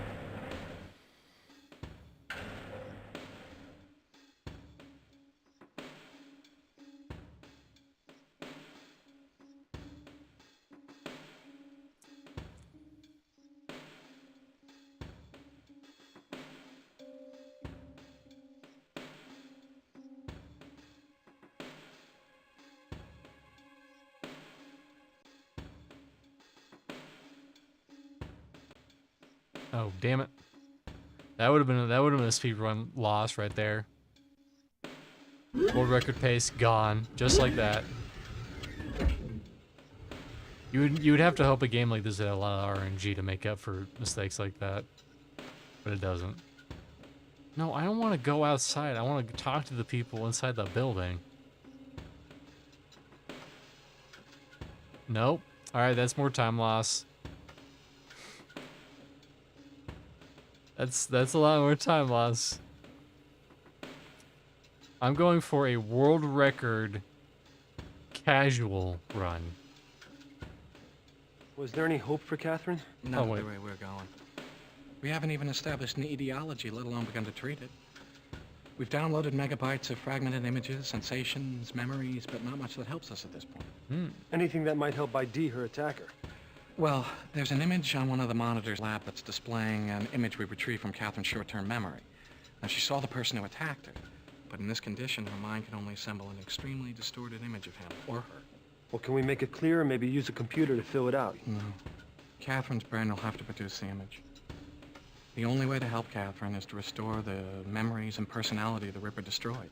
Oh, damn it. That would have been a speed run loss right there. World record pace gone, just like that. You would have to hope a game like this had a lot of RNG to make up for mistakes like that, but it doesn't. No, I don't want to go outside. I want to talk to the people inside the building. Nope. All right, that's more time loss. That's a lot more time loss. I'm going for a world record casual run. Was there any hope for Catherine? Not the way we're going. We haven't even established an etiology, let alone begun to treat it. We've downloaded megabytes of fragmented images, sensations, memories, but not much that helps us at this point. Anything that might help ID her attacker. Well, there's an image on one of the monitors lab that's displaying an image we retrieved from Catherine's short-term memory. Now, she saw the person who attacked her, but in this condition, her mind can only assemble an extremely distorted image of him or her. Well, can we make it clear, or maybe use a computer to fill it out? No. Catherine's brain will have to produce the image. The only way to help Catherine is to restore the memories and personality the Ripper destroyed.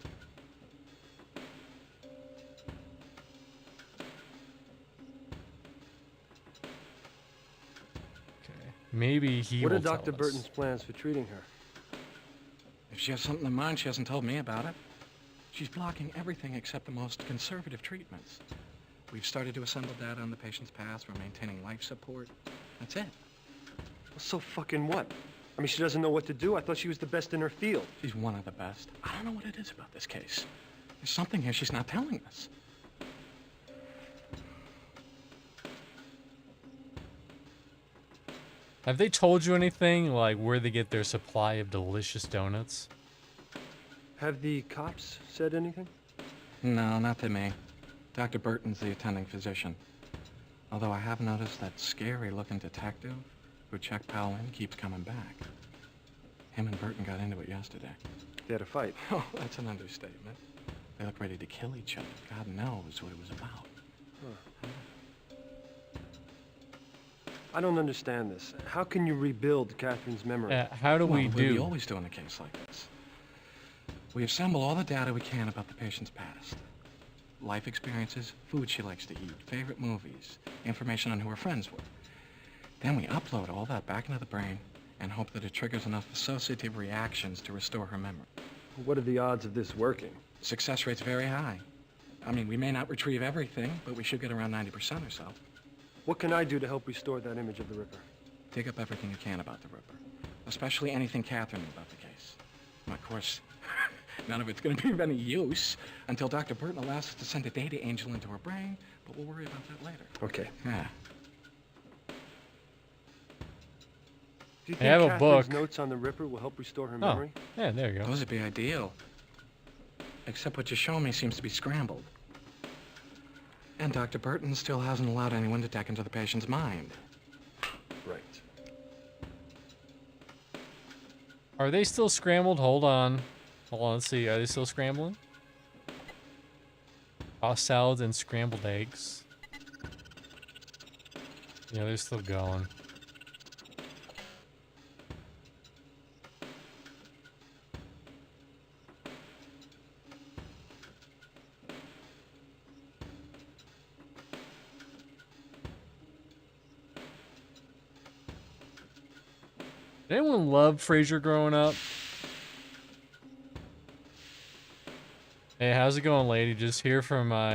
Maybe he What will are Dr. tell us. Burton's plans for treating her? If she has something in mind, she hasn't told me about it. She's blocking everything except the most conservative treatments. We've started to assemble data on the patient's past. We're maintaining life support. That's it. Well, so fucking what? I mean, she doesn't know what to do. I thought she was the best in her field. She's one of the best. I don't know what it is about this case. There's something here she's not telling us. Have they told you anything, like where they get their supply of delicious donuts? Have the cops said anything? No, not to me. Dr. Burton's the attending physician. Although I have noticed that scary-looking detective who checked Powell in keeps coming back. Him and Burton got into it yesterday. They had a fight. Oh, that's an understatement. They look ready to kill each other. God knows what it was about. Huh. I don't understand this. How can you rebuild Catherine's memory? How do we do? We always do in a case like this. We assemble all the data we can about the patient's past. Life experiences, food she likes to eat, favorite movies, information on who her friends were. Then we upload all that back into the brain and hope that it triggers enough associative reactions to restore her memory. What are the odds of this working? Success rate's very high. I mean, we may not retrieve everything, but we should get around 90% or so. What can I do to help restore that image of the Ripper? Dig up everything you can about the Ripper, especially anything Catherine knew about the case. And of course, none of it's going to be of any use until Dr. Burton allows us to send a data angel into her brain, but we'll worry about that later. Okay. Yeah. Do you I have think a Catherine's book. notes on the Ripper will help restore her Oh, memory? yeah, there you go. Those would be ideal. Except what you show me seems to be scrambled. And Dr. Burton still hasn't allowed anyone to deck into the patient's mind. Right. Are they still scrambled? Hold on. Let's see. Are they still scrambling? Tossed salads and scrambled eggs. Yeah, they're still going. Did anyone love Frasier growing up? Hey, how's it going, lady? Just here for my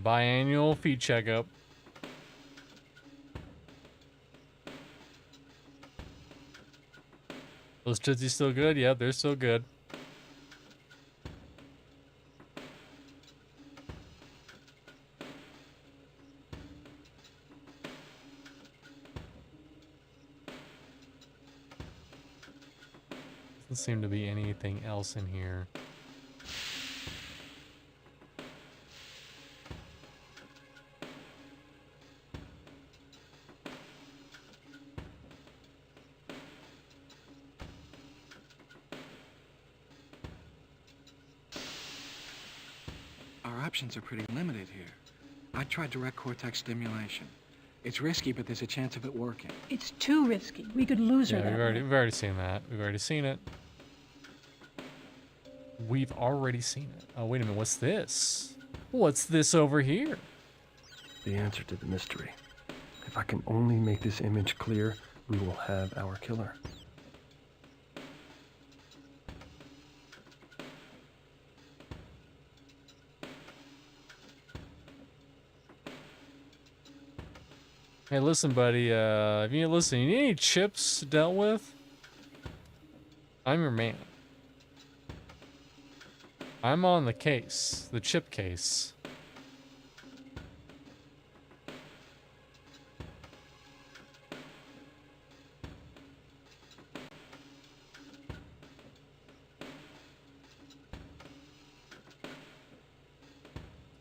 biannual feet checkup. Those Tootsies still good? Yep, they're still good. Doesn't seem to be anything else in here. Our options are pretty limited here. I tried direct cortex stimulation. It's risky, but there's a chance of it working. It's too risky. We could lose her Yeah, that way. we've already seen that. We've already seen it. we've already seen it. Oh, wait a minute. What's this? What's this over here? The answer to the mystery. If I can only make this image clear, we will have our killer. Hey, listen, buddy. If you listen, you need any chips dealt with? I'm your man. I'm on the case, the chip case.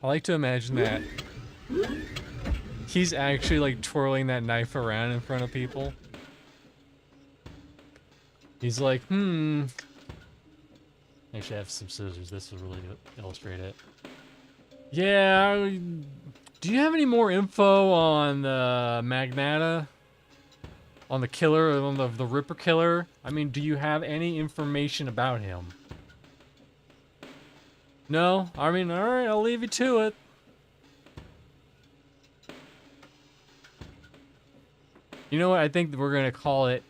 I like to imagine that he's actually like twirling that knife around in front of people. He's like, I should have some scissors. This will really illustrate it. Yeah. Do you have any more info on the Magnata? On the killer, on the Ripper killer? I mean, do you have any information about him? No? I mean, alright, I'll leave you to it. You know what? I think that we're going to call it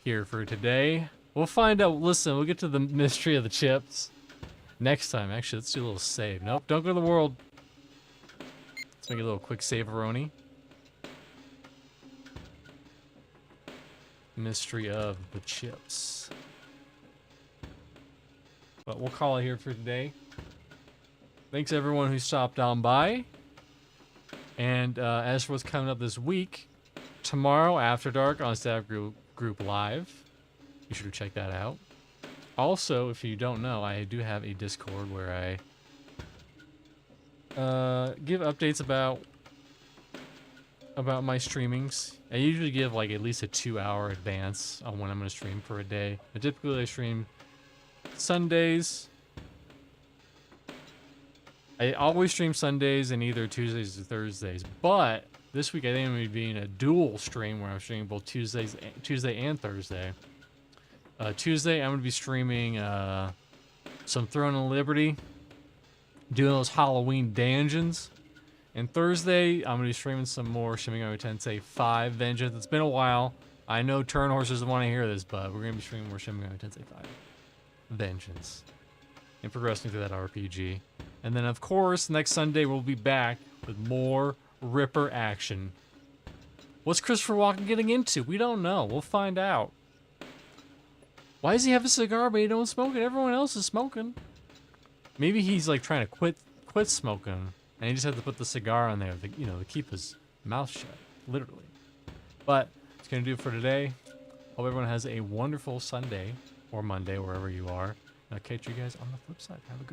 here for today. We'll find out. Listen, we'll get to the mystery of the chips next time. Actually, let's do a little save. Nope, don't go to the world. Let's make a little quick save-a-roni. Mystery of the chips. But we'll call it here for today. Thanks everyone who stopped on by. And as for what's coming up this week, tomorrow after dark on Staff Group Live. Be sure to check that out. Also, if you don't know, I do have a Discord where I give updates about my streamings. I usually give like at least a 2-hour advance on when I'm going to stream for a day. But typically I stream Sundays. I always stream Sundays and either Tuesdays or Thursdays. But this week I think I'm going to be in a dual stream where I'm streaming both Tuesday and Thursday. Tuesday I'm going to be streaming some Throne of Liberty, doing those Halloween dungeons. And Thursday, I'm going to be streaming some more Shin Megami Tensei 5 Vengeance. It's been a while. I know Turn Horse doesn't want to hear this, but we're going to be streaming more Shin Megami Tensei 5 Vengeance. And progressing through that RPG. And then, of course, next Sunday, we'll be back with more Ripper action. What's Christopher Walken getting into? We don't know. We'll find out. Why does he have a cigar, but he don't smoke it? Everyone else is smoking. Maybe he's, like, trying to quit smoking. And he just had to put the cigar on there, to keep his mouth shut, literally. But it's going to do it for today. Hope everyone has a wonderful Sunday or Monday, wherever you are. And I'll catch you guys on the flip side. Have a good one.